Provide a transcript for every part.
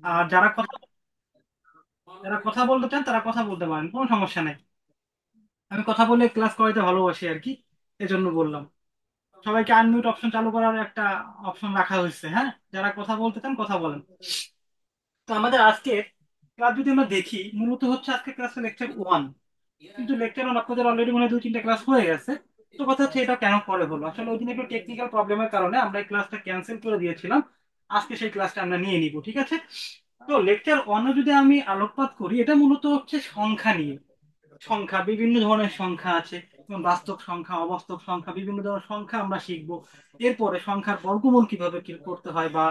আর যারা কথা বলতে চান তারা কথা বলতে পারেন, কোনো সমস্যা নেই। আমি কথা বলে ক্লাস করাইতে ভালোবাসি আর কি, এজন্য বললাম। সবাইকে আনমিউট অপশন চালু করার একটা অপশন রাখা হয়েছে, হ্যাঁ, যারা কথা বলতে চান কথা বলেন। তো আমাদের আজকে ক্লাস যদি আমরা দেখি, মূলত হচ্ছে আজকে ক্লাসে লেকচার 1। কিন্তু লেকচার 1 আপনাদের অলরেডি মনে হয় 2-3টা ক্লাস হয়ে গেছে। তো কথা হচ্ছে এটা কেন পরে হলো, আসলে ওই দিন একটু টেকনিক্যাল প্রবলেমের কারণে আমরা এই ক্লাসটা ক্যান্সেল করে দিয়েছিলাম। আজকে সেই ক্লাসটা আমরা নিয়ে নিব, ঠিক আছে? তো লেকচার 1 যদি আমি আলোকপাত করি, এটা মূলত হচ্ছে সংখ্যা নিয়ে। সংখ্যা, বিভিন্ন ধরনের সংখ্যা আছে, যেমন বাস্তব সংখ্যা, অবাস্তব সংখ্যা, বিভিন্ন ধরনের সংখ্যা আমরা শিখবো। এরপরে সংখ্যার বর্গমূল কিভাবে কি করতে হয়, বা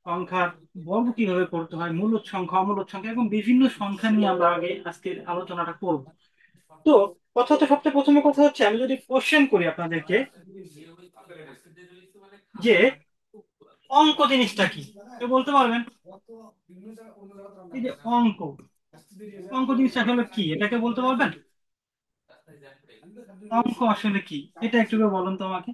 সংখ্যার বর্গ কিভাবে করতে হয়, মূলদ সংখ্যা, অমূলদ সংখ্যা, এবং বিভিন্ন সংখ্যা নিয়ে আমরা আগে আজকের আলোচনাটা করব। তো কথা হচ্ছে, সবচেয়ে প্রথমে কথা হচ্ছে, আমি যদি কোশ্চেন করি আপনাদেরকে যে অঙ্ক জিনিসটা কি, কেউ বলতে পারবেন? এই যে অঙ্ক, অঙ্ক জিনিসটা আসলে কি, এটাকে বলতে পারবেন? অঙ্ক আসলে কি, এটা একটু করে বলুন তো আমাকে।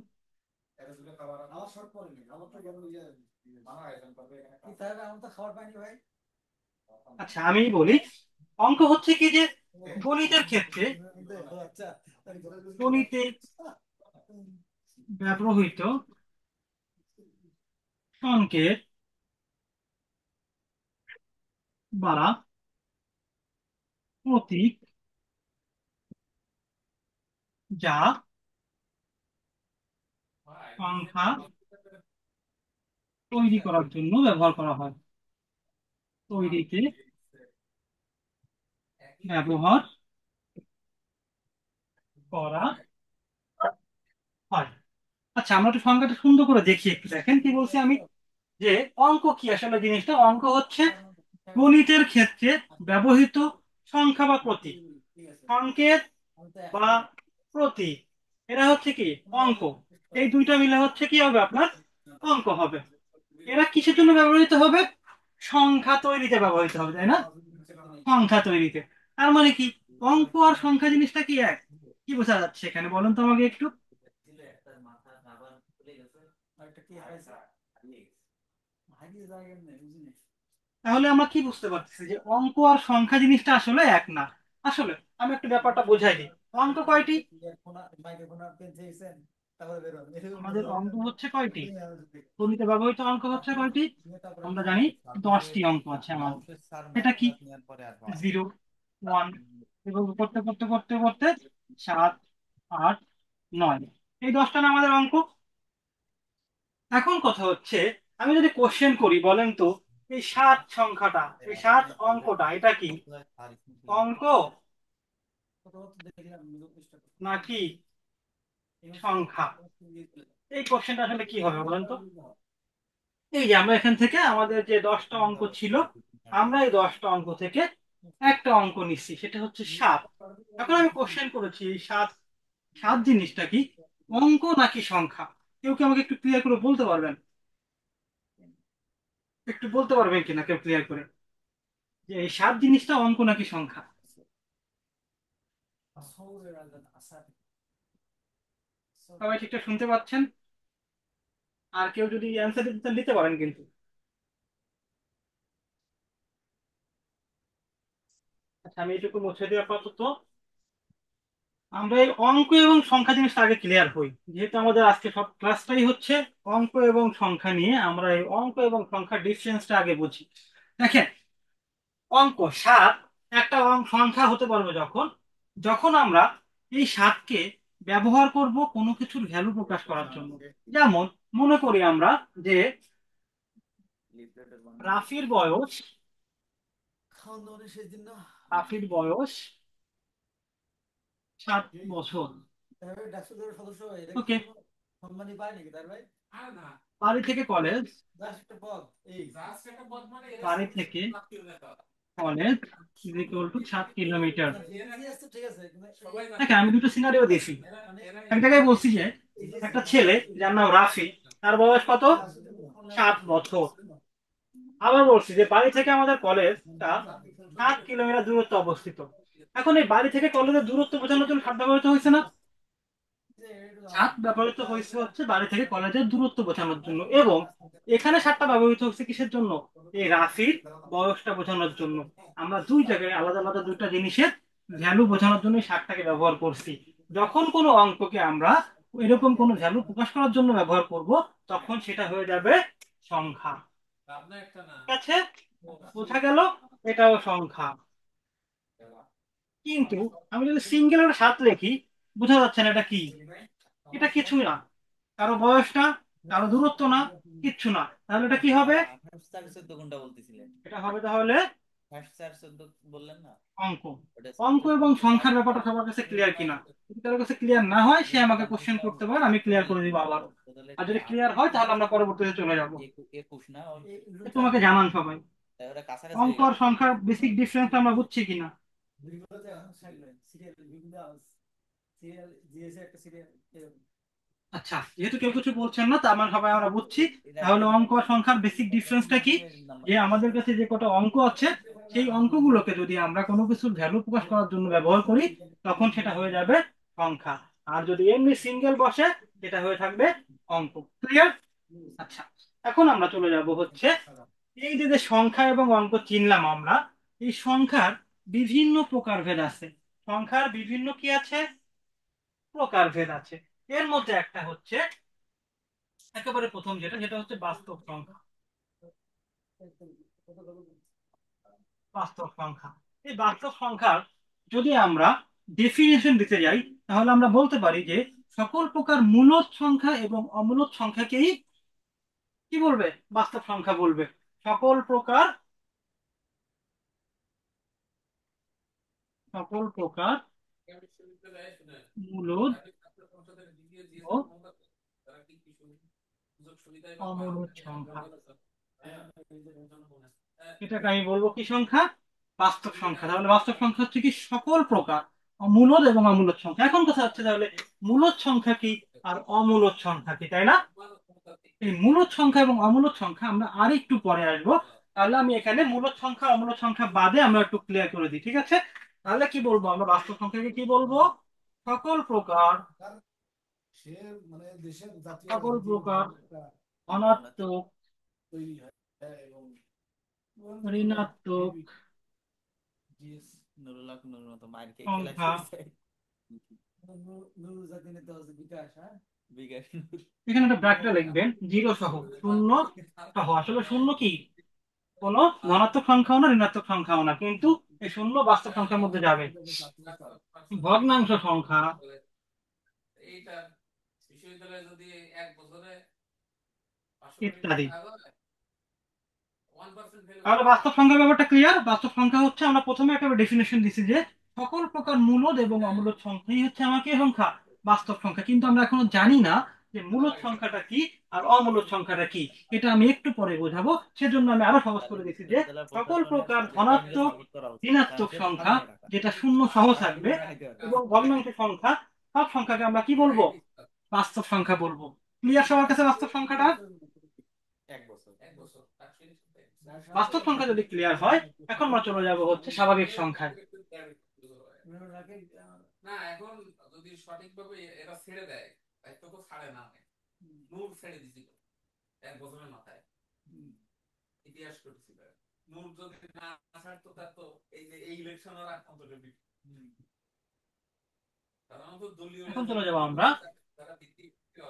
আচ্ছা, আমি বলি। অঙ্ক হচ্ছে কি যে গণিতের ক্ষেত্রে, গণিতে ব্যবহৃত সংকেত বা প্রতীক, যা সংখ্যা তৈরি করার জন্য ব্যবহার করা হয়, তৈরিতে ব্যবহার করা হয়। আচ্ছা, আমরা একটু সংখ্যাটা সুন্দর করে দেখি, একটু দেখেন কি বলছি আমি। যে অঙ্ক কি আসলে জিনিসটা, অঙ্ক হচ্ছে গণিতের ক্ষেত্রে ব্যবহৃত সংখ্যা বা প্রতীক, সংকেত বা প্রতীক, এরা হচ্ছে কি অঙ্ক। এই দুইটা মিলে হচ্ছে কি হবে আপনার অঙ্ক হবে। এরা কিসের জন্য ব্যবহৃত হবে? সংখ্যা তৈরিতে ব্যবহৃত হবে, তাই না? সংখ্যা তৈরিতে। তার মানে কি, অঙ্ক আর সংখ্যা জিনিসটা কি এক? কি বোঝা যাচ্ছে এখানে, বলুন তো আমাকে একটু। তাহলে আমরা কি বুঝতে পারতেছি যে অঙ্ক আর সংখ্যা জিনিসটা আসলে এক না। আসলে আমি একটু ব্যাপারটা বোঝাই দিই। অঙ্ক কয়টি? আমাদের অঙ্ক হচ্ছে কয়টি? গণিতে ব্যবহৃত অঙ্ক হচ্ছে কয়টি? আমরা জানি 10টি অঙ্ক আছে আমাদের। এটা কি? 0, 1, এবং করতে করতে করতে করতে 7, 8, 9, এই 10টা না আমাদের অঙ্ক। এখন কথা হচ্ছে, আমি যদি কোশ্চেন করি, বলেন তো, এই 7 সংখ্যাটা, এই 7 অঙ্কটা, এটা কি অঙ্ক নাকি সংখ্যা? এই কোশ্চেনটা আসলে কি হবে বলেন তো। এই যে আমরা এখান থেকে আমাদের যে 10টা অঙ্ক ছিল, আমরা এই 10টা অঙ্ক থেকে একটা অঙ্ক নিচ্ছি, সেটা হচ্ছে 7। এখন আমি কোশ্চেন করেছি, এই 7, 7 জিনিসটা কি অঙ্ক নাকি সংখ্যা? কেউ কি আমাকে একটু ক্লিয়ার করে বলতে পারবেন? একটু বলতে পারবেন কিনা কেউ ক্লিয়ার করে, যে এই 7 জিনিসটা অঙ্ক নাকি সংখ্যা? সবাই ঠিকঠাক শুনতে পাচ্ছেন? আর কেউ যদি অ্যান্সার দিতে চান, দিতে পারেন কিন্তু। আচ্ছা, আমি এটুকু মুছে দিই আপাতত। আমরা এই অঙ্ক এবং সংখ্যা জিনিসটা আগে ক্লিয়ার হই, যেহেতু আমাদের আজকে সব ক্লাসটাই হচ্ছে অঙ্ক এবং সংখ্যা নিয়ে, আমরা এই অঙ্ক এবং সংখ্যার ডিফারেন্সটা আগে বুঝি। দেখেন, অঙ্ক 7 একটা সংখ্যা হতে পারবে যখন, যখন আমরা এই 7কে ব্যবহার করব কোনো কিছুর ভ্যালু প্রকাশ করার জন্য। যেমন মনে করি আমরা যে রাফির বয়স, রাফির বয়স 7 বছর। ওকে, বাড়ি থেকে কলেজ, বাড়ি থেকে college is equal to 7 kilometre. দেখেন, আমি দুটো সিনারিও দিয়েছি। এক জায়গায় বলছি যে একটা ছেলে, যার নাম রাফি, তার বয়স কত? 7 বছর। আবার বলছি যে বাড়ি থেকে আমাদের কলেজটা 7 কিলোমিটার দূরত্ব অবস্থিত। এখন এই বাড়ি থেকে কলেজের দূরত্ব বোঝানোর জন্য 7 ব্যবহৃত হয়েছে না? সাত ব্যবহৃত হয়েছে হচ্ছে বাড়ি থেকে কলেজের দূরত্ব বোঝানোর জন্য, এবং এখানে সাতটা ব্যবহৃত হচ্ছে কিসের জন্য? এই রাশির বয়সটা বোঝানোর জন্য। আমরা দুই জায়গায় আলাদা আলাদা দুইটা জিনিসের ভ্যালু বোঝানোর জন্য এই সাতটাকে ব্যবহার করছি। যখন কোনো অঙ্ককে আমরা এরকম কোনো ভ্যালু প্রকাশ করার জন্য ব্যবহার করব, তখন সেটা হয়ে যাবে সংখ্যা। ঠিক আছে, বোঝা গেল? এটাও সংখ্যা। কিন্তু আমি যদি সিঙ্গেলের সাত লিখি, বোঝা যাচ্ছে না এটা কি। এটা কিছু না, কারো বয়স না, কারো দূরত্ব না, কিচ্ছু না। তাহলে এটা কি হবে? না, হাফ স্যার 14 কোনটা বলতেছিলেন? এটা হবে তাহলে হাফ স্যার 14 বললেন না? অঙ্ক। ওটা অঙ্ক ছাত্র এবং ছাত্রী সংখ্যার পাঠ্য ব্যাপারটা বই। সবার কাছে ক্লিয়ার কিনা? যদি কারোর কাছে ক্লিয়ার না হয়, সে আমাকে জানতে কোশ্চেন চাও? করতে পারে, আমি ক্লিয়ার করে দিব আবার। তাহলে আর কি যদি আট ক্লিয়ার হয় তাহলে আমরা পরবর্তীতে চলে যাব। 21 না তোমাকে জানান সবাই, তাই ওরা কাছাকাছি অঙ্ক হয়ে গেল আর তো। সংখ্যার বেসিক ডিফারেন্স আমরা বুঝছি কিনা। আচ্ছা, যেহেতু কেউ কিছু বলছেন না, তার মানে সবাই আমরা বুঝছি। এটা তাহলে তিন অঙ্ক আর সংখ্যার বেসিক ডিফারেন্সটা কি? নাম্বার যে ক্লাস। আমাদের কাছে যে কটা অঙ্ক আছে, সেই অঙ্কগুলোকে যদি আমরা কোনো কিছুর ভ্যালু প্রকাশ করার জন্য ব্যবহার করি, তখন সেটা হয়ে যাবে সংখ্যা। আর যদি এমনি সিঙ্গেল বসে, সেটা হয়ে থাকবে অঙ্ক। ক্লিয়ার? আচ্ছা, এখন আমরা চলে যাব হচ্ছে এই যে যে সংখ্যা এবং অঙ্ক চিনলাম আমরা, এই সংখ্যার বিভিন্ন প্রকারভেদ আছে। সংখ্যার বিভিন্ন কি আছে? প্রকারভেদ আছে। এর মধ্যে একটা হচ্ছে একেবারে প্রথম, যেটা যেটা হচ্ছে বাস্তব সংখ্যা। বাস্তব সংখ্যা, এই বাস্তব সংখ্যার যদি আমরা ডেফিনেশন দিতে যাই, তাহলে আমরা বলতে পারি যে সকল প্রকার মূলদ সংখ্যা এবং অমূলদ সংখ্যাকেই কি বলবে? বাস্তব সংখ্যা বলবে। সকল প্রকার, সকল প্রকার মূলদ ও অমূলদ সংখ্যা, এটাকে আমি বলবো কি সংখ্যা? বাস্তব সংখ্যা। তাহলে বাস্তব সংখ্যা হচ্ছে কি? সকল প্রকার মূলদ এবং অমূলদ সংখ্যা। এখন কথা হচ্ছে তাহলে মূলদ সংখ্যা কি আর অমূলদ সংখ্যা কি, তাই না? এই মূলদ সংখ্যা এবং অমূলদ সংখ্যা আমরা আর একটু পরে আসবো। তাহলে আমি এখানে মূলদ সংখ্যা অমূলদ সংখ্যা বাদে আমরা একটু ক্লিয়ার করে দিই, ঠিক আছে? তাহলে কি বলবো আমরা? বাস্তব সংখ্যাকে কি বলবো? সকল প্রকার, সকল প্রকার ধনাত্মক, ঋণাত্মক নুরুল্লাহ নুরুর মতো মায়ের খেয়ে খেলা সংখ্যা। করছে। বিকাশ নূর। এখানে একটা ব্র্যাকেটে লিখবেন জিরো সহ, শূন্য সহ। আসলে শূন্য কি কোনো ধনাত্মক সংখ্যাও না, ঋণাত্মক সংখ্যাও না, কিন্তু এই শূন্য বাস্তব সংখ্যার মধ্যে যাবে। ভগ্নাংশ সংখ্যা ইত্যাদি। তাহলে বাস্তব সংখ্যার ব্যাপারটা ক্লিয়ার। বাস্তব সংখ্যা হচ্ছে, আমরা প্রথমে একটা ডেফিনেশন দিছি যে সকল প্রকার মূলদ এবং অমূলদ সংখ্যাই হচ্ছে আমার কি সংখ্যা? বাস্তব সংখ্যা। কিন্তু আমরা এখনো জানি না যে মূলদ সংখ্যাটা কি আর অমূলদ সংখ্যাটা কি। এটা আমি একটু পরে বোঝাবো। সেজন্য আমি আরো সহজ তাহলে করে দিছি যে বিশ্ববিদ্যালয়ের সকল প্রশাসনের প্রকার সাদেক ভাইকে ধনাত্মক, সাপোর্ট করা উচিত, কারণ ঋণাত্মক সে তো সংখ্যা, ফালতু টাকা। যেটা শূন্য সহ তার থাকবে, বিয়ে হাইতে পারতেছে। এবং ভগ্নাংশ সংখ্যা, সব সংখ্যাকে আমরা কি বলবো? বাস্তব সংখ্যা বলবো। ক্লিয়ার সবার কাছে বাস্তব সংখ্যাটা? 1 বছর। বাস্তব সংখ্যা যদি ক্লিয়ার হয়, এখন আমরা চলে যাব হচ্ছে স্বাভাবিক সংখ্যায়। এখন চলে যাব আমরা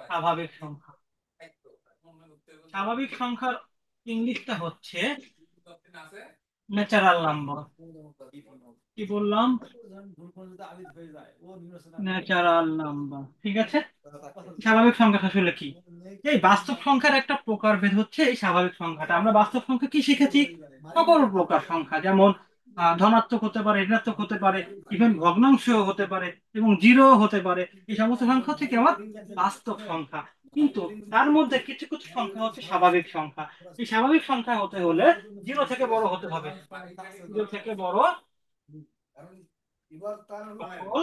স্বাভাবিক সংখ্যা। স্বাভাবিক সংখ্যার ইংলিশটা হচ্ছে ন্যাচারাল নাম্বার। কি বললাম? ন্যাচারাল নাম্বার, ঠিক আছে। স্বাভাবিক সংখ্যা আসলে কি? এই বাস্তব সংখ্যার একটা প্রকারভেদ হচ্ছে এই স্বাভাবিক সংখ্যাটা। আমরা বাস্তব সংখ্যা কি শিখেছি? সকল প্রকার সংখ্যা, যেমন ধনাত্মক হতে পারে, ঋণাত্মক হতে পারে, ইভেন ভগ্নাংশ হতে পারে, এবং জিরো হতে পারে। এই সমস্ত সংখ্যা হচ্ছে কি আমার বাস্তব সংখ্যা। কিন্তু তার মধ্যে কিছু কিছু সংখ্যা হচ্ছে স্বাভাবিক সংখ্যা। এই স্বাভাবিক সংখ্যা হতে হলে জিরো থেকে বড় হতে হবে। জিরো থেকে বড় সকল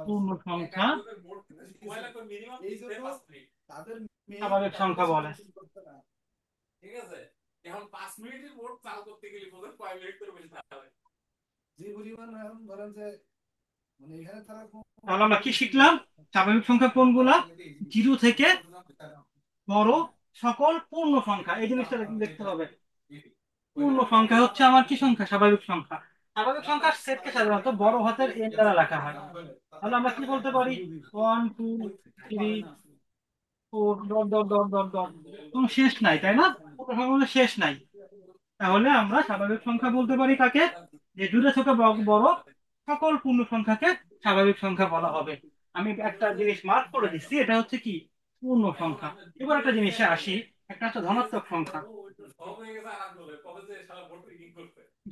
পূর্ণ সংখ্যা স্বাভাবিক সংখ্যা বলে। তাহলে আমরা কি শিখলাম? স্বাভাবিক সংখ্যা কোনগুলা? জিরো থেকে বড় সকল পূর্ণ সংখ্যা, এই জিনিসটা দেখতে হবে। পূর্ণ সংখ্যা হচ্ছে আমার কি সংখ্যা? স্বাভাবিক সংখ্যা। স্বাভাবিক সংখ্যার সেটকে সাধারণত বড় হাতের এন দ্বারা লেখা হয়। তাহলে আমরা কি বলতে পারি? 1 2 3 4 dot dot dot dot dot, কোনো শেষ নাই, তাই না? পূর্ণ সংখ্যার মধ্যে শেষ নাই। তাহলে আমরা স্বাভাবিক সংখ্যা বলতে পারি কাকে? যে জুড়ে থেকে বড় সকল পূর্ণ সংখ্যাকে স্বাভাবিক সংখ্যা বলা হবে। আমি একটা জিনিস মার্ক করে দিচ্ছি, এটা হচ্ছে কি? পূর্ণ সংখ্যা। এবার একটা জিনিসে আসি, একটা হচ্ছে ধনাত্মক সংখ্যা।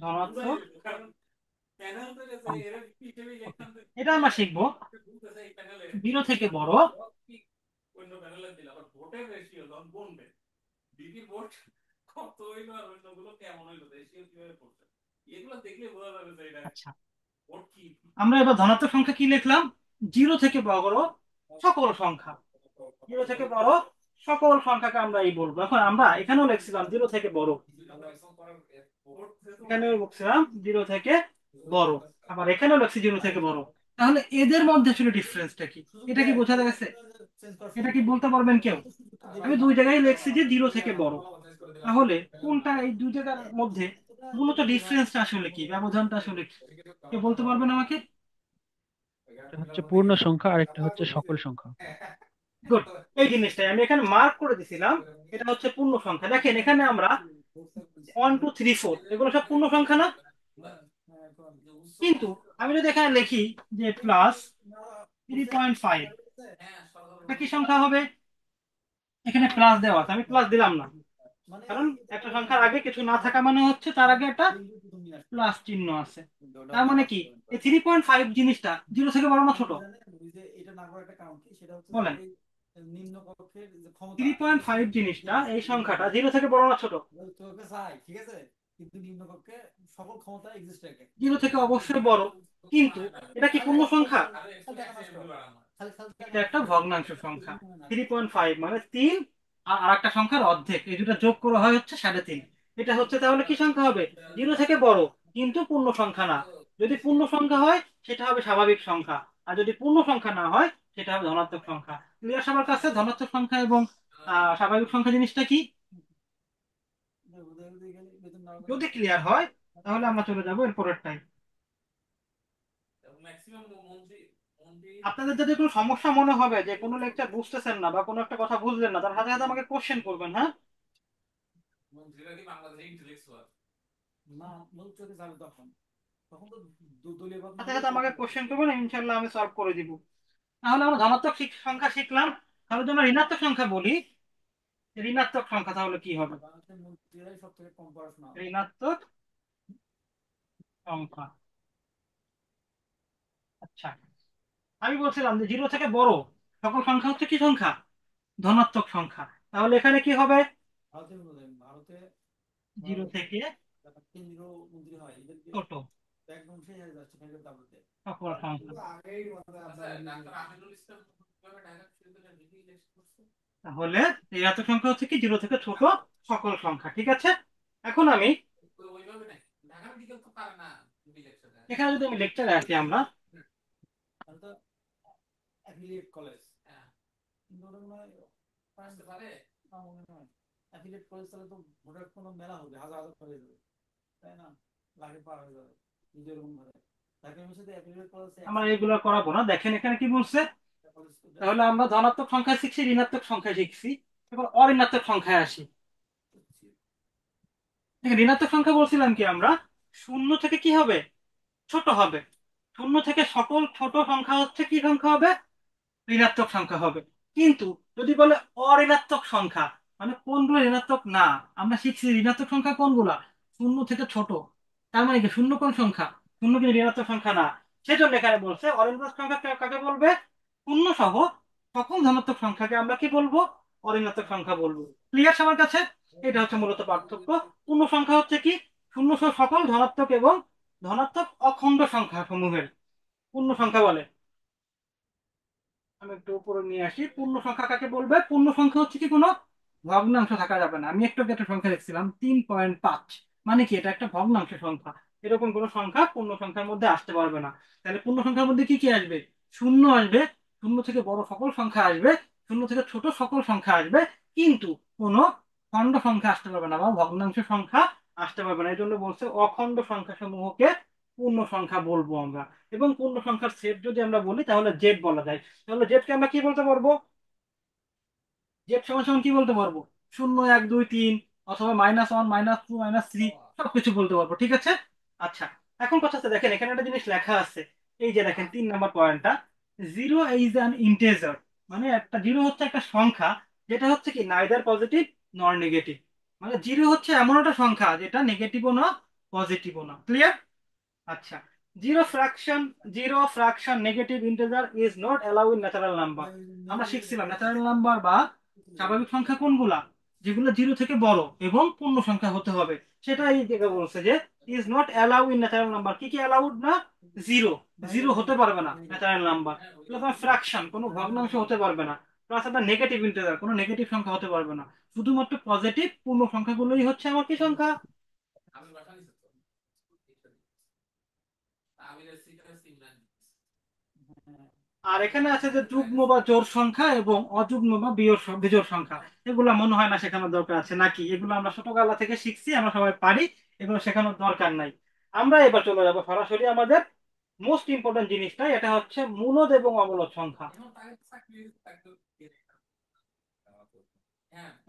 ধনাত্মক সংখ্যা, ওকে, এটা আমরা শিখবো। জিরো থেকে বড় আচ্ছা, আমরা এবার ধনাত্মক সংখ্যা কি লিখলাম? জিরো থেকে বড় সকল সংখ্যা। জিরো থেকে বড় সকল সংখ্যাকে আমরা এই বলবো। এখন আমরা এখানেও লিখছিলাম জিরো থেকে বড়, এখানেও লিখছিলাম জিরো থেকে বড়, আবার এখানেও লিখছি জিরো থেকে বড়। তাহলে এদের মধ্যে আসলে ডিফারেন্সটা কি? এটা কি বোঝা গেছে? এটা কি বলতে পারবেন কেউ? আমি দুই জায়গায় লিখছি যে জিরো থেকে বড়, তাহলে কোনটা এই দুই জায়গার মধ্যে মূলত ডিফারেন্সটা আসলে কি, ব্যবধানটা আসলে কি? কেউ বলতে পারবেন আমাকে? একটা হচ্ছে পূর্ণ সংখ্যা আর একটা হচ্ছে সকল সংখ্যা। গুড, এই জিনিসটাই আমি এখানে মার্ক করে দিছিলাম। এটা হচ্ছে পূর্ণ সংখ্যা। দেখেন এখানে আমরা 1 2 3 4 এগুলো সব পূর্ণ সংখ্যা না? কিন্তু আমি যদি এখানে লিখি যে +3.5, এটা কি সংখ্যা হবে? এখানে প্লাস দেওয়া আছে, আমি প্লাস দিলাম না, কারণ একটা সংখ্যার আগে কিছু না থাকা মানে হচ্ছে তার আগে একটা প্লাস চিহ্ন আছে। তার মানে কি এই 3.5 জিনিসটা জিরো থেকে বড় না ছোট? বলেন, 3.5 জিনিসটা, এই সংখ্যাটা জিরো থেকে বড় না ছোট? জিরো থেকে অবশ্যই বড়, কিন্তু এটা কি পূর্ণ সংখ্যা? এটা একটা ভগ্নাংশ সংখ্যা। 3.5 মানে 3 আর আরেকটা সংখ্যার অর্ধেক, এই দুটো যোগ করা হয় হচ্ছে 3.5। এটা হচ্ছে তাহলে কি সংখ্যা হবে? জিরো থেকে বড় কিন্তু পূর্ণ সংখ্যা না। যদি পূর্ণ সংখ্যা হয় সেটা হবে স্বাভাবিক সংখ্যা, আর যদি পূর্ণ সংখ্যা না হয় সেটা হবে ধনাত্মক সংখ্যা। ক্লিয়ার সবার কাছে ধনাত্মক সংখ্যা এবং স্বাভাবিক সংখ্যা জিনিসটা কি? যদি ক্লিয়ার হয় তাহলে আমরা চলে যাবো এর পরেরটাই। আপনাদের যদি কোনো সমস্যা মনে হবে যে কোনো লেকচার বুঝতেছেন না বা কোনো একটা কথা বুঝলেন না, তার সাথে সাথে আমাকে কোশ্চেন করবেন, হ্যাঁ? সাথে সাথে আমাকে কোশ্চেন করবেন, ইনশাল্লাহ আমি সলভ করে দিব। তাহলে আমরা ধনাত্মক সংখ্যা শিখলাম। তাহলে যদি আমরা ঋণাত্মক সংখ্যা বলি, ঋণাত্মক সংখ্যা তাহলে কি হবে? ঋণাত্মক সংখ্যা, আচ্ছা, আমি বলছিলাম যে জিরো থেকে বড় সকল সংখ্যা হচ্ছে কি সংখ্যা? ধনাত্মক সংখ্যা। তাহলে এখানে কি হবে? জিরো থেকে ছোট সকল সংখ্যা। তাহলে ঋণাত্মক সংখ্যা হচ্ছে কি? জিরো থেকে ছোট সকল সংখ্যা, ঠিক আছে? এখন আমি এখানে যদি আমি লেকচারে আসি, আমরা আমরা এগুলো করাবো না। দেখেন এখানে কি বলছে। তাহলে আমরা ধনাত্মক সংখ্যা শিখছি, ঋণাত্মক সংখ্যা শিখছি, এবার অঋণাত্মক সংখ্যায় আসি। দেখেন ঋণাত্মক সংখ্যা বলছিলাম কি আমরা? শূন্য থেকে কি হবে? ছোট হবে। শূন্য থেকে সকল ছোট সংখ্যা হচ্ছে কি সংখ্যা হবে? ঋণাত্মক সংখ্যা হবে। কিন্তু যদি বলে অঋণাত্মক সংখ্যা, মানে কোনগুলো ঋণাত্মক না, আমরা শিখছি ঋণাত্মক সংখ্যা কোনগুলা? শূন্য থেকে ছোট। তার মানে কি শূন্য কোন সংখ্যা? শূন্য কিন্তু ঋণাত্মক সংখ্যা না। সেজন্য এখানে বলছে অঋণাত্মক সংখ্যা কাকে বলবে? শূন্য সহ সকল ধনাত্মক সংখ্যাকে আমরা কি বলবো? অঋণাত্মক সংখ্যা বলবো। ক্লিয়ার সবার কাছে? এটা হচ্ছে মূলত পার্থক্য। পূর্ণ সংখ্যা হচ্ছে কি? শূন্য সহ সকল ধনাত্মক এবং ধনাত্মক অখণ্ড সংখ্যা সমূহের পূর্ণ সংখ্যা বলে। আমি একটু উপরে নিয়ে আসি, পূর্ণ সংখ্যা কাকে বলবে? পূর্ণ সংখ্যা হচ্ছে কি কোনো ভগ্নাংশ থাকা যাবে না। আমি একটু একটা সংখ্যা দেখছিলাম 3.5, মানে কি এটা একটা ভগ্নাংশ সংখ্যা। এরকম কোনো সংখ্যা পূর্ণ সংখ্যার মধ্যে আসতে পারবে না। তাহলে পূর্ণ সংখ্যার মধ্যে কি কি আসবে? শূন্য আসবে, শূন্য থেকে বড় সকল সংখ্যা আসবে, শূন্য থেকে ছোট সকল সংখ্যা আসবে, কিন্তু কোনো খণ্ড সংখ্যা আসতে পারবে না বা ভগ্নাংশ সংখ্যা আসতে পারবে না। এই জন্য বলছে অখণ্ড সংখ্যা সমূহকে পূর্ণ সংখ্যা বলবো আমরা। এবং পূর্ণ সংখ্যার সেট যদি আমরা বলি তাহলে জেড বলা যায়। তাহলে জেডকে আমরা কি বলতে পারবো? জেড সমান সমান কি বলতে পারবো? শূন্য, এক, দুই, তিন, অথবা -1, -2, -3, সবকিছু বলতে পারবো। ঠিক আছে। আচ্ছা, এখন কথা হচ্ছে দেখেন এখানে একটা জিনিস লেখা আছে। এই যে দেখেন 3 নম্বর পয়েন্টটা, জিরো ইজ অ্যান ইন্টিজার, মানে একটা জিরো হচ্ছে একটা সংখ্যা যেটা হচ্ছে কি নাইদার পজিটিভ নর নেগেটিভ। মানে জিরো হচ্ছে এমন একটা সংখ্যা যেটা নেগেটিভও না পজিটিভও না। ক্লিয়ার? আচ্ছা, zero fraction, negative integer is not allow in natural number. আমরা শিখছিলাম ন্যাচারাল নাম্বার বা স্বাভাবিক সংখ্যা কোনগুলা, যেগুলো জিরো থেকে বড় এবং পূর্ণ সংখ্যা হতে হবে। সেটা এই জায়গায় বলছে যে is not allow in natural number. কি কি অ্যালাউড না? জিরো, জিরো হতে পারবে না ন্যাচারাল নাম্বার। প্লাস ফ্র্যাকশন, কোনো ভগ্নাংশ হতে পারবে না। প্লাস একটা নেগেটিভ ইন্টিজার, কোনো নেগেটিভ সংখ্যা হতে পারবে না। শুধুমাত্র পজিটিভ পূর্ণ সংখ্যাগুলোই হচ্ছে আমার কি সংখ্যা। আর এখানে আছে যে যুগ্ম বা জোড় সংখ্যা এবং অযুগ্ম বা বিজোড় সংখ্যা। এগুলো মনে হয় না শেখানোর দরকার আছে নাকি? এগুলো আমরা ছোটবেলা থেকে শিখছি, আমরা সবাই পারি, এগুলো শেখানোর দরকার নাই। আমরা এবার চলে যাবো সরাসরি আমাদের মোস্ট ইম্পর্টেন্ট জিনিসটা, এটা হচ্ছে মূলদ এবং অমূলদ সংখ্যা।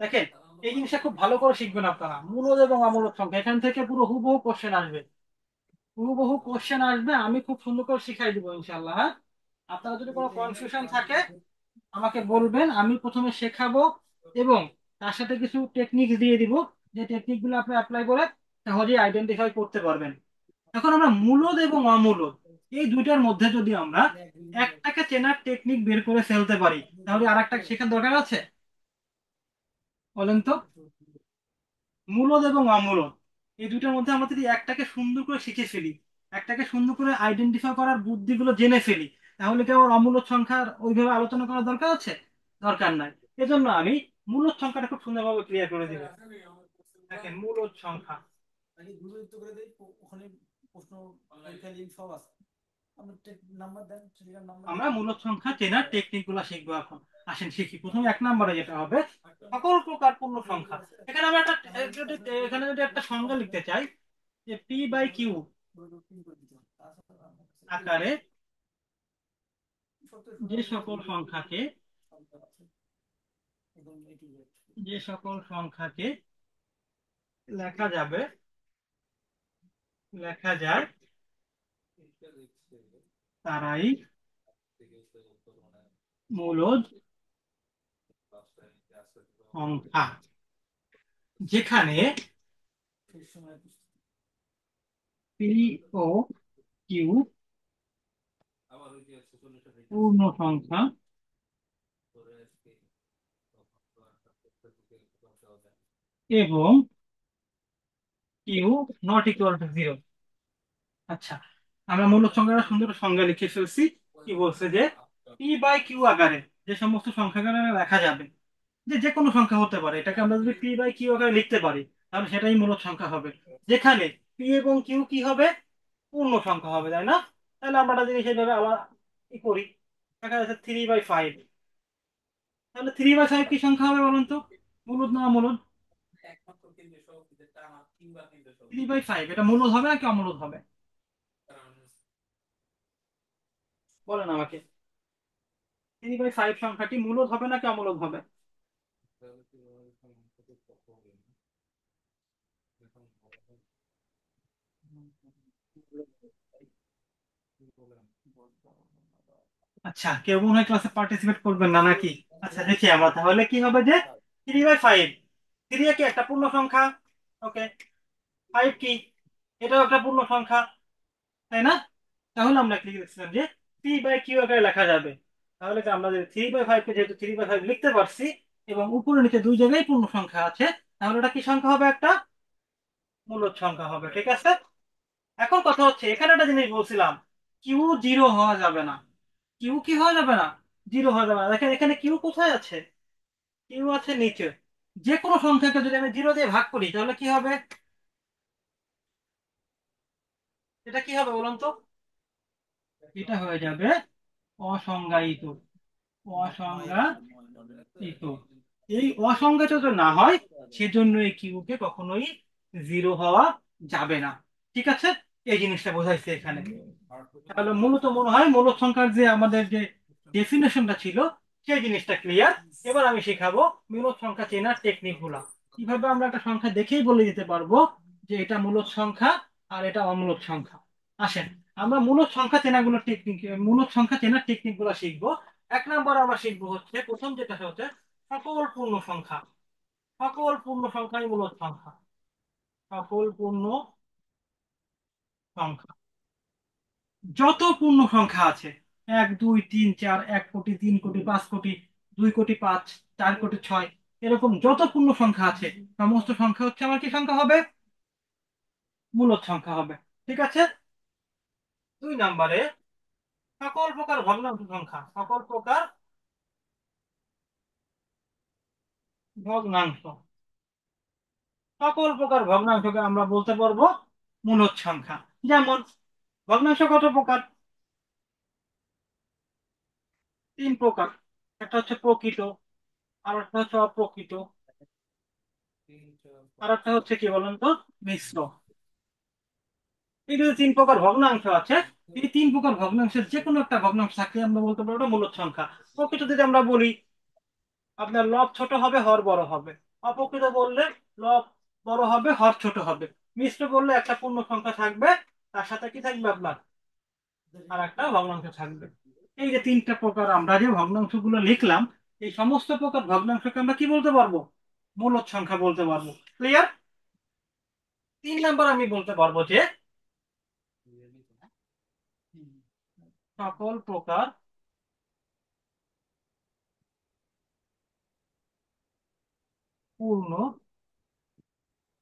দেখেন এই জিনিসটা খুব ভালো করে শিখবেন আপনারা। মূলদ এবং অমূলদ সংখ্যা এখান থেকে পুরো হুবহু কোশ্চেন আসবে, হুবহু কোশ্চেন আসবে। আমি খুব সুন্দর করে শিখাই দিব ইনশাল্লাহ, হ্যাঁ? আপনারা যদি কোনো কনফিউশন থাকে আমাকে বলবেন, আমি প্রথমে শেখাবো এবং তার সাথে কিছু টেকনিক দিয়ে দিব, যে টেকনিক গুলো আপনি অ্যাপ্লাই করে সহজেই আইডেন্টিফাই করতে পারবেন। এখন আমরা মূলদ এবং অমূলদ এই দুইটার মধ্যে যদি আমরা একটাকে চেনার টেকনিক বের করে ফেলতে পারি, তাহলে আর একটা শেখার দরকার আছে? বলেন তো। মূলদ এবং অমূলদ এই দুইটার মধ্যে আমরা যদি একটাকে সুন্দর করে শিখে ফেলি, একটাকে সুন্দর করে আইডেন্টিফাই করার বুদ্ধিগুলো জেনে ফেলি, তাহলে কি আমার অমূলদ সংখ্যার ওইভাবে আলোচনা করার দরকার আছে? দরকার নাই। এজন্য আমি মূলদ সংখ্যাটা খুব সুন্দরভাবে ক্লিয়ার করে দিব। দেখেন মূলদ সংখ্যা, আমরা মূলদ সংখ্যা চেনার টেকনিক গুলো শিখবো এখন। আসেন শিখি। প্রথমে 1 নম্বরে যেটা হবে সকল প্রকার পূর্ণ সংখ্যা। এখানে আমরা এখানে যদি একটা সংজ্ঞা লিখতে চাই যে P/Q আকারে যে সকল সংখ্যাকে, যে সকল সংখ্যাকে লেখা যাবে, লেখা যায়, তারাই মূলদ সংখ্যা। যেখানে পি ও কিউ পূর্ণ সংখ্যা এবং Q not equal to zero. আচ্ছা, আমরা মূলদ সংখ্যাটা সুন্দর করে সংজ্ঞা লিখে ফেলছি। কি বলছে যে P/Q আকারে যে সমস্ত সংখ্যাগুলো লেখা যাবে, যে যে কোনো সংখ্যা হতে পারে, এটাকে আমরা যদি P/Q আকারে লিখতে পারি তাহলে সেটাই মূলদ সংখ্যা হবে। যেখানে পি এবং কিউ কি হবে? পূর্ণ সংখ্যা হবে, তাই না? তাহলে আমরা একটা জিনিস এইভাবে আবার ই করি। দেখা যাচ্ছে 3/5। তাহলে 3/5 কি সংখ্যা হবে বলুন তো? মূলদ না অমূলদ? 3/5 এটা মূলদ হবে নাকি অমূলদ হবে? বলেন আমাকে। 3/5 সংখ্যাটি মূলদ হবে নাকি অমূলদ হবে? আচ্ছা, কেউ মনে হয় ক্লাসে পার্টিসিপেট করবেন না নাকি? আচ্ছা দেখি আমরা তাহলে কি হবে যে 3/5, 3 কি একটা পূর্ণ সংখ্যা, ওকে। 5 কি? এটাও একটা পূর্ণ সংখ্যা, তাই না? তাহলে আমরা কি লিখছিলাম যে P/Q আকারে লেখা যাবে। তাহলে কি আমরা যদি 3/5 কে যেহেতু 3/5 লিখতে পারছি এবং উপরে নিচে দুই জায়গায় পূর্ণ সংখ্যা আছে, তাহলে এটা কি সংখ্যা হবে? একটা মূলদ সংখ্যা হবে। ঠিক আছে। এখন কথা হচ্ছে এখানে একটা জিনিস বলছিলাম, কিউ জিরো হওয়া যাবে না। কিউ কি হওয়া যাবে না? জিরো হওয়া যাবে না। দেখেন এখানে কিউ কোথায় আছে? কিউ আছে নিচে। যে কোনো সংখ্যাকে যদি আমি জিরো দিয়ে ভাগ করি তাহলে কি হবে? এটা কি হবে বলুন তো? এটা হয়ে যাবে অসংজ্ঞায়িত। নয় অসংজ্ঞায়িত। এই অসংজ্ঞায়িত যদি না হয়, সেজন্য এই কিউকে কখনোই জিরো হওয়া যাবে না। ঠিক আছে, এই জিনিসটা বোঝাইছে এখানে। তাহলে মূলত মনে হয় মূলদ সংখ্যার যে আমাদের যে ডেফিনেশনটা ছিল, সেই জিনিসটা ক্লিয়ার। এবার আমি শেখাবো মূলদ সংখ্যা চেনার টেকনিক গুলা। কিভাবে আমরা একটা সংখ্যা দেখেই বলে দিতে পারবো যে এটা মূলদ সংখ্যা আর এটা অমূলদ সংখ্যা। আসেন, আমরা মূলদ সংখ্যা চেনাগুলো টেকনিক, মূলদ সংখ্যা চেনার টেকনিক গুলো শিখবো। এক নম্বর আমরা শিখবো হচ্ছে, প্রথম যেটা হচ্ছে সকল পূর্ণ সংখ্যা। সকল পূর্ণ সংখ্যাই মূলদ সংখ্যা। সকল পূর্ণ সংখ্যা, যত পূর্ণ সংখ্যা আছে, 1 2 3 4, 1 কোটি, 3 কোটি, 5 কোটি, 2 কোটি 5, 4 কোটি 6, এরকম যত পূর্ণ সংখ্যা আছে, সমস্ত সংখ্যা হচ্ছে আমার কি সংখ্যা হবে? মূলদ সংখ্যা হবে। ঠিক আছে। 2 নম্বরে সকল প্রকার ভগ্নাংশ সংখ্যা। সকল প্রকার ভগ্নাংশ, সকল প্রকার ভগ্নাংশকে আমরা বলতে পারবো মূলদ সংখ্যা। যেমন ভগ্নাংশ কত প্রকার? 3 প্রকার। একটা হচ্ছে প্রকৃত, আর একটা হচ্ছে অপ্রকৃত, আর একটা হচ্ছে কি বলেন তো, মিশ্র। এই যে 3 প্রকার ভগ্নাংশ আছে, এই 3 প্রকার ভগ্নাংশের যে কোনো একটা ভগ্নাংশ থাকলে আমরা বলতে পারবো ওটা মূলদ সংখ্যা। প্রকৃত যদি আমরা বলি, আপনার লব ছোট হবে, হর বড় হবে। অপ্রকৃত বললে লব বড় হবে, হর ছোট হবে। মিশ্র বললে একটা পূর্ণ সংখ্যা থাকবে, তার সাথে কি থাকবে আপনার, আর একটা ভগ্নাংশ থাকবে। এই যে 3টা প্রকার আমরা যে ভগ্নাংশ গুলো লিখলাম, এই সমস্ত প্রকার ভগ্নাংশকে আমরা কি বলতে পারবো? মূলদ সংখ্যা বলতে পারবো। ক্লিয়ার? 3 নাম্বার আমি বলতে পারবো যে সকল প্রকার পূর্ণ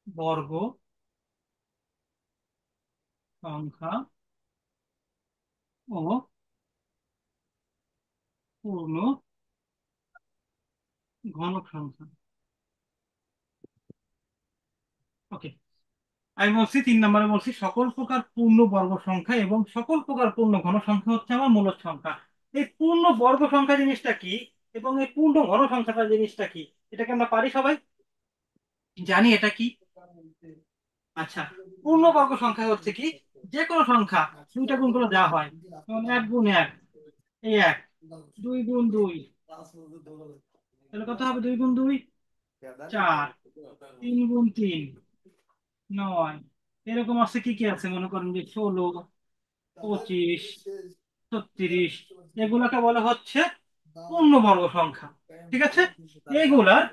বর্গ সংখ্যা ও পূর্ণ ঘনক সংখ্যা। ওকে, আমি বলছি 3 নম্বরে বলছি সকল প্রকার পূর্ণ বর্গ সংখ্যা এবং সকল প্রকার পূর্ণ ঘন সংখ্যা হচ্ছে আমার মূলদ সংখ্যা। এই পূর্ণ বর্গ সংখ্যা জিনিসটা কি এবং এই পূর্ণ ঘন সংখ্যাটা জিনিসটা কি, এটাকে আমরা পারি সবাই, জানি এটা কি? আচ্ছা, পূর্ণবর্গ সংখ্যা হচ্ছে কি, যে কোনো সংখ্যা 2টা গুণ করে দেওয়া হয়। যেমন 1 গুণ 1, এই 1, 2 গুণ 2, তাহলে কত হবে? 2 গুণ 2, 4, 3 গুণ 3, 9। এরকম আছে, কি কি আছে মনে করেন যে 16, 25, 36, এগুলাকে বলা হচ্ছে পূর্ণবর্গ সংখ্যা। ঠিক আছে, এইগুলার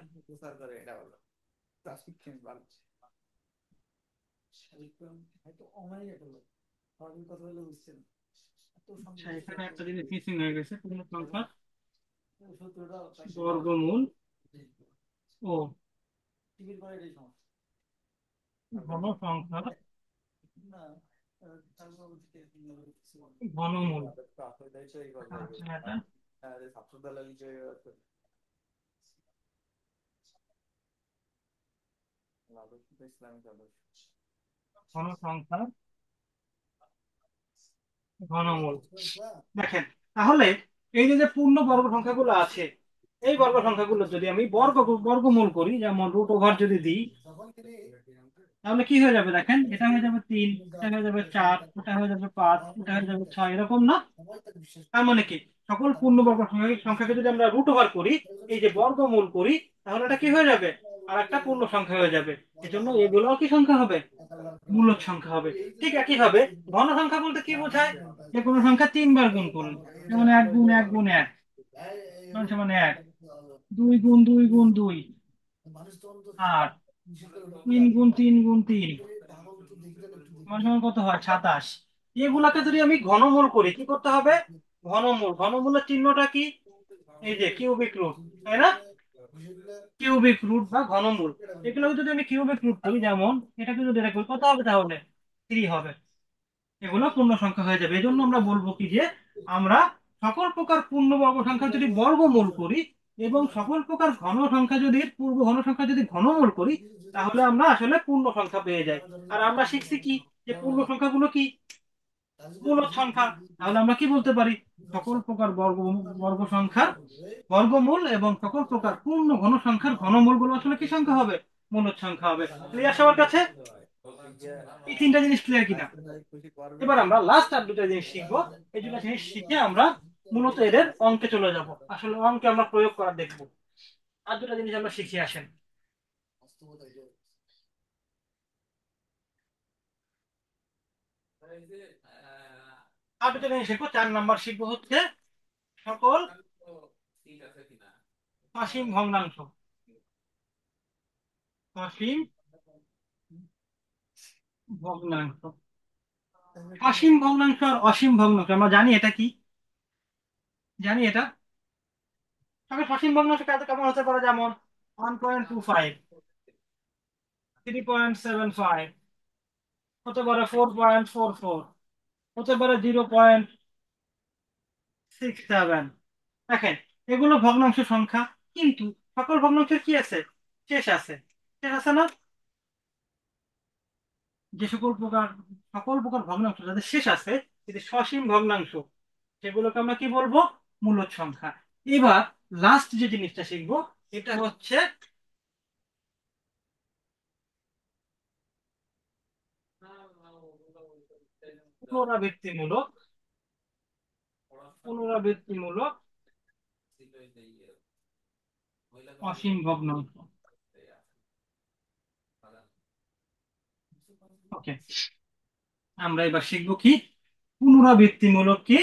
আচ্ছা, এখানে একটা জিনিস মিসিং হয়ে গেছে, পূর্ণ সংখ্যা বর্গমূল ও ঘন সংখ্যার ঘনমূল। আচ্ছা, এটা ঘন সংখ্যার ঘনমূল। দেখেন, তাহলে এই যে যে পূর্ণ বর্গ সংখ্যাগুলো আছে, এই বর্গ সংখ্যাগুলো যদি আমি বর্গমূল করি, যেমন √ওভার যদি দিই, তাহলে কি হয়ে যাবে? দেখেন, এটা হয়ে যাবে 3, এটা হয়ে যাবে 4, এটা হয়ে যাবে 5, এটা হয়ে যাবে 6, এরকম না? তার মানে কি, সকল পূর্ণবর্গ সংখ্যাকে যদি আমরা √ওভার করি, এই যে বর্গমূল করি, তাহলে এটা কি হয়ে যাবে? আর একটা পূর্ণ সংখ্যা হয়ে যাবে। এজন্য এগুলোও কি সংখ্যা হবে? মূলদ সংখ্যা হবে। ঠিক একইভাবে ঘন সংখ্যা বলতে কি বোঝায়? যে কোনো সংখ্যা 3 বার গুণ করুন। যেমন 1 গুণ 1 গুণ 1 সমান 1, 2 গুণ 2 গুণ 2 8, 3 গুণ 3 গুণ 3 সমান কত হয়? 27। এগুলাকে যদি আমি ঘনমূল করি, কি করতে হবে? ঘনমূল, ঘনমূলের চিহ্নটা কি? এই যে কিউবিক রুট, তাই না? কিউবিক রুট বা ঘনমূল, এগুলোকে যদি আমি কিউবিক রুট করি, যেমন এটাকে যদি এটা করি, কত হবে তাহলে? 3 হবে। এগুলো পূর্ণ সংখ্যা হয়ে যাবে। এই জন্য আমরা বলবো কি যে আমরা সকল প্রকার পূর্ণবর্গ সংখ্যা যদি বর্গমূল করি এবং সকল প্রকার ঘন সংখ্যা যদি পূর্ব ঘন সংখ্যা যদি ঘনমূল করি, তাহলে আমরা আসলে পূর্ণ সংখ্যা পেয়ে যাই। আর আমরা শিখছি কি, যে পূর্ণ সংখ্যাগুলো কি? মূলদ সংখ্যা। তাহলে আমরা কি বলতে পারি, সকল প্রকার বর্গ সংখ্যার বর্গমূল এবং সকল প্রকার পূর্ণ ঘন সংখ্যার ঘনমূল গুলো আসলে কি সংখ্যা হবে, মূলদ সংখ্যা হবে। ক্লিয়ার সবার কাছে? এই তিনটা জিনিস ক্লিয়ার কিনা? এবার আমরা লাস্ট আর দুটা জিনিস শিখবো। এই দুটা জিনিস শিখে আমরা মূলত এদের অঙ্কে চলে যাব, আসলে অঙ্কে আমরা প্রয়োগ করা দেখবো। আর দুটা জিনিস আমরা শিখে আসেন। আর দুটা জিনিস শিখবো, 4 নাম্বার শিখবো হচ্ছে সকল অসীম ভগ্নাংশ। অসীম ভগ্নাংশ, অসীম ভগ্নাংশ আর অসীম ভগ্নাংশ আমরা জানি এটা কি, জানি এটা। তবে অসীম ভগ্নাংশ কেমন হতে পারে, যেমন 1.25, 3.75, হতে পারে 4.44, হতে পারে 0.67। দেখেন, এগুলো ভগ্নাংশ সংখ্যা, কিন্তু সকল ভগ্নাংশের কি আছে, শেষ আছে। শেষ আছে না? যে সকল প্রকার ভগ্নাংশ যাদের শেষ আছে, যদি সসীম ভগ্নাংশ, সেগুলোকে আমরা কি বলবো, মূলদ সংখ্যা। এবার লাস্ট যে জিনিসটা শিখবো, এটা হচ্ছে পুনরাবৃত্তিমূলক পুনরাবৃত্তিমূলক অসীম ভগ্নাংশ। ওকে, আমরা এবার শিখবো কি, পুনরাবৃত্তিমূলক কি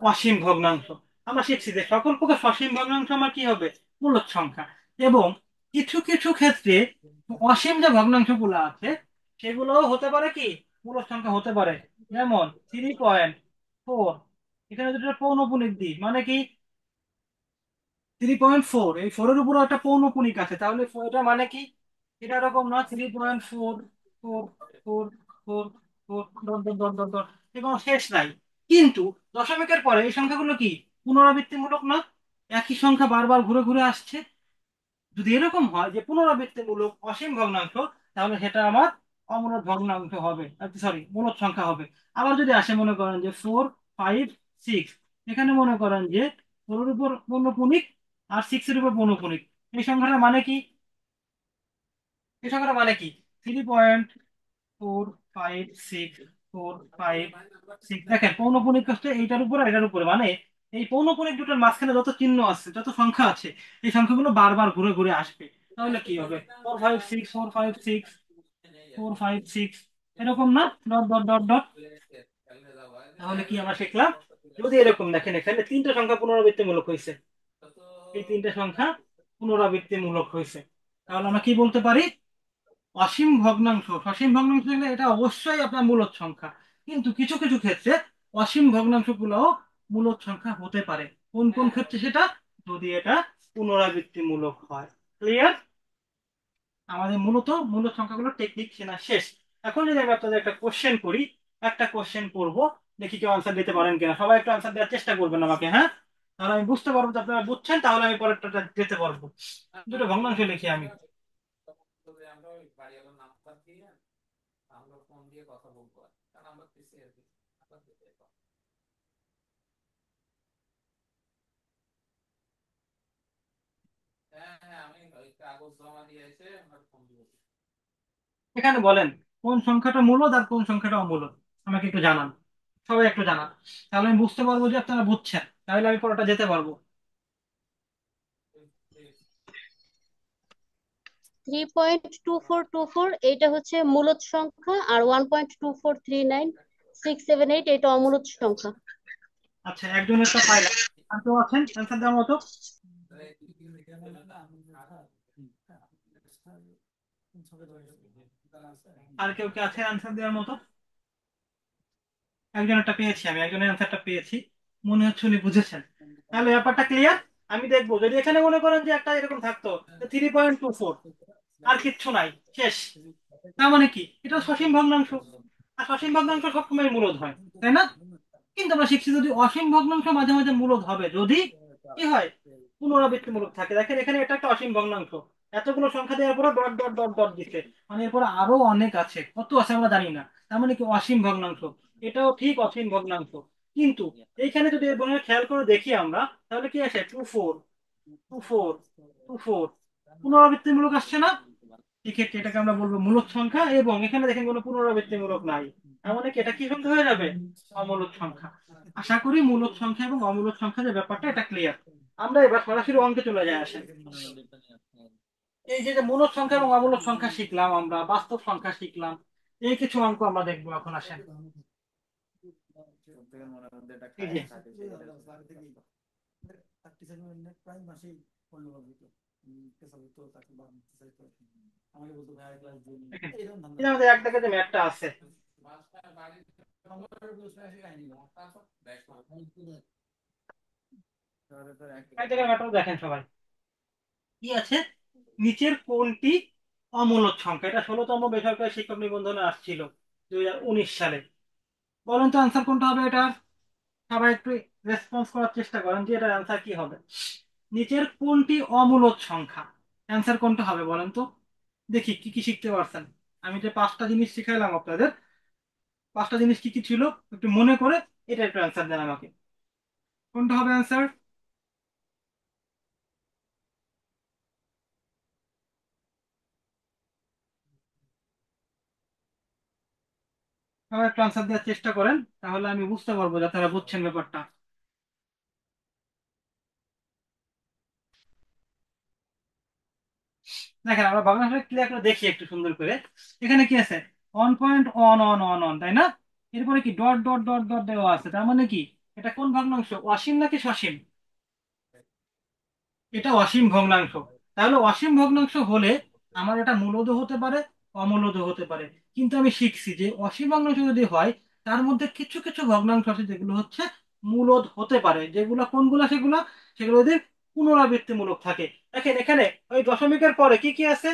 অসীম ভগ্নাংশ। আমরা শিখছি যে সকল প্রকার সসীম ভগ্নাংশ আমার কি হবে, মূলদ সংখ্যা। এবং কিছু কিছু ক্ষেত্রে অসীম যে ভগ্নাংশ গুলো আছে, সেগুলোও হতে পারে কি, মূলদ সংখ্যা হতে পারে। যেমন 3.4, এখানে দুটো পৌনপুনিক দিই, মানে কি 3.4, এই 4-এর উপরে একটা পৌনপুনিক আছে, তাহলে এটা মানে কি, এটা এরকম না 3.4, 4, 4, 4, 4, dot dot dot dot dot, এর কোনো শেষ নাই। কিন্তু দশমিকের পরে এই সংখ্যাগুলো কি পুনরাবৃত্তিমূলক না, একই সংখ্যা বারবার ঘুরে ঘুরে আসছে। যদি এরকম হয় যে পুনরাবৃত্তিমূলক অসীম ভগ্নাংশ, তাহলে সেটা আমার অমূলদ ভগ্নাংশ হবে, সরি মূলদ সংখ্যা হবে। আবার যদি আসে মনে করেন যে 4, 5, 6, এখানে মনে করেন যে 4-এর উপর পৌনপুনিক আর 6-এর উপর পৌনপুনিক, এই সংখ্যাটা মানে কি, এই সংখ্যাটা মানে কি 3.4, 5, 6, 4, 5, 6, দেখেন পৌনপুনিক হচ্ছে এইটার উপর আর এটার উপরে, মানে এই পৌনপুনিক দুটোর মাঝখানে যত চিহ্ন আছে, যত সংখ্যা আছে, এই সংখ্যাগুলো বারবার ঘুরে ঘুরে আসবে। তাহলে কি হবে, 4, 5, 6, 4, 5, 6, 4, 5, 6, এরকম না, ডট ডট ডট ডট। তাহলে কি আমরা শিখলাম, যদি এরকম দেখেন এখানে তিনটা সংখ্যা পুনরাবৃত্তিমূলক হয়েছে, এই তিনটা সংখ্যা পুনরাবৃত্তিমূলক হয়েছে, তাহলে আমরা কি বলতে পারি, অসীম ভগ্নাংশ। সসীম ভগ্নাংশ হলে এটা অবশ্যই আপনার মূলদ সংখ্যা, কিন্তু কিছু কিছু ক্ষেত্রে অসীম ভগ্নাংশ গুলোও মূলদ সংখ্যা হতে পারে। কোন কোন ক্ষেত্রে সেটা, যদি এটা পুনরাবৃত্তিমূলক হয়। ক্লিয়ার? আমাদের মূলত মূলদ সংখ্যাগুলোর টেকনিক চেনা শেষ। এখন যদি আমি আপনাদের একটা কোশ্চেন করি, একটা কোশ্চেন করব, দেখি কেউ আনসার দিতে পারেন কিনা। সবাই একটু আনসার দেওয়ার চেষ্টা করবেন আমাকে, হ্যাঁ, তাহলে আমি বুঝতে পারবো যে আপনারা বুঝছেন, তাহলে আমি পরেরটা যেতে পারবো। দুটো ভগ্নাংশ লিখি আমি। এখানে বলেন কোন সংখ্যাটা মূলদ আর কোন সংখ্যাটা অমূলদ, আমাকে একটু জানান, সবাই একটু জানান, তাহলে আমি বুঝতে পারবো যে আপনারা বুঝছেন, তাহলে আমি পড়াটা যেতে পারবো। 3.2424 এটা হচ্ছে মূলদ সংখ্যা, আর 1.2439, 678 এটা অমূলদ সংখ্যা। আচ্ছা, একজনেরটা পাইলাম, আর কেউ আছেন অ্যান্সার দেওয়ার মতো? আর কেউ কি আছে অ্যান্সার দেওয়ার মতো? একজনেরটা পেয়েছি আমি, একজনের অ্যান্সারটা পেয়েছি, মনে হচ্ছে উনি বুঝেছেন। তাহলে ব্যাপারটা ক্লিয়ার। আমি দেখবো যদি এখানে মনে করেন যে একটা এরকম থাকতো 3.24, আর কিচ্ছু নাই, শেষ, তার মানে কি এটা সসীম ভগ্নাংশ, আর সসীম ভগ্নাংশ সবসময় মূলদ হয়, তাই না? কিন্তু আমরা শিখছি যদি অসীম ভগ্নাংশ মাঝে মাঝে মূলদ হবে, যদি কি হয়, পুনরাবৃত্তিমূলক থাকে। দেখেন এখানে এটা একটা অসীম ভগ্নাংশ, এতগুলো সংখ্যা দেওয়ার পরে ডট ডট ডট ডট দিচ্ছে, মানে এরপরে আরো অনেক আছে, কত আছে আমরা জানি না, তার মানে কি অসীম ভগ্নাংশ। এটাও ঠিক অসীম ভগ্নাংশ। কিন্তু এইখানে যদি এর বর্ণনা খেয়াল করে দেখি আমরা, তাহলে কি আসে? 2 4, 2 4, 2 4, পুনরাবৃত্তিমূলক আসছে না? এক্ষেত্রে এটাকে আমরা বলবো মূলদ সংখ্যা, এবং এখানে দেখেন কোনো পুনরাবৃত্তিমূলক নাই। এমন কি এটা কি সংখ্যা হয়ে যাবে? অমূলদ সংখ্যা। আশা করি মূলদ সংখ্যা এবং অমূলদ সংখ্যা যে ব্যাপারটা, এটা ক্লিয়ার। আমরা এবার সরাসরি অঙ্কে চলে যাই, আসেন। এই যে যে মূলদ সংখ্যা এবং অমূলদ সংখ্যা শিখলাম, আমরা বাস্তব সংখ্যা শিখলাম, এই কিছু অঙ্ক আমরা দেখবো এখন, আসেন। এই যে দেখেন, এই যে আমাদের এক দাগে যে ম্যাথটা আছে, এক জায়গায় ম্যাথটা দেখেন সবাই। কি আছে? নিচের কোনটি অমূলদ সংখ্যা? এটা 16তম বেসরকারি শিক্ষক নিবন্ধনে আসছিল 2019 সালে। বলেন তো আনসার কোনটা হবে এটা? সবাই একটু রেসপন্স করার চেষ্টা করেন যে এটার অ্যান্সার কি হবে। নিচের কোনটি অমূলদ সংখ্যা? অ্যান্সার কোনটা হবে বলেন তো? দেখি কি কি শিখতে পারছেন। আমি যে 5টা জিনিস শিখাইলাম আপনাদের, 5টা জিনিস কি কি ছিল একটু মনে করে এটা একটু অ্যান্সার দেন আমাকে। কোনটা হবে অ্যান্সার? সবাই একটু অ্যান্সার দেওয়ার চেষ্টা করেন, তাহলে আমি বুঝতে পারবো যে তারা বুঝছেন ব্যাপারটা। দেখেন আমরা ভগ্নাংশ ক্লিয়ার করে দেখি একটু সুন্দর করে। এখানে কি আছে? 1.1111, তাই না? এরপরে কি ডট ডট ডট ডট দেওয়া আছে, তার মানে কি এটা কোন ভগ্নাংশ? অসীম নাকি সসীম? এটা অসীম ভগ্নাংশ। তাহলে অসীম ভগ্নাংশ হলে আমার এটা মূলদ হতে পারে, অমূলদ হতে পারে। কিন্তু আমি শিখছি যে অসীম ভগ্নাংশ যদি হয়, তার মধ্যে কিছু কিছু ভগ্নাংশ আছে যেগুলো হচ্ছে মূলদ হতে পারে। যেগুলো কোনগুলো? সেগুলো সেগুলো যদি পুনরাবৃত্তিমূলক থাকে। দেখেন এখানে ওই দশমিকের পরে কি কি আছে?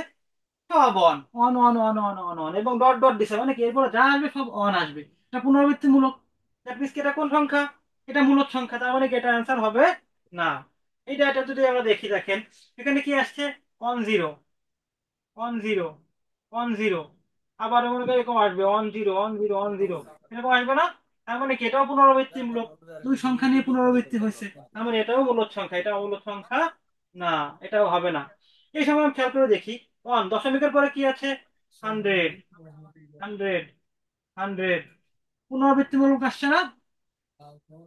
সব on on on on on on on, এবং ডট ডট দিছে, মানে কি এরপরে যা আসবে সব অন আসবে। এটা পুনরাবৃত্তিমূলক। দ্যাট মিনস এটা কোন সংখ্যা? এটা মূলদ সংখ্যা, তার মানে কি এটা অ্যান্সার হবে না। এটা যদি আমরা দেখি, দেখেন এখানে কি আসছে? 10, 10, 10, আবার মনে করি এরকম আসবে 10, 10, 10, এরকম আসবে না? তার মানে কি এটাও পুনরাবৃত্তিমূলক। দুই সংখ্যা নিয়ে পুনরাবৃত্তি হয়েছে, তার মানে এটাও মূলদ সংখ্যা, এটা অমূলদ সংখ্যা না। এটাও হবে না। এই সময় আমি খেয়াল করে দেখি, দশমিকের পরে কি আছে? 100, 100, 100, পুনরাবৃত্তিমূলক আসছে না?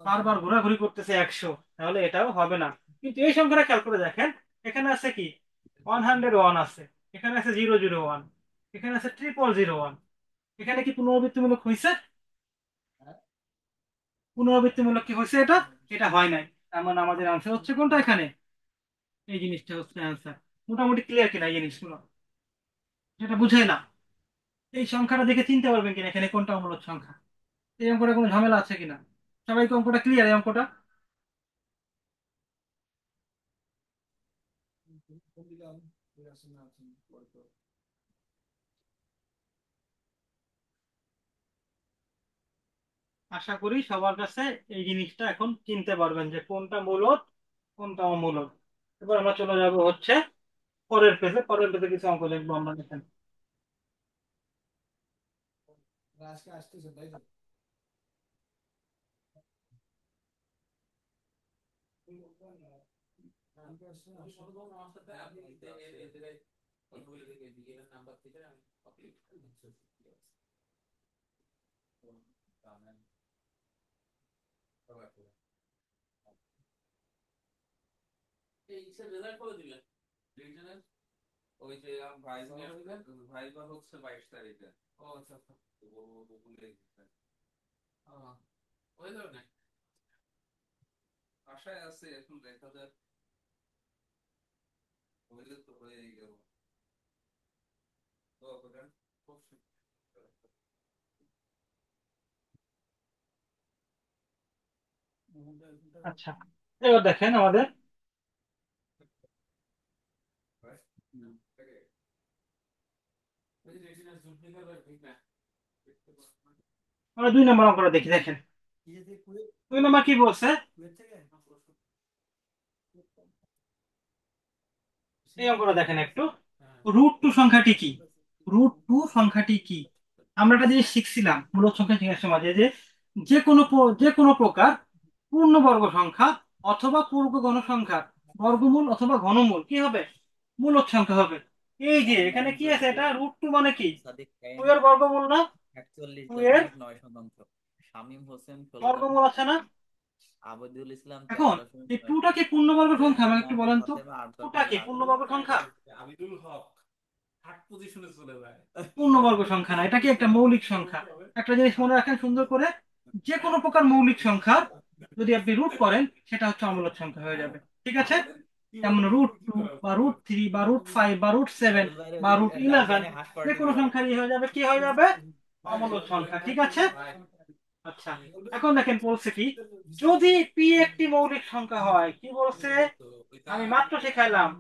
বারবার ঘোরাঘুরি করতেছে 100, তাহলে এটাও হবে না। কিন্তু এই সংখ্যাটা খেয়াল করে দেখেন, এখানে আছে কি? 101 আছে, এখানে আছে 001, এখানে আছে 0001। এখানে কি পুনরাবৃত্তিমূলক হয়েছে? পুনরাবৃত্তিমূলক কি হয়েছে এটা? এটা হয় নাই। তার মানে আমাদের আনসার হচ্ছে কোনটা এখানে? এই জিনিসটা হচ্ছে আনসার। মোটামুটি ক্লিয়ার কিনা এই জিনিসগুলো? যেটা বুঝাইলাম, এই সংখ্যাটা দেখে চিনতে পারবেন কিনা এখানে কোনটা অমূলক সংখ্যা? এই অঙ্কটা কোনো ঝামেলা আছে কিনা? সবাইকে অঙ্কটা ক্লিয়ার? এই অঙ্কটা আশা করি সবার কাছে এই জিনিসটা এখন চিনতে পারবেন যে কোনটা মূলদ, কোনটা অমূলদ। এবার আমরা চলে যাব হচ্ছে পরের পেজে। পরের পেজে কিছু অঙ্ক দেখবো আমরা, দেখেন। আচ্ছা, এবার দেখেন আমাদের আমরা 2 নম্বর অঙ্কটা দেখি, দেখেন 2 নম্বর কি বলছে। এই অঙ্কটা দেখেন একটু। √2 সংখ্যাটি কি? √2 সংখ্যাটি কি? আমরা একটা জিনিস শিখছিলাম মূলদ সংখ্যা শেখার সময়, যে যে কোনো প্রকার পূর্ণবর্গ সংখ্যা অথবা পূর্ণ গণ সংখ্যার বর্গমূল অথবা ঘনমূল কি হবে? মূলদ সংখ্যা হবে। এই যে এখানে কি আছে, এটা রুট টু মানে কি? টু এর বর্গমূল না? টু এর বর্গমূল আছে না? এখন এই টুটা কি পূর্ণবর্গ সংখ্যা? আমাকে একটু বলেন তো, টুটা কি পূর্ণবর্গ সংখ্যা? পূর্ণবর্গ সংখ্যা না, এটা কি একটা মৌলিক সংখ্যা। একটা জিনিস মনে রাখেন সুন্দর করে, যে কোনো প্রকার মৌলিক সংখ্যা যদি আপনি রুট করেন সেটা হচ্ছে অমূলদ সংখ্যা হয়ে যাবে। ঠিক আছে? যেমন রুট টু বা রুট থ্রি বা রুট ফাইভ বা রুট সেভেন বা রুট ইলেভেন, যে কোনো সংখ্যা হয়ে যাবে, কি হয়ে যাবে? অমূলদ সংখ্যা। ঠিক আছে? আচ্ছা, এখন দেখেন বলছে কি, যদি পি একটি মৌলিক সংখ্যা হয়, কি বলছে? আমি মাত্র শেখাইলাম,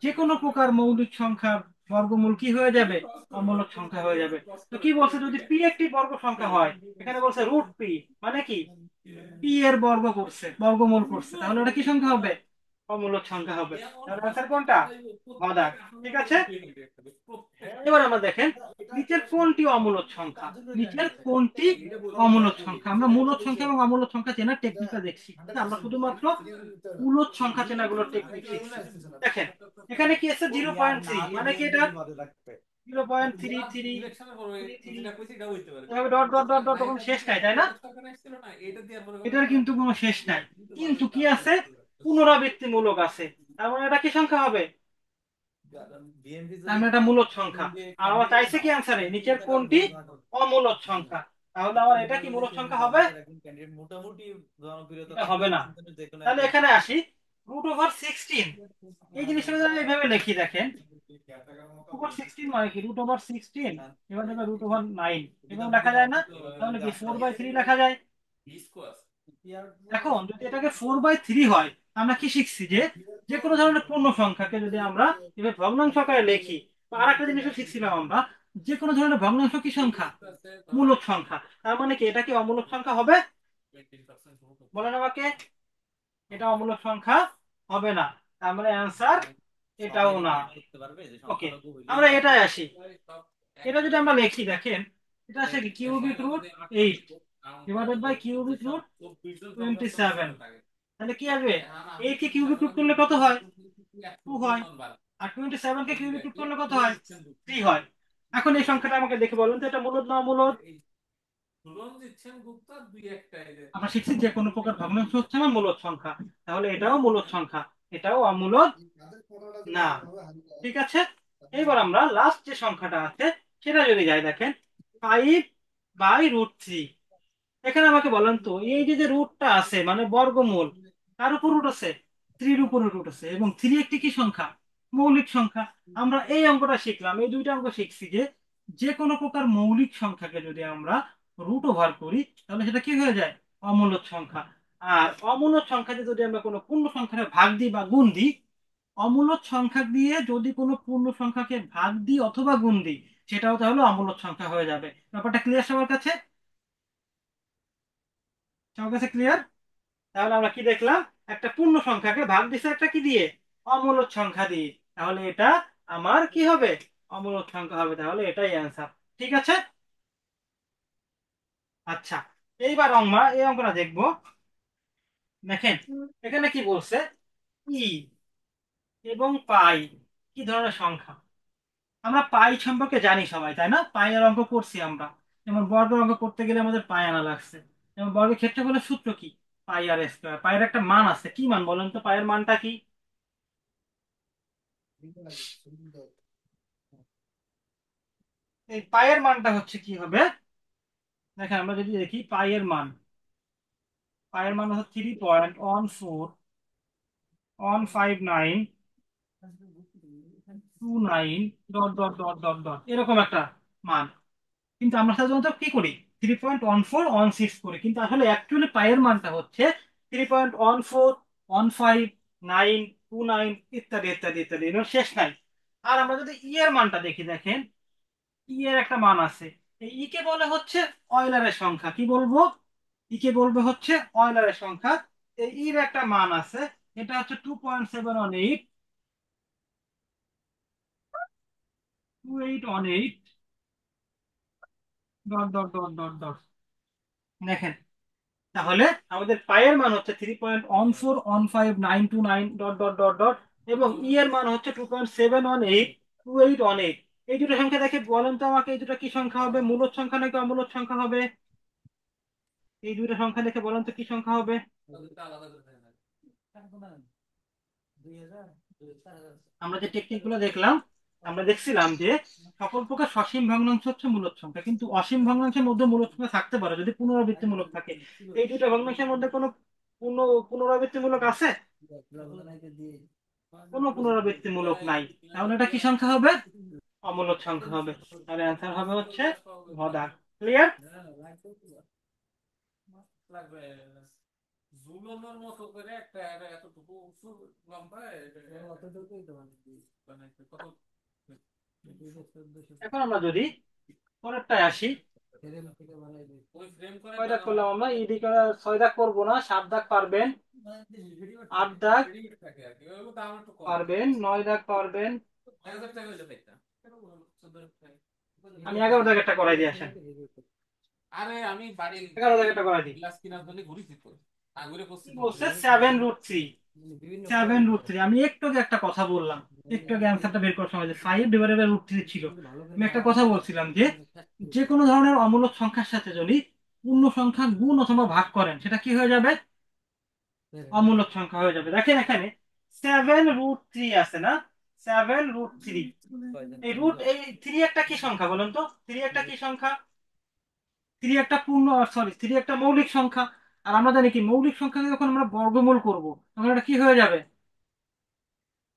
যে কোনো প্রকার মৌলিক সংখ্যার বর্গমূল কি হয়ে যাবে? অমূলক সংখ্যা হয়ে যাবে। তো কি বলছে, যদি পি একটি বর্গ সংখ্যা হয়, এখানে বলছে রুট পি, মানে কি? পি এর বর্গ করছে, বর্গমূল করছে, তাহলে ওটা কি সংখ্যা হবে? অমূলক সংখ্যা হবে। তাহলে আনসার কোনটা? গদাক। ঠিক আছে? এবার আমরা দেখেন নিচের কোনটি অমূলক সংখ্যা। নিচের কোনটি অমূলক সংখ্যা? আমরা মূলদ সংখ্যা এবং অমূলদ সংখ্যা চেনার টেকনিকটা দেখছি, আমরা শুধুমাত্র মূলদ সংখ্যা চেনাগুলোর টেকনিক শিখছি। দেখেন এখানে কি আছে? 0.3, মানে কি এটা? 0.33 এভাবে ডট ডট ডট ডট, কোনো শেষ নাই, তাই না? এটার কিন্তু কোনো শেষ নাই। কিন্তু কি আছে? পুনরাবৃত্তিমূলক আছে। তার মানে এটা কি সংখ্যা হবে? তার মানে এটা মূলদ সংখ্যা। আর আমার চাইছে কি অ্যান্সারে, নিচের কোনটি অমূলদ সংখ্যা। তাহলে আমার এটা কি মূলদ সংখ্যা হবে? এটা হবে না। তাহলে এখানে আসি, √16, এই জিনিসটা যদি আমি এইভাবে লিখি, দেখেন √16 মানে কি? √16, এবার দেখবে √9, এভাবে লেখা যায় না? তাহলে কি 4/3 লেখা যায়? এখন যদি এটাকে 4/3 হয়, আমরা কি শিখছি যে যে কোনো ধরনের পূর্ণ সংখ্যাকে যদি আমরা এভাবে ভগ্নাংশ আকারে লিখি, বা আর একটা জিনিসও শিখছিলাম আমরা, যে কোনো ধরনের ভগ্নাংশ কি সংখ্যা? মূলক সংখ্যা। তার মানে কি এটা কি অমূলক সংখ্যা হবে? বলেন আমাকে, এটা অমূলক সংখ্যা হবে না। তার মানে অ্যান্সার এটাও না। ওকে, আমরা এটাই আসি। এটা যদি আমরা লিখি, দেখেন এটা আসে কি, cubic root 8 divided by cubic root 27। তাহলে কি আসবে? 8 কে কিউবিক রুট করলে কত হয়? 2 হয়। আর 27 কে কিউবিক রুট করলে কত হয়? 3 হয়। এখন এই সংখ্যাটা আমাকে দেখে বলুন তো, এটা মূলদ না অমূলদ? আমরা শিখছি যে কোনো প্রকার ভগ্নাংশ হচ্ছে আমার মূলদ সংখ্যা, তাহলে এটাও মূলদ সংখ্যা, এটাও অমূলদ না। ঠিক আছে? এবার আমরা লাস্ট যে সংখ্যাটা আছে সেটা যদি যাই, দেখেন 5/√3। এখানে আমাকে বলেন তো, এই যে যে রুটটা আছে মানে বর্গমূল, তার উপর রুট আছে, থ্রির উপরে রুট আছে, এবং থ্রি একটি কি সংখ্যা? মৌলিক সংখ্যা। আমরা এই অঙ্কটা শিখলাম, এই দুইটা অঙ্ক শিখছি যে যে কোনো প্রকার মৌলিক সংখ্যাকে যদি আমরা রুট ওভার করি, তাহলে সেটা কি হয়ে যায়? অমূলদ সংখ্যা। আর অমূলদ সংখ্যাতে যদি আমরা কোনো পূর্ণ সংখ্যাকে ভাগ দিই বা গুণ দিই, অমূলদ সংখ্যা দিয়ে যদি কোনো পূর্ণ সংখ্যাকে ভাগ দিই অথবা গুণ দিই, সেটাও তাহলে অমূলদ সংখ্যা হয়ে যাবে। ব্যাপারটা ক্লিয়ার সবার কাছে? সবার কাছে ক্লিয়ার? তাহলে আমরা কি দেখলাম, একটা পূর্ণ সংখ্যাকে ভাগ দিছে একটা কি দিয়ে? অমূলদ সংখ্যা দিয়ে। তাহলে এটা আমার কি হবে? অমূলদ সংখ্যা হবে। তাহলে এটাই অ্যান্সার। ঠিক আছে? আচ্ছা, এইবার আমরা এই অঙ্কটা দেখবো। দেখেন এখানে কি বলছে, ই এবং পাই কি ধরনের সংখ্যা? আমরা পাই সম্পর্কে জানি সবাই, তাই না? পাই এর অঙ্ক করছি আমরা। যেমন বর্গের অঙ্ক করতে গেলে আমাদের পাই আনা লাগছে। যেমন বর্গের ক্ষেত্রফলের সূত্র কি? পাই আর স্কয়ার। পায়ের একটা মান আছে, কি মান বলেন তো? পায়ের মানটা কি? এই পায়ের মানটা হচ্ছে কি হবে? দেখেন আমরা যদি দেখি পায়ের মান হচ্ছে 3.14159 dot dot dot dot dot, এরকম একটা মান। কিন্তু আমরা সাধারণত কি করি? 3.1416 করি, কিন্তু আসলে অ্যাকচুয়ালি পায়ের মানটা হচ্ছে 3.1415929 ইত্যাদি ইত্যাদি ইত্যাদি, এর শেষ নাই। আর আমরা যদি ই এর মানটা দেখি, দেখেন ই এর একটা মান আছে। এই ই কে বলে হচ্ছে অয়লারের সংখ্যা। কি বলবো? ই কে বলবে হচ্ছে অয়লারের সংখ্যা। এই ইর একটা মান আছে, এটা হচ্ছে 2.718 2818 dot dot dot dot dot. দেখেন তাহলে আমাদের পায়ের মান হচ্ছে 3.141592 ডট ডট ডট ডট, এবং ই এর মান হচ্ছে 2.7182818। এই দুটো সংখ্যা দেখে বলেন তো আমাকে, এই দুটো কি সংখ্যা হবে, মূলদ সংখ্যা নাকি অমূলদ সংখ্যা হবে? এই দুটো সংখ্যা দেখে বলেন তো কি সংখ্যা হবে। আমরা যে টেকনিক গুলো দেখলাম, আমরা দেখছিলাম যে সকল প্রকার সসীম ভগ্নাংশ হচ্ছে মূলদ সংখ্যা, কিন্তু অসীম ভগ্নাংশের মধ্যে মূলদ সংখ্যা থাকতে পারে যদি পুনরাবৃত্তিমূলক থাকে। এই দুটো ভগ্নাংশের মধ্যে কোনো পুনরাবৃত্তিমূলক আছে? কোনো পুনরাবৃত্তিমূলক নাই। তাহলে এটা কি সংখ্যা হবে? অমূলদ সংখ্যা হবে। তাহলে অ্যান্সার হবে হচ্ছে ভদা। ক্লিয়ার? এখন আমরা যদি পরেরটায় আসি, কয় দাগ করলাম আমরা? এদিকে 6 দাগ করবো না, 7 দাগ পারবেন, 8 দাগ পারবেন, 9 দাগ পারবেন। আমি 11 দাগ একটা করাই দিয়ে আসেন। 11 দাগ একটা করাই দিই। বলছে 7√3। 7√3। আমি একটু আগে একটা কথা বললাম, একটু আগে অ্যান্সারটা বের করার সময় যে 5/√3 ছিল। আমি একটা কথা বলছিলাম যে যে কোনো ধরনের অমূলক সংখ্যার সাথে যদি পূর্ণ সংখ্যা গুণ অথবা ভাগ করেন, সেটা কি হয়ে যাবে? অমূলক সংখ্যা হয়ে যাবে। দেখেন এখানে 7√3 আছে না? 7√3। এই থ্রি একটা কি সংখ্যা বলেন তো? থ্রি একটা কি সংখ্যা? থ্রি একটা থ্রি একটা মৌলিক সংখ্যা। আর আমরা জানি কি, মৌলিক সংখ্যাকে যখন আমরা বর্গমূল করব তখন এটা কি হয়ে যাবে?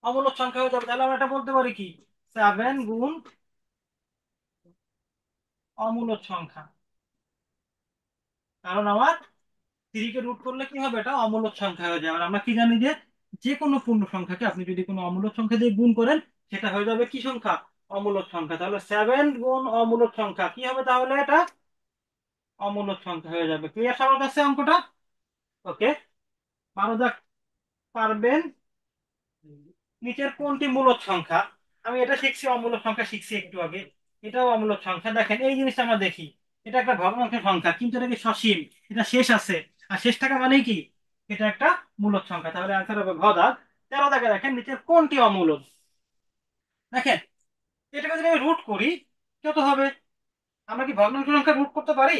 অমূলক সংখ্যা হয়ে যাবে। তাহলে আমরা এটা বলতে পারি কি, 7 গুণ অমূলক সংখ্যা। কারণ আমার থ্রি কে রুট করলে কি হবে, এটা অমূলক সংখ্যা হয়ে যাবে। আর আমরা কি জানি যে যে কোনো পূর্ণ সংখ্যাকে আপনি যদি কোনো অমূলক সংখ্যা দিয়ে গুণ করেন, সেটা হয়ে যাবে কি সংখ্যা? অমূলক সংখ্যা। তাহলে 7 গুণ অমূলক সংখ্যা কি হবে, তাহলে এটা অমূলক সংখ্যা হয়ে যাবে। ক্লিয়ার সবার কাছে অঙ্কটা? ওকে। 12 দাগ পারবেন। নিচের কোনটি মূলদ সংখ্যা? আমি এটা শিখছি, অমূলক সংখ্যা শিখছি একটু আগে। এটাও অমূলক সংখ্যা। দেখেন এই জিনিসটা আমরা দেখি, এটা একটা ভগ্নাংশের সংখ্যা কিন্তু এটা কি সসীম, এটা শেষ আছে। আর শেষ থাকা মানে কি, এটা একটা মূলদ সংখ্যা। তাহলে অ্যান্সার হবে ঘ দাগ। 13 দাগে দেখেন নিচের কোনটি অমূলদ। দেখেন এটাকে যদি আমি রুট করি কত হবে? আমরা কি ভগ্নাংশ সংখ্যা রুট করতে পারি?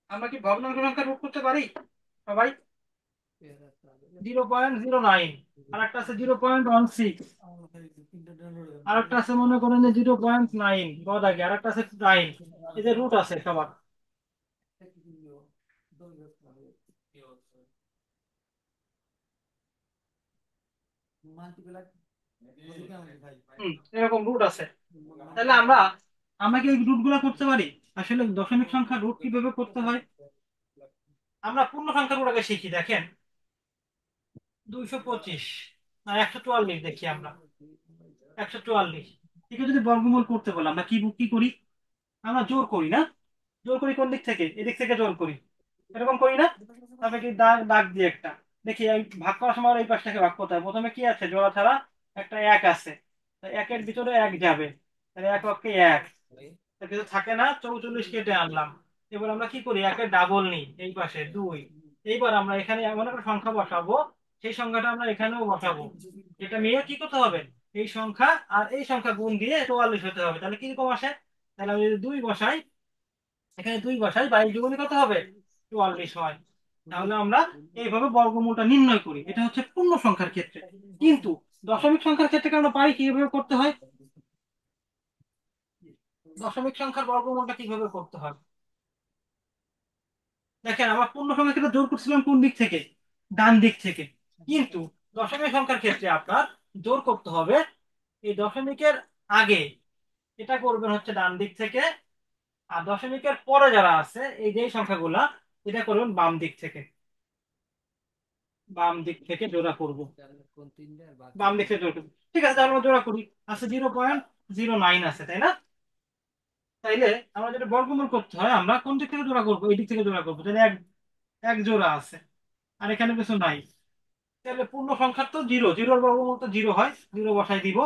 আমরা কি ভগ্নাংশ সংখ্যা রুট করতে পারি সবাই? 0.09, আর একটা আছে 0.16, আর একটা আছে মনে করেন যে 0.9 গদ আগে, আর একটা আছে 9। এই যে রুট আছে সবার। এরকম রুট আছে। তাহলে আমরা আমরা কি এই রুট গুলা করতে পারি? আসলে দশমিক সংখ্যা রুট কিভাবে করতে হয় আমরা পূর্ণ সংখ্যা রুট আগে শিখি। দেখেন 225 না 144 দেখি আমরা। 144 একে যদি বর্গমূল করতে বলে আমরা কি কি করি? আমরা জোর করি না? জোর করি কোন দিক থেকে? এদিক থেকে জোর করি, এরকম করি না? তারপরে কি দাগ দাগ দিয়ে একটা দেখি, এই ভাগ করার সময় এই পাশটাকে ভাগ করতে হয়। প্রথমে কি আছে, জোড়া ছাড়া একটা এক আছে, তাই একের ভিতরে এক যাবে, তাহলে এক অক্ষে এক, তা কিছু থাকে না, 44 কেটে আনলাম। এবার আমরা কি করি, একের ডাবল নিই, এই পাশে 2। এইবার আমরা এখানে এমন একটা সংখ্যা বসাবো, সেই সংখ্যাটা আমরা এখানেও বসাবো। এটা নিয়ে কি করতে হবে, এই সংখ্যা আর এই সংখ্যা গুণ দিয়ে 44 হতে হবে। তাহলে কিরকম আসে? তাহলে আমি যদি 2 বসাই, এখানে 2 বসাই, 22 কত হবে? 44 হয়। তাহলে আমরা এইভাবে বর্গমূলটা নির্ণয় করি। এটা হচ্ছে পূর্ণ সংখ্যার ক্ষেত্রে। কিন্তু দশমিক সংখ্যার ক্ষেত্রে কি আমরা পারি কিভাবে করতে হয়? দশমিক সংখ্যার বর্গমূলটা কিভাবে করতে হয়? দেখেন আমরা পূর্ণ সংখ্যার ক্ষেত্রে জোর করছিলাম কোন দিক থেকে? ডান দিক থেকে। কিন্তু দশমিক সংখ্যার ক্ষেত্রে আপনার জোর করতে হবে এই দশমিকের আগে, এটা করবেন হচ্ছে ডান দিক থেকে। আর দশমিকের পরে যারা আছে এই যে সংখ্যাগুলা, এটা করবেন বাম দিক থেকে। বাম দিক থেকে জোড়া করব, বাম দিক থেকে জোড়া করবো। ঠিক আছে, তাহলে আমরা জোড়া করি। আছে 0.09 আছে, তাই না? তাইলে আমরা যেটা বর্গমূল করতে হয়, আমরা কোন দিক থেকে জোড়া করবো? এই দিক থেকে জোড়া করবো। তাহলে এক এক জোড়া আছে, আর এখানে কিছু নাই। তাহলে পূর্ণ সংখ্যার তো জিরো, জিরোর বর্গমূল তো জিরো হয়, জিরো বসাই দিব।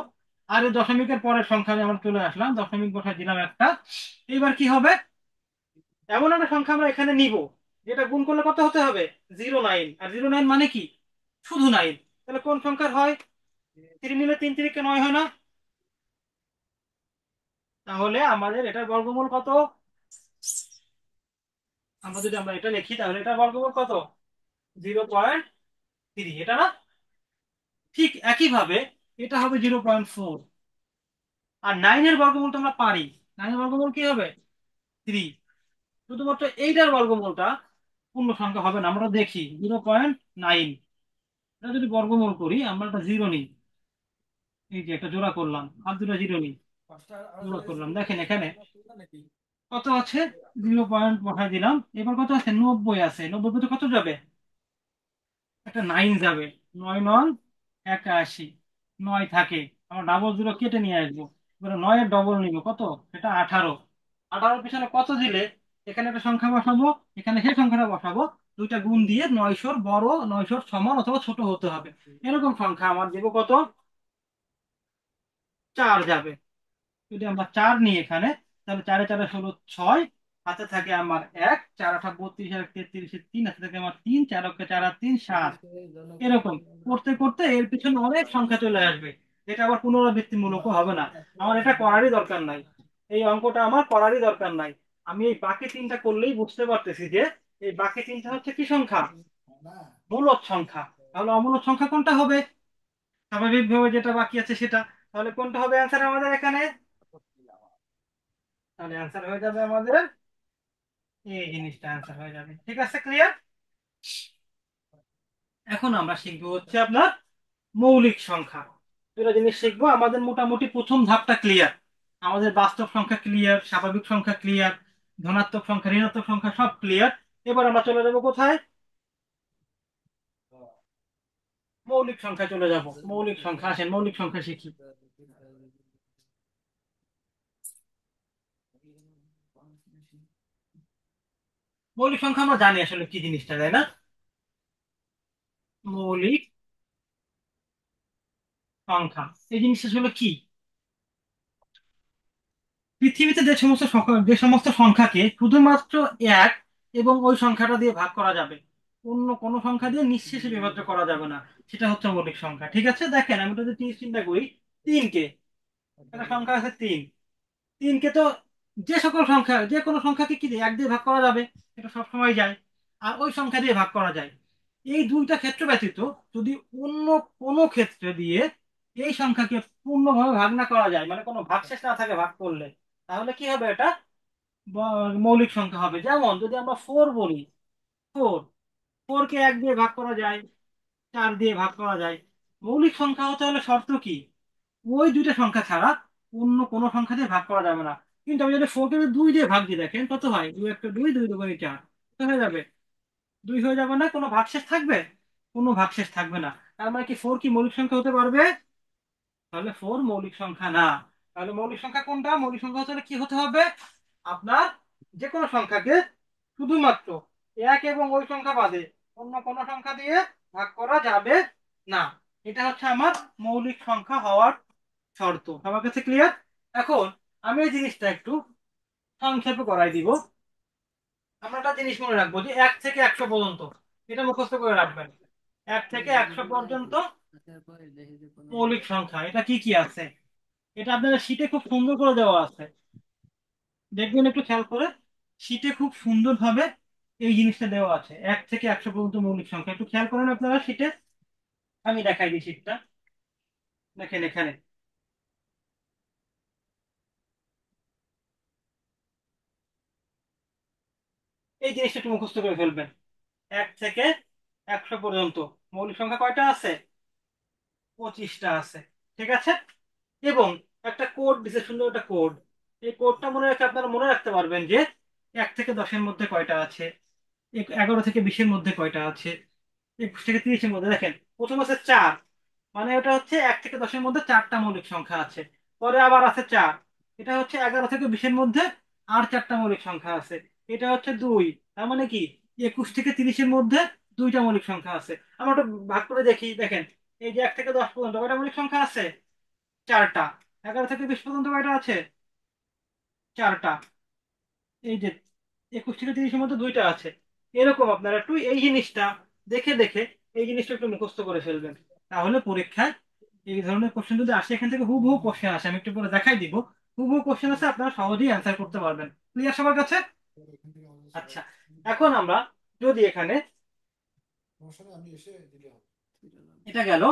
আর এই দশমিকের পরের সংখ্যা আমরা চলে আসলাম, দশমিক বসাই দিলাম একটা। এইবার কি হবে, এমন একটা সংখ্যা আমরা এখানে নিব যেটা গুণ করলে কত হতে হবে, 09। আর 09 মানে কি, শুধু 9। তাহলে কোন সংখ্যার হয়, 3 নিলে 3 3 কে 9 হয় না? তাহলে আমাদের এটার বর্গমূল কত, আমরা এটা লিখি তাহলে এটার বর্গমূল কত, 0.3, এটা না? ঠিক একইভাবে এটা হবে 0.4। আর 9-এর বর্গমূল তো আমরা পারি, 9-এর বর্গমূল কি হবে, 3। শুধুমাত্র এইটার বর্গমূলটা পূর্ণ সংখ্যা হবে না, আমরা দেখি 0.9। এটা যদি বর্গমূল করি, আমরা একটা জিরো নিই, এই যে একটা জোড়া করলাম, আর দুটো জিরো নিই, জোড়া করলাম, দেখেন এখানে কত আছে, 0 পয়েন্ট বসাই দিলাম। এবার কত আছে, 90 আছে, 90 ভিতরে কত যাবে, একটা 9 যাবে। 9 9 81, 9 থাকে, আমরা ডাবল জিরো কেটে নিয়ে আসবো। এবার 9-এর ডবল নিব কত, এটা 18। 18-এর পিছনে কত দিলে এখানে একটা সংখ্যা বসাবো, এখানে সেই সংখ্যাটা বসাবো, দুইটা গুণ দিয়ে 900-র বড়, 900-র সমান অথবা ছোট হতে হবে। এরকম সংখ্যা আমার দেবো কত, 4 যাবে। যদি আমরা 4 নিই এখানে, তাহলে 4 4 16 6, হাতে থাকে আমার 1, 4 8 32 আর 33 3, হাতে থাকে আমার 3, 4 অক্ষে 4 আর 3 7। এরকম করতে করতে এর পিছনে অনেক সংখ্যা চলে আসবে, যেটা আবার পুনরাবৃত্তিমূলক হবে না। আমার এটা করারই দরকার নাই, এই অঙ্কটা আমার করারই দরকার নাই। আমি এই বাকি তিনটা করলেই বুঝতে পারতেছি যে এই বাকি তিনটা হচ্ছে কি সংখ্যা, মূলদ সংখ্যা। তাহলে অমূলদ সংখ্যা কোনটা হবে, স্বাভাবিকভাবে যেটা বাকি আছে সেটা। তাহলে কোনটা হবে অ্যান্সার আমাদের এখানে, তাহলে অ্যান্সার হয়ে যাবে আমাদের এই জিনিসটা, অ্যান্সার হয়ে যাবে। ঠিক আছে, ক্লিয়ার? এখন আমরা শিখবো হচ্ছে আপনার মৌলিক সংখ্যা। দুটো জিনিস শিখবো, আমাদের মোটামুটি প্রথম ধাপটা ক্লিয়ার। আমাদের বাস্তব সংখ্যা ক্লিয়ার, স্বাভাবিক সংখ্যা ক্লিয়ার, ধনাত্মক সংখ্যা ঋণাত্মক সংখ্যা সব ক্লিয়ার। এবার আমরা চলে যাবো কোথায়, মৌলিক সংখ্যা চলে যাব। মৌলিক সংখ্যা, আসেন মৌলিক সংখ্যা শিখি। মৌলিক সংখ্যা আমরা জানি আসলে কি জিনিসটা, তাই না? মৌলিক সংখ্যা এই জিনিসটা আসলে কি, পৃথিবীতে যে সমস্ত সংখ্যাকে শুধুমাত্র এক এবং ওই সংখ্যাটা দিয়ে ভাগ করা যাবে, অন্য কোনো সংখ্যা দিয়ে নিঃশেষে বিভাজ্য করা যাবে না, সেটা হচ্ছে মৌলিক সংখ্যা। ঠিক আছে, দেখেন আমি যদি চিন্তা করি, তিনকে, একটা সংখ্যা আছে 3, 3কে তো যে সকল সংখ্যা, যে কোনো সংখ্যাকে কি দিয়ে এক দিয়ে ভাগ করা যাবে, এটা সবসময় যায়। আর ওই সংখ্যা দিয়ে ভাগ করা যায়। এই দুইটা ক্ষেত্র ব্যতীত যদি অন্য কোনো ক্ষেত্রে দিয়ে এই সংখ্যাকে পূর্ণভাবে ভাগ না করা যায়, মানে কোনো ভাগশেষ না থাকে ভাগ করলে, তাহলে কি হবে, এটা মৌলিক সংখ্যা হবে। যেমন যদি আমরা 4 বলি, 4, 4কে 1 দিয়ে ভাগ করা যায়, 4 দিয়ে ভাগ করা যায়। মৌলিক সংখ্যা হতে হলে শর্ত কি, ওই দুইটা সংখ্যা ছাড়া অন্য কোনো সংখ্যা দিয়ে ভাগ করা যাবে না। কিন্তু আমি যদি 4কে 2 দিয়ে ভাগ দিই, দেখেন কত হয়, 2 একটা 2, 2 2 4, কত হয়ে যাবে, 2 হয়ে যাবে না? কোনো ভাগশেষ থাকবে, কোনো ভাগশেষ থাকবে না। তার মানে কি 4 কি মৌলিক সংখ্যা হতে পারবে, তাহলে 4 মৌলিক সংখ্যা না। তাহলে মৌলিক সংখ্যা কোনটা, মৌলিক সংখ্যা হতে কি হতে হবে, আপনার যে কোনো সংখ্যাকে শুধুমাত্র এক এবং ওই সংখ্যা বাদে অন্য কোনো সংখ্যা দিয়ে ভাগ করা যাবে না। এটা হচ্ছে আমার মৌলিক সংখ্যা হওয়ার শর্ত। সবার কাছে ক্লিয়ার? এখন আমি এই জিনিসটা একটু সংক্ষেপে করাই দিব। আমরা একটা জিনিস মনে রাখবো যে 1 থেকে 100 পর্যন্ত, এটা মুখস্থ করে রাখবেন। 1 থেকে 100 পর্যন্ত মৌলিক সংখ্যা এটা কি কি আছে, এটা আপনাদের শীটে খুব সুন্দর করে দেওয়া আছে, দেখবেন একটু খেয়াল করে। শীটে খুব সুন্দরভাবে এই জিনিসটা দেওয়া আছে, 1 থেকে 100 পর্যন্ত মৌলিক সংখ্যা, একটু খেয়াল করেন আপনারা শীটে। আমি দেখাই দিই শীটটা, দেখেন এখানে এই জিনিসটা একটু মুখস্থ করে ফেলবেন। 1 থেকে 100 পর্যন্ত মৌলিক সংখ্যা কয়টা আছে, 25টা আছে। ঠিক আছে, এবং একটা কোড দিছে, সুন্দর একটা কোড। এই কোডটা মনে রেখে আপনারা মনে রাখতে পারবেন যে 1 থেকে 10-এর মধ্যে কয়টা আছে, 11 থেকে 20-এর মধ্যে কয়টা আছে, 21 থেকে 30-এর মধ্যে। দেখেন প্রথম আছে 4, মানে ওটা হচ্ছে 1 থেকে 10-এর মধ্যে 4টা মৌলিক সংখ্যা আছে। পরে আবার আছে 4, এটা হচ্ছে 11 থেকে 20-এর মধ্যে আর 4টা মৌলিক সংখ্যা আছে। এটা হচ্ছে 2, তার মানে কি 21 থেকে 30-এর মধ্যে 2টা মৌলিক সংখ্যা আছে। আমরা ওটা ভাগ করে দেখি, দেখেন এই যে 1 থেকে 10 পর্যন্ত কয়টা মৌলিক সংখ্যা আছে, 4টা। 11 থেকে 20 পর্যন্ত কয়টা আছে, 4টা। এই যে 21 থেকে 30-এর মধ্যে দুইটা আছে। এরকম আপনারা একটু এই জিনিসটা দেখে দেখে এই জিনিসটা একটু মুখস্থ করে ফেলবেন, তাহলে পরীক্ষায় এই ধরনের কোশ্চেন যদি আসে, এখান থেকে হুবহু কোশ্চেন আসে, আমি একটু পরে দেখাই দিব। হুবহু কোশ্চেন আছে, আপনারা সহজেই অ্যান্সার করতে পারবেন। ক্লিয়ার সবার কাছে? আচ্ছা, এখন আমরা যদি এখানে এটা গেল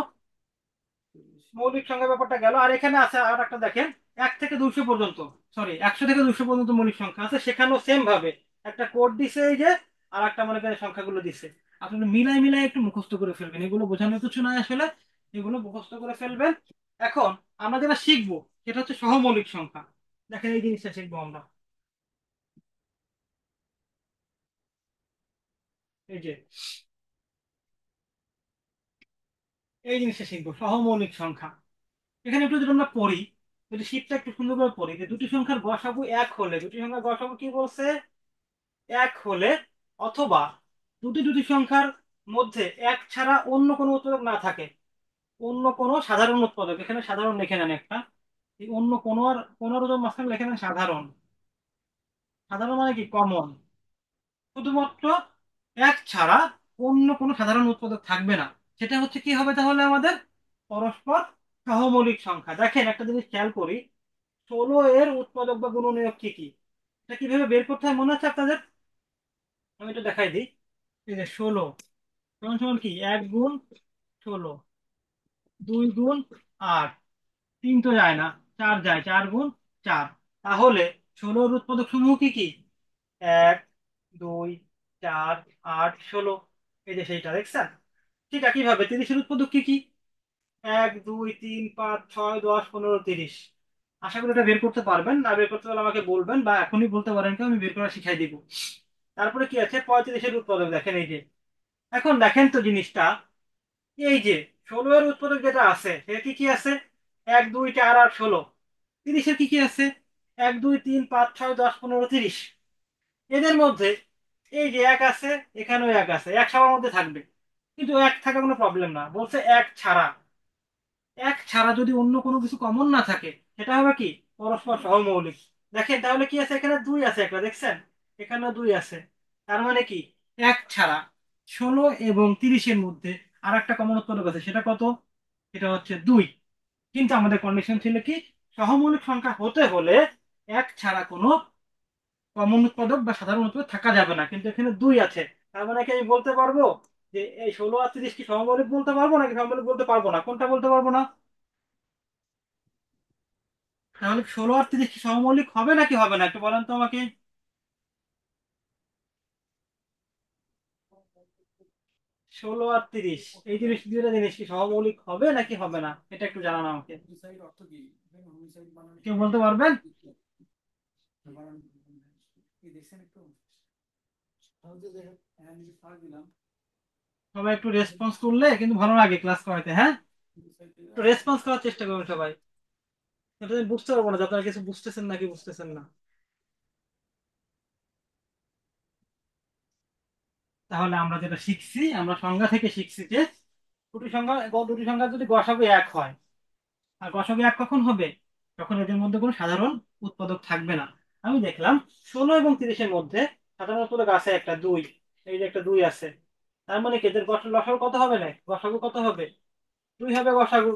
মৌলিক সংখ্যার ব্যাপারটা গেল, আর এখানে আছে আর একটা দেখেন, 1 থেকে 200 পর্যন্ত, সরি 100 থেকে 200 পর্যন্ত মৌলিক সংখ্যা আছে, সেখানেও সেম ভাবে একটা কোড দিছে এই যে, আর একটা মনে করেন সংখ্যাগুলো দিছে। আপনারা মিলাই মিলাই একটু মুখস্থ করে ফেলবেন, এগুলো বোঝানোর কিছু নয় আসলে, এগুলো মুখস্থ করে ফেলবেন। এখন আমরা যেটা শিখবো সেটা হচ্ছে সহমৌলিক সংখ্যা। দেখেন এই জিনিসটা শিখবো আমরা, এই যে এই জিনিসটা শিখবো সহমৌলিক সংখ্যা। এখানে একটু যদি আমরা পড়ি, যদি শীটটা একটু সুন্দর করে পড়ি, যে দুটি সংখ্যার গসাগু এক হলে, দুটি সংখ্যার গসাগু কি বলছে, এক হলে, অথবা দুটি দুটি সংখ্যার মধ্যে এক ছাড়া অন্য কোনো উৎপাদক না থাকে, অন্য কোনো সাধারণ উৎপাদক, এখানে সাধারণ লিখে নেন একটা, এই অন্য কোনো আর কোনোর মাঝখানে লিখে নেন সাধারণ। সাধারণ মানে কি, কমন, শুধুমাত্র এক ছাড়া অন্য কোনো সাধারণ উৎপাদক থাকবে না, সেটা হচ্ছে কি হবে তাহলে আমাদের পরস্পর সহমৌলিক সংখ্যা। দেখেন একটা জিনিস খেয়াল করি, 16 এর উৎপাদক বা গুণনীয়ক কি কি, এটা কিভাবে বের করতে হয় মনে আছে আপনাদের? আমি এটা দেখাই দিই। এই যে 16 সমান সমান কি, 1 গুণ 16, 2 গুণ 8, 3 তো যায় না, 4 যায়, 4 গুণ 4। তাহলে 16 এর উৎপাদক সমূহ কি কি, 1 2 4 8 16, এই যে সেইটা দেখছেন। ঠিক একইভাবে 30-এর উৎপাদক কি কি, 1 2 3 5 6 10 15 30। আশা করি এটা বের করতে পারবেন, না বের করতে পারলে আমাকে বলবেন, বা এখনই বলতে পারেন কেউ, আমি বের করা শিখাই দিব। তারপরে কি আছে, 35-এর উৎপাদক দেখেন এই যে। এখন দেখেন তো জিনিসটা, এই যে 16 এর উৎপাদক যেটা আছে সেটা কি কি আছে, 1 2 4 8 16। 30-এর কি কি আছে, 1 2 3 5 6 10 15 30। এদের মধ্যে এই যে এক আছে, এখানেও এক আছে, এক সবার মধ্যে থাকবে, কিন্তু এক থাকা কোনো প্রবলেম না, বলছে এক ছাড়া। এক ছাড়া যদি অন্য কোনো কিছু কমন না থাকে, সেটা হবে কি, পরস্পর সহমৌলিক। দেখেন তাহলে কি আছে, এখানে 2 আছে একটা, দেখছেন এখানেও 2 আছে। তার মানে কি, এক ছাড়া 16 এবং 30-এর মধ্যে আর একটা কমন উৎপাদক আছে, সেটা কত, এটা হচ্ছে 2। কিন্তু আমাদের কন্ডিশন ছিল কি, সহমৌলিক সংখ্যা হতে হলে এক ছাড়া কোনো কমন উৎপাদক বা সাধারণ উৎপাদক থাকা যাবে না, কিন্তু এখানে 2 আছে। তার মানে কি আমি বলতে পারবো যে এই 16 আর 30 কি সহমৌলিক বলতে পারবো নাকি সহমৌলিক বলতে পারবো না, কোনটা বলতে পারবো না? তাহলে 16 আর 30 কি সহমৌলিক হবে নাকি হবে না, একটু বলেন তো আমাকে। 16 আর 30 এই জিনিস, দুইটা জিনিস কি সহমৌলিক হবে নাকি হবে না, এটা একটু জানান আমাকে, কেউ বলতে পারবেন? সবাই একটু রেসপন্স করলে কিন্তু ভালো লাগে ক্লাস করাইতে, হ্যাঁ, একটু রেসপন্স করার চেষ্টা করুন সবাই, এটা আমি বুঝতে পারবো না যে আপনারা কিছু বুঝতেছেন নাকি বুঝতেছেন না। তাহলে আমরা যেটা শিখছি, আমরা সংজ্ঞা থেকে শিখছি যে দুটি সংখ্যা যদি গসাগু এক হয়, আর গসাগু এক কখন হবে, তখন এদের মধ্যে কোনো সাধারণ উৎপাদক থাকবে না। আমি দেখলাম 16 এবং 30-এর মধ্যে সাধারণ উৎপাদক আছে একটা 2, এই যে একটা 2 আছে। তার মানে কি এদের লসাগু কত হবে, না গসাগু কত হবে, 2 হবে গসাগু।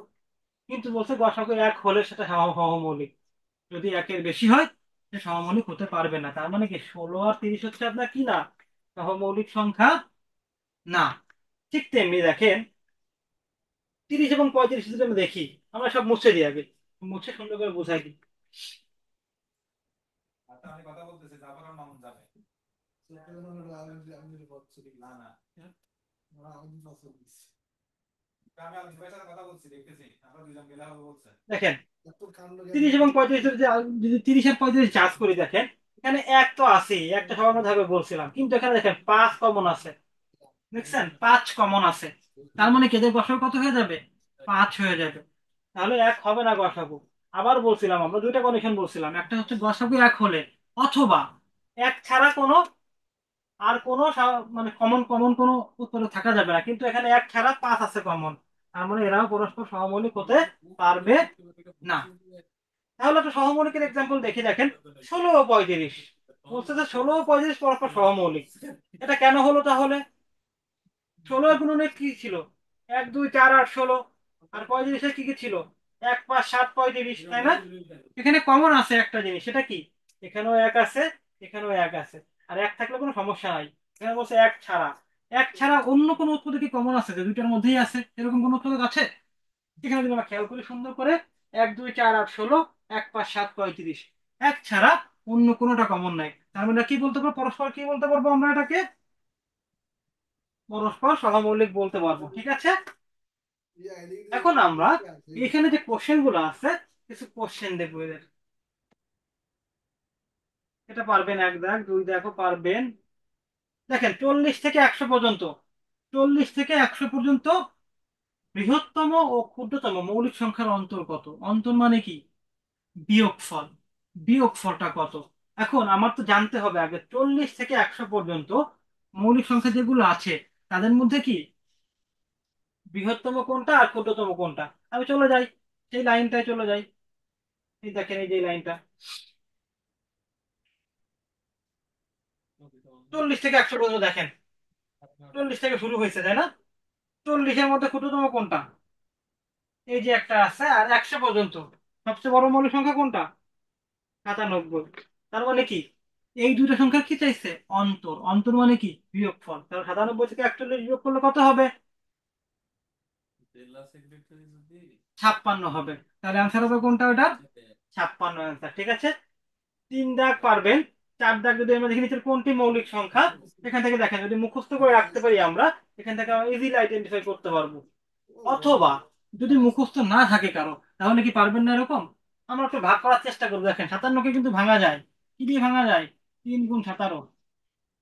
কিন্তু বলছে গসাগু এক হলে সেটা সহমৌলিক, যদি একের বেশি হয় সে সহমৌলিক হতে পারবে না। তার মানে কি 16 আর 30 হচ্ছে আপনার কি না, সহমৌলিক সংখ্যা না। ঠিক তেমনি দেখেন 30 এবং 35 যদি আমি দেখি, আমরা সব মুছে দিই আগে, মুছে সুন্দর করে বুঝাই দিই। দেখেন 30 এবং 35 যদি 30 আর 35 জাজ করি, দেখেন এখানে এক তো আছে, একটা সবার মধ্যে হবে বলছিলাম, কিন্তু এখানে দেখেন 5 কমন আছে, দেখছেন 5 কমন আছে। তার মানে কেদের গসাগু কত হয়ে যাবে, 5 হয়ে যাবে। তাহলে এক হবে না গসাগু। আবার বলছিলাম আমরা দুইটা কন্ডিশন বলছিলাম, একটা হচ্ছে গসাগু এক হলে, অথবা এক ছাড়া কোনো আর কোনো মানে কমন কমন কোনো উৎপাদক থাকা যাবে না, কিন্তু এখানে এক ছাড়া 5 আছে কমন, তার মানে এরাও পরস্পর সহমৌলিক হতে পারবে না। তাহলে একটা সহমৌলিকের এক্সাম্পল দেখি, দেখেন 16 ও 35। বলছে যে 16 ও 35 পরস্পর সহমৌলিক। এটা কেন হলো তাহলে? 16 গুণনে কি ছিল? 1 2 4 8 16। আর 35-এ কি কি ছিল? 1 5 7 35, তাই না? এখানে কমন আছে একটা জিনিস, সেটা কি? এখানেও এক আছে, এখানেও এক আছে। আর এক থাকলে কোনো সমস্যা নাই। এখানে বলছে এক ছাড়া। এক ছাড়া অন্য কোনো উৎপাদক কি কমন আছে যে দুইটার মধ্যেই আছে, এরকম কোনো উৎপাদক আছে? এখানে যদি আমরা খেয়াল করি সুন্দর করে, 1 2 4 8 16, 1 5 7 35, এক ছাড়া অন্য কোনোটা কমন নাই। তার মানে কি বলতে পারবো? পরস্পর কি বলতে পারবো আমরা এটাকে? পরস্পর সহমৌলিক বলতে পারবো। ঠিক আছে। এখন আমরা এখানে যে কোশ্চেন গুলো আছে, কিছু কোশ্চেন দেখবো এদের। এটা পারবেন, এক দাগ, দুই দেখো পারবেন। দেখেন 40 থেকে 100 পর্যন্ত, 40 থেকে 100 পর্যন্ত বৃহত্তম ও ক্ষুদ্রতম মৌলিক সংখ্যার অন্তর কত? অন্তর মানে কি? বিয়োগফল। বিয়োগফলটা কত? এখন আমার তো জানতে হবে আগে 40 থেকে 100 পর্যন্ত মৌলিক সংখ্যা যেগুলো আছে তাদের মধ্যে কি বৃহত্তম কোনটা আর ক্ষুদ্রতম কোনটা। আমি চলে যাই, সেই লাইনটায় চলে যাই। এই দেখেন, এই যে লাইনটা 40 থেকে 100 পর্যন্ত দেখেন, 40 থেকে শুরু হয়েছে, তাই না? 40-এর মধ্যে ক্ষুদ্রতম কোনটা? এই যে একটা আছে। আর 100 পর্যন্ত সবচেয়ে বড় মৌলিক সংখ্যা কোনটা? 97। তার মানে কি এই দুটো সংখ্যার কি চাইছে? অন্তর। অন্তর মানে কি? বিয়োগফল। তাহলে 97 থেকে 41 বিয়োগ করলে কত হবে? 56 হবে। তাহলে অ্যান্সার হবে কোনটা ওটা? 56 অ্যান্সার। ঠিক আছে। 3 দাগ পারবেন। 4 দাগ যদি আমরা দেখি নিচের কোনটি মৌলিক সংখ্যা, এখান থেকে দেখেন যদি মুখস্থ করে রাখতে পারি আমরা, এখান থেকে আমরা ইজিলি আইডেন্টিফাই করতে পারবো। অথবা যদি মুখস্থ না থাকে কারো, তাহলে কি পারবেন না এরকম? আমরা একটু ভাগ করার চেষ্টা করবো। দেখেন 57কে কিন্তু ভাঙা যায়। কি দিয়ে ভাঙা যায়? 3 গুণ 17।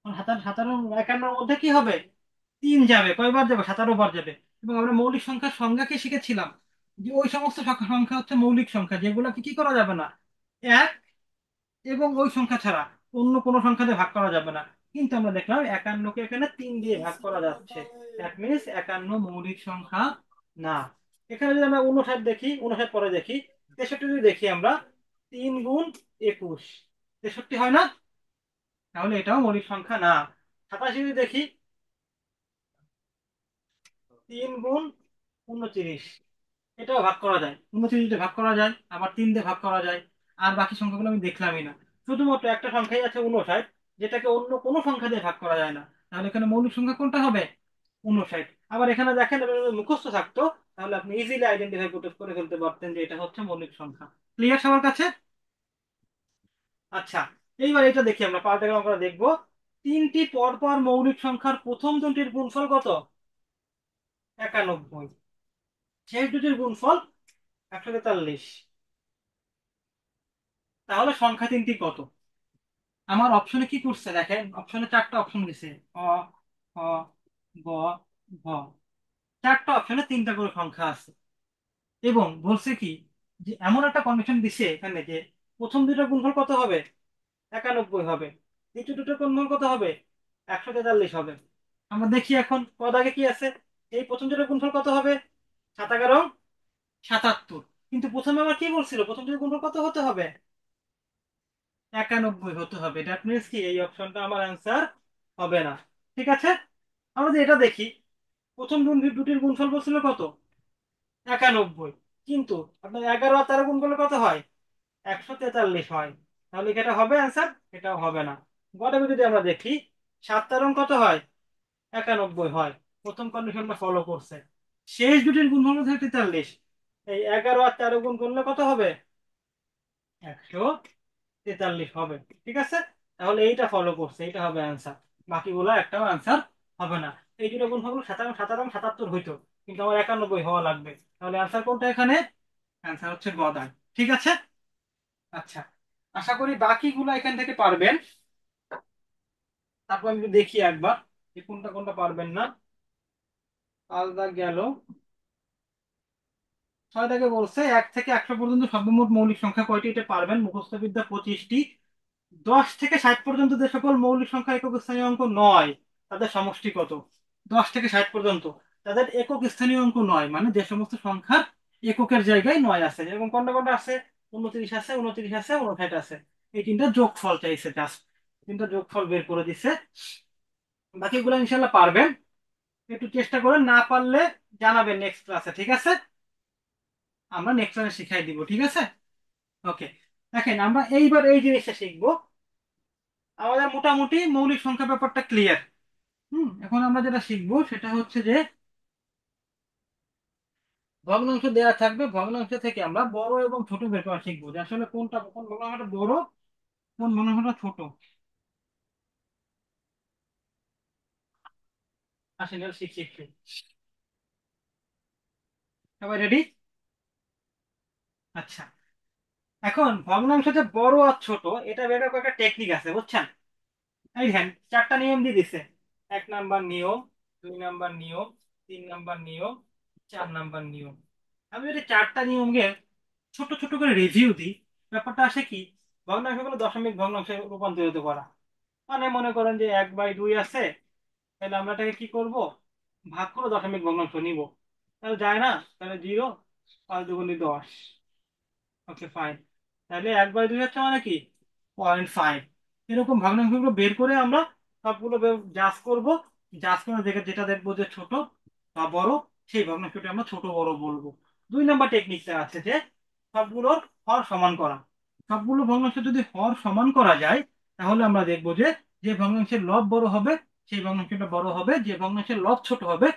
17 17 51-এর মধ্যে কি হবে? 3 যাবে। কয়বার যাবে? 17 বার যাবে। এবং আমরা মৌলিক সংখ্যার সংজ্ঞা কি শিখেছিলাম? যে ওই সমস্ত সংখ্যা হচ্ছে মৌলিক সংখ্যা যেগুলোকে কি করা যাবে না, এক এবং ওই সংখ্যা ছাড়া অন্য কোনো সংখ্যা দিয়ে ভাগ করা যাবে না। কিন্তু আমরা দেখলাম 51-কে এখানে 3 দিয়ে ভাগ করা যাচ্ছে। দ্যাট মিনস 51 মৌলিক সংখ্যা না। এখানে যদি আমরা 59 দেখি, 59 পরে দেখি, 63 যদি দেখি আমরা, 3 গুণ 21, 63 হয় না? তাহলে এটাও মৌলিক সংখ্যা না। 87 যদি দেখি, 3 গুণ 29, এটাও ভাগ করা যায়। 29 দিয়ে ভাগ করা যায়, আবার 3 দিয়ে ভাগ করা যায়। আর বাকি সংখ্যাগুলো আমি দেখলামই না। শুধুমাত্র একটা সংখ্যাই আছে 59, যেটাকে অন্য কোনো সংখ্যা দিয়ে ভাগ করা যায় না। তাহলে এখানে মৌলিক সংখ্যা কোনটা হবে? 59। আবার এখানে দেখেন, এটা যদি মুখস্থ থাকতো তাহলে আপনি ইজিলি আইডেন্টিফাই করে ফেলতে পারতেন যে এটা হচ্ছে মৌলিক সংখ্যা। ক্লিয়ার সবার কাছে? আচ্ছা, এইবার এটা দেখি আমরা, 5 দাগে আমরা দেখবো 3টি পরপর মৌলিক সংখ্যার প্রথম দুটির গুণফল কত? 91। শেষ দুটির গুণফল 143। তাহলে সংখ্যা তিনটি কত? আমার অপশনে কি করছে দেখেন, অপশনে 4টা অপশন দিছে। অ, খ, গ, ঘ। 4টা অপশনে 3টা করে সংখ্যা আছে। এবং বলছে কি, যে এমন একটা কন্ডিশন দিছে এখানে যে প্রথম দুটো গুণফল কত হবে? 91 হবে। দ্বিতীয় দুটো গুণফল কত হবে? 143 হবে। আমরা দেখি এখন পদ আগে কি আছে। এই প্রথম দুটো গুণফল কত হবে? 7 11 77। কিন্তু প্রথমে আবার কি বলছিল? প্রথম দুটো গুণফল কত হতে হবে? 91 হতে হবে। দ্যাট মিনস কি এই অপশনটা আমার অ্যান্সার হবে না। ঠিক আছে। আমরা যদি এটা দেখি, প্রথম দুটির গুণফল বলছিল কত? 91। কিন্তু আপনার 11 আর 13 গুণ করলে কত হয়? 143 হয়। তাহলে কি এটা হবে অ্যান্সার? এটাও হবে না। গড়ে যদি আমরা দেখি, 7 কত হয়? 91 হয়। প্রথম কন্ডিশনটা ফলো করছে। শেষ দুটির গুণফল হচ্ছে 43। এই 11 আর 13 গুণ করলে কত হবে? 143 হবে। ঠিক আছে। তাহলে এইটা ফলো করছে, এটা হবে অ্যান্সার। বাকিগুলো একটাও অ্যান্সার হবে না। এই দুটো গুণ হলো 77 হইতো, কিন্তু আমার 91 হওয়া লাগবে। তাহলে অ্যান্সার কোনটা এখানে? অ্যান্সার হচ্ছে গদান। ঠিক আছে। আচ্ছা, আশা করি বাকিগুলো এখান থেকে পারবেন। তারপর আমি একটু দেখি একবার যে কোনটা কোনটা পারবেন না। আলাদা গেল। 6 থেকে বলছে 1 থেকে 100 পর্যন্ত সর্বমোট মৌলিক সংখ্যা কয়টি, এটা পারবেন। মুখস্থ বিদ্যা 25টি। 10 থেকে 60 পর্যন্ত যে সকল মৌলিক সংখ্যা একক স্থানীয় অঙ্ক নয়, তাদের সমষ্টি কত? 10 থেকে 60 পর্যন্ত তাদের একক স্থানীয় অঙ্ক নয়, মানে যে সমস্ত সংখ্যার এককের জায়গায় নয় আছে, এবং কোনটা কোনটা আছে? 29 আছে, 29 আছে, 59 আছে। এই তিনটা যোগফল চাইছে জাস্ট। তিনটা যোগফল বের করে দিছে। বাকিগুলো ইনশাল্লাহ পারবেন, একটু চেষ্টা করেন, না পারলে জানাবেন নেক্সট ক্লাসে, ঠিক আছে? আমরা নেক্সট ক্লাসে শিখাই দিব, ঠিক আছে? ওকে, দেখেন আমরা এইবার এই জিনিসটা শিখবো। আমাদের মোটামুটি মৌলিক সংখ্যা ব্যাপারটা ক্লিয়ার। এখন আমরা যেটা শিখবো সেটা হচ্ছে যে ভগ্নাংশ দেওয়া থাকবে, ভগ্নাংশ থেকে আমরা বড় এবং ছোট বের করা শিখবো, যে আসলে কোনটা, কোন ভগ্নাংশটা বড়, কোন ভগ্নাংশটা ছোট। আসেন এবার শিখছি একটু। সবাই রেডি? আচ্ছা, এখন ভগ্নাংশ যে বড় আর ছোট এটা বের করার একটা টেকনিক আছে, বুঝছেন? এই দেখেন চারটা নিয়ম দিয়ে দিছে। 1 নাম্বার নিয়ম, 2 নাম্বার নিয়ম, 3 নাম্বার নিয়ম, 4 নাম্বার নিয়ম। আমি যদি চারটা নিয়মকে ছোট ছোট করে রিভিউ দিই, ব্যাপারটা আসে কি, ভগ্নাংশগুলো দশমিক ভগ্নাংশে রূপান্তরিত করা। মানে মনে করেন যে 1/2 আছে, তাহলে আমরা এটাকে কি করব, ভাগ করে দশমিক ভগ্নাংশ নিব। তাহলে যায় না, তাহলে 0, 5 × 2 = 10। Okay fine. তাহলে 1/2 হচ্ছে মানে কি, 0.5। এরকম ভগ্নাংশগুলো বের করে আমরা সবগুলো জাজ করব। জাজ করে দেখে যেটা দেখবো যে ছোট বা বড়, সেই ভগ্নাংশটি আমরা ছোট বড় বলবো। 2 নাম্বার টেকনিকটা আছে যে সবগুলোর হর সমান করা। সবগুলো ভগ্নাংশ যদি হর সমান করা যায়, তাহলে আমরা দেখবো যে যে ভগ্নাংশের লব বড় হবে সেই ভগ্নাংশটা বড় হবে, যে ভগ্নাংশের লব ছোট হবে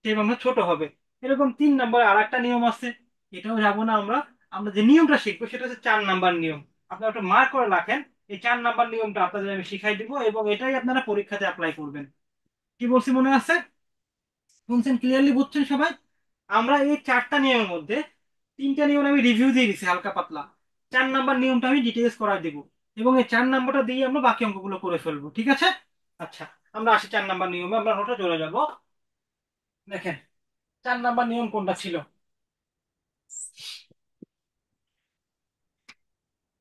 সেই ভগ্নাংশ ছোট হবে। এরকম 3 নাম্বার আর একটা নিয়ম আছে, এটাও যাবো না আমরা। আমরা যে নিয়মটা শিখবো সেটা হচ্ছে 4 নাম্বার নিয়ম। আপনারা একটা মার্ক করে রাখেন, এই 4 নাম্বার নিয়মটা আপনাদের আমি শিখাই দিব এবং এটাই আপনারা পরীক্ষাতে অ্যাপ্লাই করবেন। কি বলছি মনে আছে? শুনছেন? ক্লিয়ারলি বুঝছেন সবাই? আমরা এই চারটা নিয়মের মধ্যে 3টা নিয়ম আমি রিভিউ দিয়ে দিছি হালকা পাতলা, 4 নাম্বার নিয়মটা আমি ডিটেলস করাই দিব এবং এই 4 নাম্বারটা দিয়ে আমরা বাকি অঙ্কগুলো করে ফেলবো, ঠিক আছে? আচ্ছা, আমরা আসি 4 নাম্বার নিয়মে, আমরা নোটে চলে যাব। দেখেন 4 নাম্বার নিয়ম কোনটা ছিল?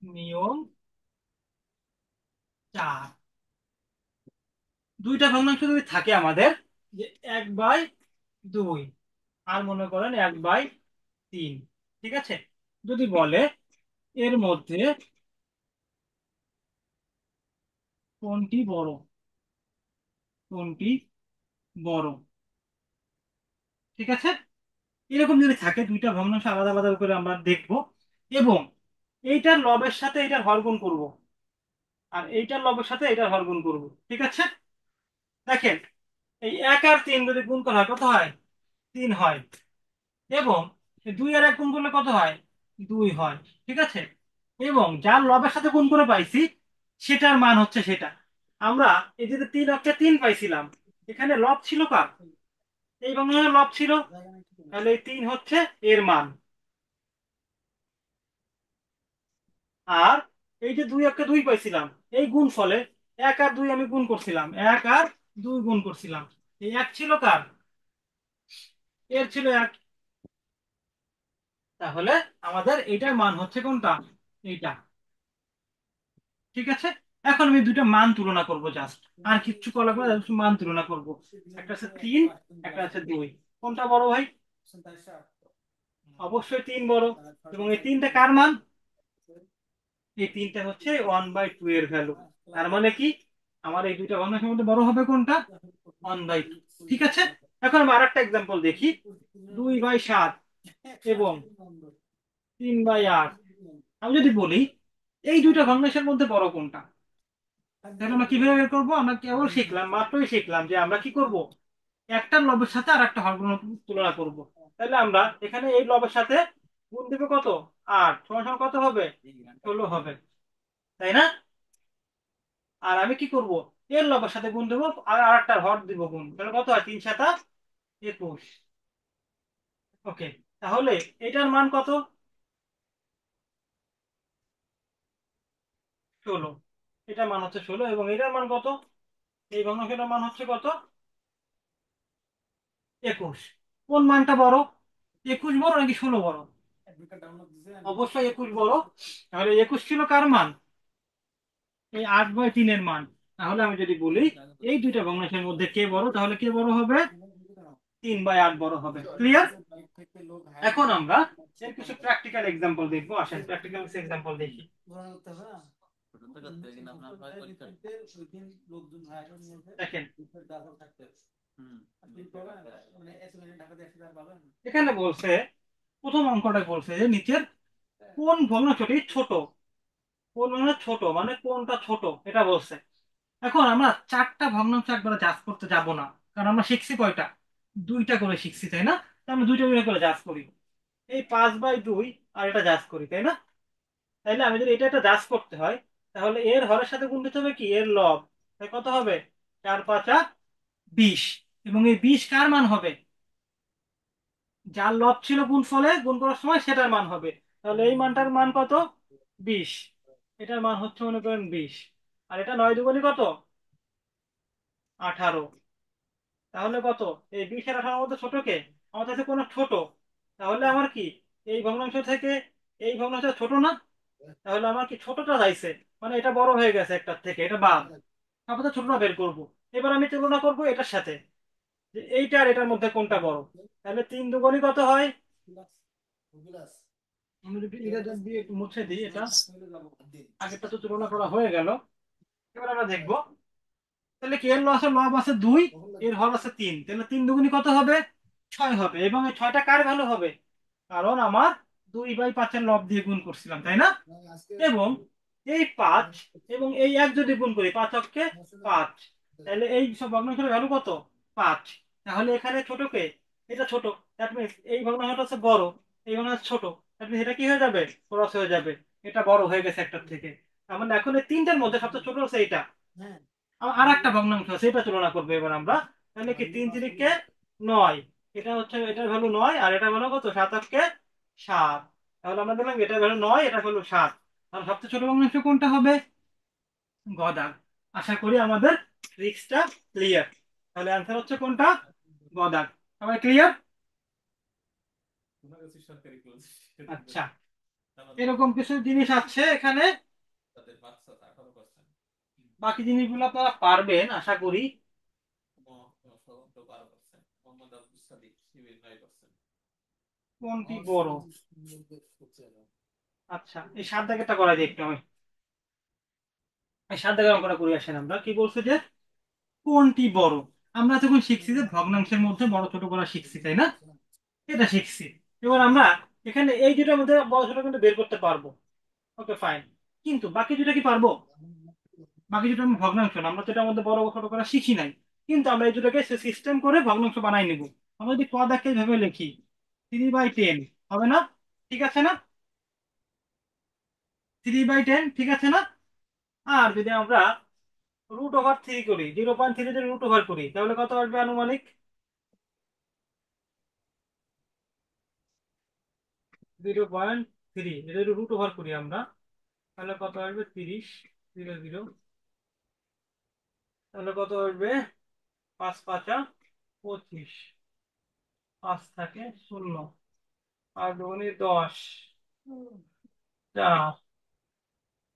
নিয়ম 4। দুইটা ভগ্নাংশ যদি থাকে আমাদের, যে 1/2 আর মনে করেন 1/3, ঠিক আছে? যদি বলে এর মধ্যে কোনটি বড়, কোনটি বড়, ঠিক আছে? এরকম যদি থাকে, দুইটা ভগ্নাংশ আলাদা আলাদা করে আমরা দেখব এবং এইটার লবের সাথে এইটার হরগুণ করব আর এইটার লবের সাথে এইটার হরগুণ করব, ঠিক আছে? দেখেন এই 1 আর 3 যদি গুণ করা হয় কত হয়? 3 হয়। এবং 2 আর 1 গুণ করলে কত হয়? 2 হয়, ঠিক আছে? এবং যার লবের সাথে গুণ করে পাইছি সেটার মান হচ্ছে সেটা। আমরা এই যে 3 পাইছিলাম, এখানে লব ছিল কার? এই ভগ্নাংশের লব ছিল, তাহলে এই 3 হচ্ছে এর মান। আর এই যে 2 পাইছিলাম, এই গুণ ফলে 1 আর 2 আমি গুণ করছিলাম, 1 আর 2 গুণ করছিলাম, এই 1 ছিল কার? এর ছিল 1। তাহলে আমাদের এইটার মান হচ্ছে কোনটা? এইটা, ঠিক আছে? এখন আমি দুইটা মান তুলনা করব জাস্ট, আর কিচ্ছু করা লাগবে না, just মান তুলনা করব। একটা আছে 3, একটা আছে 2। কোনটা বড় ভাই? অবশ্যই 3 বড়। এবং এই 3টা কার মান? এই 3টা হচ্ছে 1/2 এর ভ্যালু। তার মানে কি, আমার এই দুইটা ভগ্নাংশের মধ্যে বড় হবে কোনটা? 1/2, ঠিক আছে? এখন আমি আরেকটা এক্সাম্পল দেখি। 2/7 এবং 3/8। আমি যদি বলি এই দুইটা ভগ্নাংশের মধ্যে বড় কোনটা, তাহলে আমরা কিভাবে বের করবো? আমরা কেবল শিখলাম, মাত্রই শিখলাম যে আমরা কি করব, একটা লবের সাথে আর একটা হরগুণ তুলনা করব। তাহলে আমরা এখানে এই লবের সাথে গুণ দেবে কত? 8 সমান সমান কত হবে? 16 হবে, তাই না? আর আমি কি করব, এর লবের সাথে গুণ দেবো আর আরেকটা হর দিব গুণ, তাহলে কত হয়? 3×7 = 21। ওকে, তাহলে এটার মান কত? 16। এটার মান হচ্ছে 16 এবং এটার মান কত? এই ভগ্নাংশটার মান হচ্ছে কত? 21। কোন মানটা বড়? 21 বড় নাকি 16 বড়? অবশ্যই 21 বড়। তাহলে 21 ছিল কার মান? এই 8/3 এর মান। তাহলে আমি যদি বলি এই দুইটা ভগ্নাংশের মধ্যে কে বড়, তাহলে কে বড় হবে? 3/8 বড় হবে। ক্লিয়ার? এখন আমরা এর কিছু প্র্যাকটিক্যাল এক্সাম্পল দেখবো, আসেন প্র্যাকটিক্যাল এক্সাম্পল দেখি। দেখেন এখানে বলছে, প্রথম অঙ্কটা বলছে যে নিচের কোন ভগ্নাংশটি ছোট, কোন মানে ছোট মানে কোনটা ছোট এটা বলছে। এখন আমরা চারটা ভগ্নাংশ একবারে জাজ করতে যাব না, কারণ আমরা শিখছি কয়টা, দুইটা করে শিখছি তাই না? তো আমরা দুইটা দুইটা করে জাজ করি, এই 5/2 আর এটা জাজ করি তাই না? তাইলে আমি যদি এটা জাজ করতে হয়, তাহলে এর হরের সাথে গুণ দিতে হবে কি এর লব। তাই কত হবে, 4×5 = 20। এবং এই 20 কার মান হবে, যার লব ছিল গুণ ফলে গুণ করার সময় সেটার মান হবে। তাহলে এই মানটার মান কত, 20। এটার মান হচ্ছে মনে করেন 20। আর এটা 9 × 2 = কত, 18। তাহলে কত, এই 20 আর 18 মধ্যে ছোট কে, আমার কাছে কোনো ছোট। তাহলে আমার কি এই ভগ্নাংশ থেকে এই ভগ্নাংশ ছোট না? তাহলে আমার কি ছোটটা চাইছে, মানে এটা বড় হয়ে গেছে একটার থেকে, এটা বাদ। তারপর ছোটটা বের করব। এবার আমি তুলনা করব এটার সাথে, যে এইটা আর এটার মধ্যে কোনটা বড়। তাহলে 3×2 = কত হয়, আমি যদি এটা দিয়ে একটু মুছে দিই, এটা আগেরটা তো তুলনা করা হয়ে গেল। এবার আমরা দেখবো, তাহলে কি এর লব আছে 2, এর হর আছে 3, তাহলে 3×2 = কত হবে, 6 হবে। এবং এই 6টা কার ভ্যালু হবে, কারণ আমার 2/5 লব দিয়ে গুণ করছিলাম তাই না? এবং এই 5 এবং এই 1 যদি গুণ করি, 5×5, তাহলে এই সব ভগ্নাংশের ভ্যালু কত, 5। তাহলে এখানে ছোট কে, এটা ছোট, দ্যাট মিন্স এই ভগ্নাংশটা হচ্ছে বড়, এই ভগ্নাংশ ছোট, দ্যাট মিন্স এটা কি হয়ে যাবে, ক্রস হয়ে যাবে। এটা বড় হয়ে গেছে একটার থেকে। তার মানে এখন এই তিনটার মধ্যে সবচেয়ে ছোট হচ্ছে এইটা। আর একটা ভগ্নাংশ আছে, এটা তুলনা করবো এবার আমরা। তাহলে কি 3×3 = 9, এটা হচ্ছে এটার ভ্যালু 9, আর এটা ভ্যালু কত, 7×8 = 7। তাহলে আমরা দেখলাম এটার ভ্যালু 9, এটা ভ্যালু 7। তাহলে সবচেয়ে ছোট ভগ্নাংশ কোনটা হবে, গদাগ। আশা করি আমাদের ট্রিক্সটা ক্লিয়ার। তাহলে অ্যান্সার হচ্ছে কোনটা, গদাগ। সবাই ক্লিয়ার? আচ্ছা, এরকম কিছু জিনিস আছে এখানে, বাকি জিনিসগুলো আপনারা পারবেন আশা করি। কোনটি বড়, আচ্ছা এই 7 দাগেরটা করা যায় একটু, আমি এই 7 দাগের অঙ্কটা করে আসেন। আমরা কি বলছি যে কোনটি বড়, আমরা তখন শিখছি যে ভগ্নাংশের মধ্যে বড় ছোট করা শিখছি তাই না, এটা শিখছি। এবার আমরা এখানে এই দুটার মধ্যে বড় ছোট কিন্তু বের করতে পারবো, ওকে ফাইন। কিন্তু বাকি দুটা কি পারবো, বাকি দুটো আমি ভগ্নাংশ না, আমরা তো এটার মধ্যে বড় ছোট করা শিখি নাই। কিন্তু আমরা এই দুটোকে সিস্টেম করে ভগ্নাংশ বানাই নিব। আমরা যদি পদ একে ভেবে লিখি, 3/10 হবে না, ঠিক আছে না, 3/10 ঠিক আছে না? আর যদি আমরা √3 করি, 0.3 যদি √ওভার করি, তাহলে কত আসবে আনুমানিক, 0.3 যদি √ওভার করি আমরা, তাহলে কত আসবে, 30, 0, 0। তাহলে কত আসবে, 5×5 = 25, 5 থাকে 0, 8×2 = 10, 4,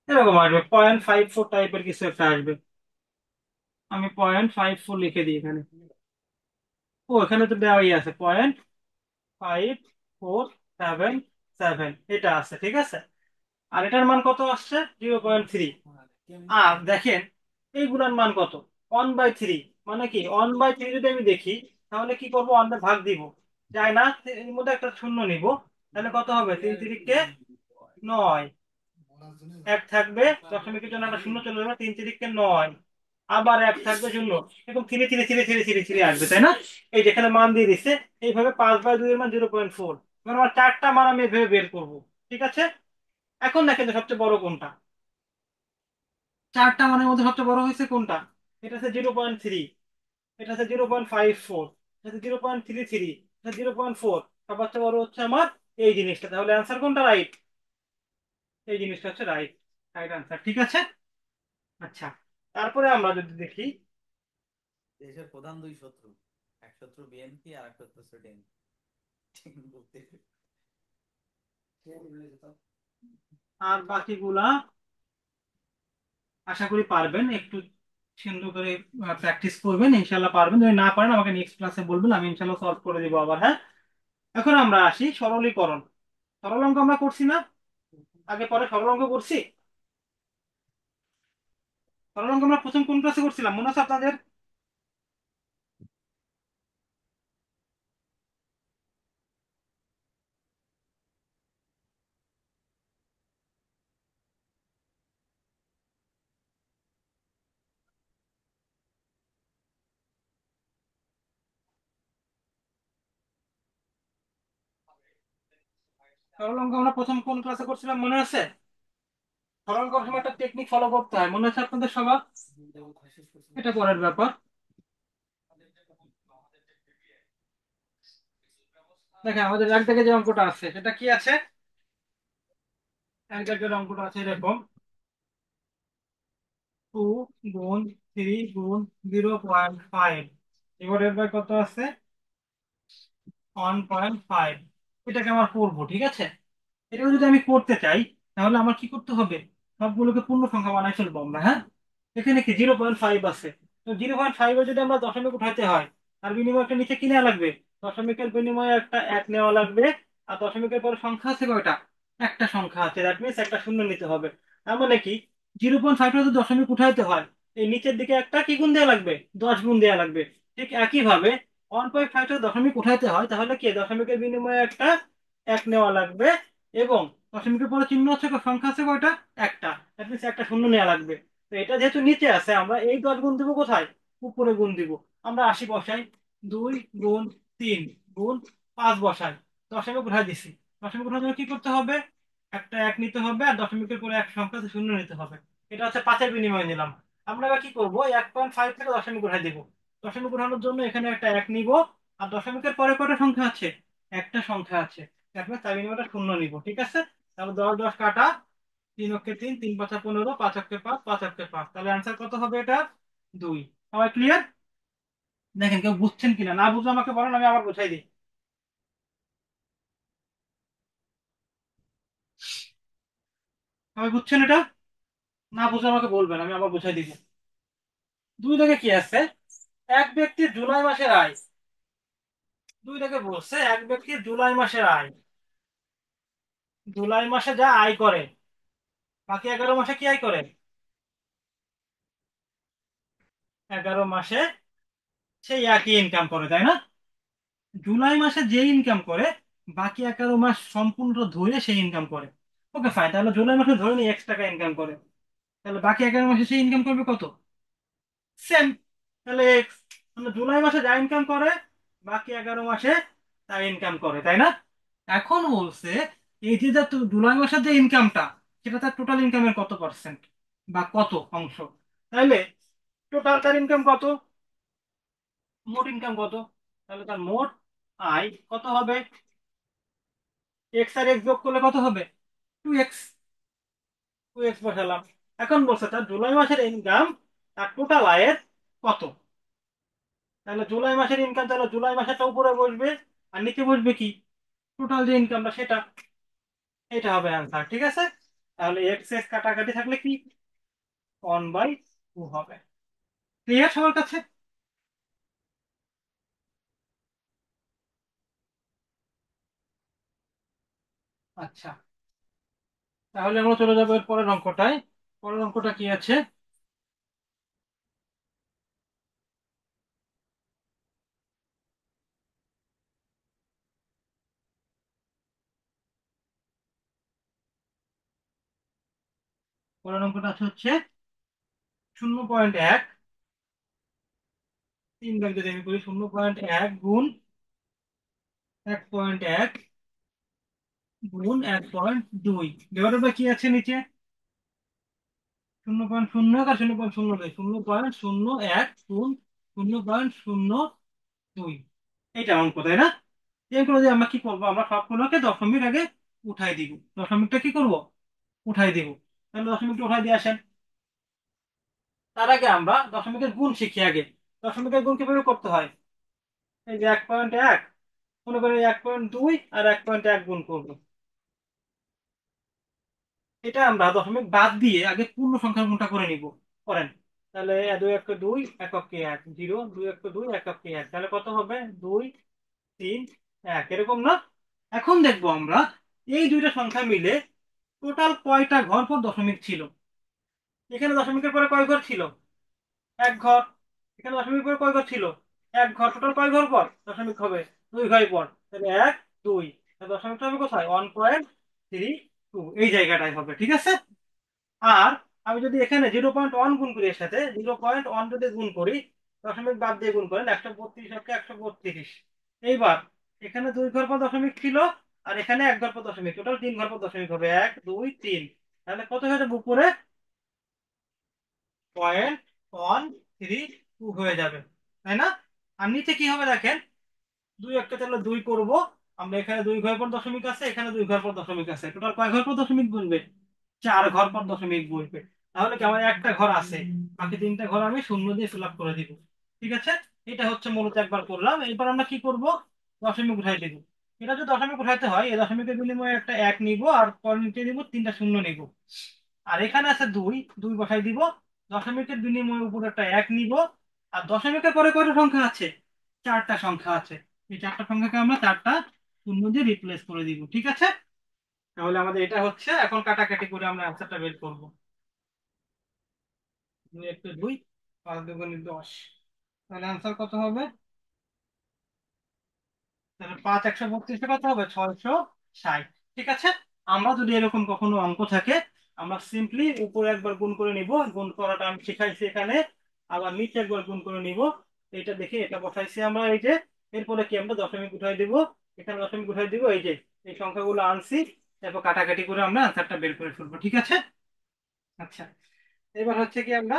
এরকম আসবে 0.54 টাইপের কিছু একটা আসবে। আমি 0.54 লিখে দিই এখানে। ও এখানে তো দেওয়াই আছে, 0.5477, এটা আছে ঠিক আছে। আর এটার মান কত আসছে, 0.3। আর দেখেন এইগুলার মান কত, 1/3। মানে কি 1/3 যদি আমি দেখি, তাহলে কি করবো, 1 ভাগ দিব, যায় না, এর মধ্যে একটা শূন্য নিব। তাহলে কত হবে, 3×3 = 9, এক থাকবে, দশমিকের জন্য একটা শূন্য চলে যাবে, 3×3 = 9, আবার এক থাকবে শূন্য, এরকম ধীরে ধীরে ধীরে ধীরে ধীরে ধীরে আসবে তাই না? এই যেখানে মান দিয়ে দিচ্ছে, এইভাবে 5/2 এর মান 0.4। এবার আমার চারটা মান আমি এভাবে বের করবো, ঠিক আছে? এখন দেখেন যে সবচেয়ে বড় কোনটা, চারটা মানের মধ্যে সবচেয়ে বড় হয়েছে কোনটা, এটা হচ্ছে 0.3, এটা হচ্ছে 0.54, এটা হচ্ছে 0.33, এটা 0.4। সবচেয়ে বড় হচ্ছে আমার এই জিনিসটা। তাহলে অ্যান্সার কোনটা, রাইট, এই জিনিসটা হচ্ছে রাইট, রাইট অ্যান্সার, ঠিক আছে। আচ্ছা, তারপরে আমরা যদি দেখি, দেশের প্রধান দুই শত্রু, এক শত্রু বিএনপি আর এক শত্রু সুডিন। আর বাকিগুলা আশা করি পারবেন, একটু সুন্দর করে প্র্যাকটিস করবেন, ইনশাল্লাহ পারবেন। যদি না পারেন আমাকে নেক্সট ক্লাসে বলবেন, আমি ইনশাল্লাহ সলভ করে দিব আবার, হ্যাঁ। এখন আমরা আসি সরলীকরণ। সরল অঙ্ক আমরা করছি না, আগে পরে সরল অঙ্ক করছি। সরল অঙ্ক আমরা প্রথম কোন ক্লাসে করছিলাম মনে আছে আপনাদের? সরল অঙ্ক আমরা প্রথম কোন ক্লাসে করছিলাম মনে আছে? সরল করার সময় একটা টেকনিক ফলো করতে হয়, মনে আছে আপনাদের সবার? শেষ করছি এটা পরের ব্যাপার। দেখেন আমাদের এক দাগে যে অঙ্কটা আছে সেটা কি আছে? এক দাগের অঙ্কটা আছে এরকম, 2 গুণ 3 গুণ 0.5, ডিভাইডেড বাই কত আছে? 1.5। এটাকে আমার করবো, ঠিক আছে? এটা যদি আমি করতে চাই তাহলে আমার কি করতে হবে? সবগুলোকে পূর্ণ সংখ্যা বানাই ফেলবো আমরা, হ্যাঁ? এখানে কি 0.5 আছে, তো 0.5 যদি আমরা দশমিক উঠাইতে হয় তার বিনিময়ে একটা নিচে কি নেওয়া লাগবে? দশমিকের বিনিময়ে একটা এক নেওয়া লাগবে। আর দশমিকের পরে সংখ্যা আছে কয়টা? একটা সংখ্যা আছে, দ্যাট মিনস একটা শূন্য নিতে হবে। তার মানে কি 0.5 যদি দশমিক উঠাইতে হয় এই নিচের দিকে একটা কি গুণ দেওয়া লাগবে? 10 গুণ দেওয়া লাগবে। ঠিক একই ভাবে 1.5 দশমিক উঠাইতে হয় তাহলে কি দশমিকের বিনিময়ে একটা এক নেওয়া লাগবে। এবং দশমিকের পরে চিহ্ন আছে সংখ্যা আছে কয়টা? একটা, দ্যাট মিনস একটা শূন্য নেওয়া লাগবে। তো এটা যেহেতু নিচে আছে আমরা এই 10 গুণ দিব কোথায়? উপরে গুণ দিব। আমরা 80 বসাই, 2 গুণ 3 গুণ 5 বসাই, দশমিক উঠাই দিছি। দশমিক উঠার জন্য কি করতে হবে? একটা এক নিতে হবে আর দশমিকের পরে এক সংখ্যা আছে শূন্য নিতে হবে। এটা হচ্ছে 5-এর বিনিময়ে নিলাম। আমরা এবার কি করবো? 1.5 থেকে দশমিক উঠাই দিব। দশমিক উঠানোর জন্য এখানে একটা এক নিব। আর দশমিকের পরে কয়টা সংখ্যা আছে? একটা সংখ্যা আছে, তারপরে তার বিনিময়টা শূন্য নিব, ঠিক আছে? তাহলে 10 10 কাটা, 3 অক্ষে 3, 3 5 15, 5 অক্ষে 5, 5 অক্ষে 5, তাহলে অ্যান্সার কত হবে এটা? 2। সবাই ক্লিয়ার? দেখেন কেউ বুঝছেন কিনা, না বুঝলে আমাকে বলেন, আমি আবার বুঝাই দিই। সবাই বুঝছেন এটা? না বুঝলে আমাকে বলবেন, আমি আবার বুঝাই দিব। দুই দাগে কি আছে? এক ব্যক্তির জুলাই মাসের আয়। দুই দাগে বলছে এক ব্যক্তির জুলাই মাসের আয়। জুলাই মাসে যা আয় করে বাকি 11 মাসে কি আয় করে? 11 মাসে সেই একই ইনকাম করে, তাই না? জুলাই মাসে যে ইনকাম করে বাকি 11 মাস সম্পূর্ণ ধরে সেই ইনকাম করে। ওকে ফাইন, তাহলে জুলাই মাসে ধরে নিই X টাকা ইনকাম করে, তাহলে বাকি 11 মাসে সে ইনকাম করবে কত? সেম। তাহলে এক্স, মানে জুলাই মাসে যা ইনকাম করে বাকি 11 মাসে তাই ইনকাম করে, তাই না? এখন বলছে এই যে জুলাই মাসের যে ইনকামটা সেটা তার টোটাল ইনকামের কত পার্সেন্ট বা কত অংশ? তাইলে টোটাল তার ইনকাম কত? মোট ইনকাম কত? তাহলে তার মোট আয় কত হবে? এক্স আর এক্স যোগ করলে কত হবে? 2x। 2x বসালাম। এখন বলছে তার জুলাই মাসের ইনকাম তার টোটাল আয়ের কত। তাহলে জুলাই মাসের ইনকাম, তাহলে জুলাই মাসেরটা উপরে বসবে আর নিচে বসবে কি? টোটাল যে ইনকামটা সেটা। এটা হবে অ্যান্সার, ঠিক আছে? তাহলে এক্স এক্স কাটাকাটি থাকলে কি 1/2 হবে। ক্লিয়ার সবার কাছে? আচ্ছা, তাহলে আমরা চলে যাবো এর পরের অঙ্কটায়। পরের অঙ্কটা কি আছে? পরের অঙ্কটা আছে হচ্ছে 0.1, 3 ভাগ যদি আমি করি 0.1 গুণ 1.1 গুণ 1.2 ডিভাইডেড বাই কি আছে নিচে? 0.01 আর 0.02, 0.01 গুণ 0.02। এইটা অঙ্ক, তাই না? এরপরে যে আমরা কি করবো, আমরা সবগুলোকে দশমিক আগে উঠাই দিব। দশমিকটা কি করব? উঠাই দিব। তাহলে দশমিকটা উঠাই দিয়ে আসেন। তার আগে আমরা দশমিকের গুণ শিখি আগে। দশমিকের গুণ কিভাবে করতে হয়? এই যে 1.1, মনে করি 1.2 আর 1.1 গুণ করবো। এটা আমরা দশমিক বাদ দিয়ে আগে পূর্ণ সংখ্যার গুণটা করে নিব। করেন। তাহলে 2 1 2 এককে 1, 0 2 1 2 এককে 1, তাহলে কত হবে? 2 3 1, এরকম না? এখন দেখবো আমরা এই দুইটা সংখ্যা মিলে টোটাল কয়টা ঘর পর দশমিক ছিল। এখানে দশমিকের পরে কয় ঘর ছিল? এক ঘর। এখানে দশমিক পরে কয় ঘর ছিল? এক ঘর। টোটাল কয় ঘর পর দশমিক হবে? দুই ঘর পর। তাহলে এক, দুই। তাহলে দশমিকটা হবে কোথায়? 1.32, এই জায়গাটায় হবে, ঠিক আছে। আর আমি যদি এখানে 0.1 গুণ করি, এর সাথে 0.1 যদি গুণ করি, দশমিক বাদ দিয়ে গুণ করেন, 132 হচ্ছে 132। এইবার এখানে দুই ঘর পর দশমিক ছিল, আর এখানে এক ঘর পর দশমিক, টোটাল তিন ঘর পর দশমিক হবে, এক, দুই, তিন। তাহলে কত হয়ে যাবে উপরে? 0.132 হয়ে যাবে, তাই না? আর নিচে কি হবে দেখেন, দুই একটা তাহলে দুই করব। আমরা এখানে দুই ঘর পর দশমিক আছে, এখানে দুই ঘর পর দশমিক আছে, টোটাল কয় ঘর পর দশমিক বলবে? চার ঘর পর দশমিক বলবে। তাহলে কি আমার একটা ঘর আছে, বাকি তিনটা ঘর আমি শূন্য দিয়ে ফিল আপ করে দিব। ঠিক আছে, এটা হচ্ছে মূলত একবার করলাম। এরপর আমরা কি করব? দশমিক উঠাই দিব। এটা যদি দশমিক উঠাইতে হয়, এই দশমিকের বিনিময়ে একটা এক নিব, আর পর নিচে দিব তিনটা শূন্য নিব। আর এখানে আছে দুই, দুই বসাই দিব। দশমিকের বিনিময়ে উপর একটা এক নিব। আর দশমিকের পরে কয়টা সংখ্যা আছে? চারটা সংখ্যা আছে। এই চারটা সংখ্যাকে আমরা চারটা শূন্য দিয়ে রিপ্লেস করে দিব, ঠিক আছে। তাহলে আমাদের এটা হচ্ছে, এখন কাটাকাটি করে আমরা অ্যান্সারটা বের করবো। দুই একটা দুই, পাঁচ দুগুণে 10। তাহলে অ্যান্সার কত হবে? তাহলে 5 132 কত হবে? 660। ঠিক আছে। আমরা যদি এরকম কখনো অঙ্ক থাকে, আমরা সিম্পলি উপরে একবার গুণ করে নিব। গুণ করাটা আমি শিখাইছি এখানে। আবার নিচে একবার গুণ করে নিব। এটা দেখে এটা বসাইছি আমরা, এই যে। এরপরে কি আমরা দশমিক উঠাই দিব, এখানে দশমিক উঠাই দিব, এই যে এই সংখ্যাগুলো আনছি। তারপর কাটাকাটি করে আমরা অ্যান্সারটা বের করে ফেলবো, ঠিক আছে। আচ্ছা, এবার হচ্ছে কি আমরা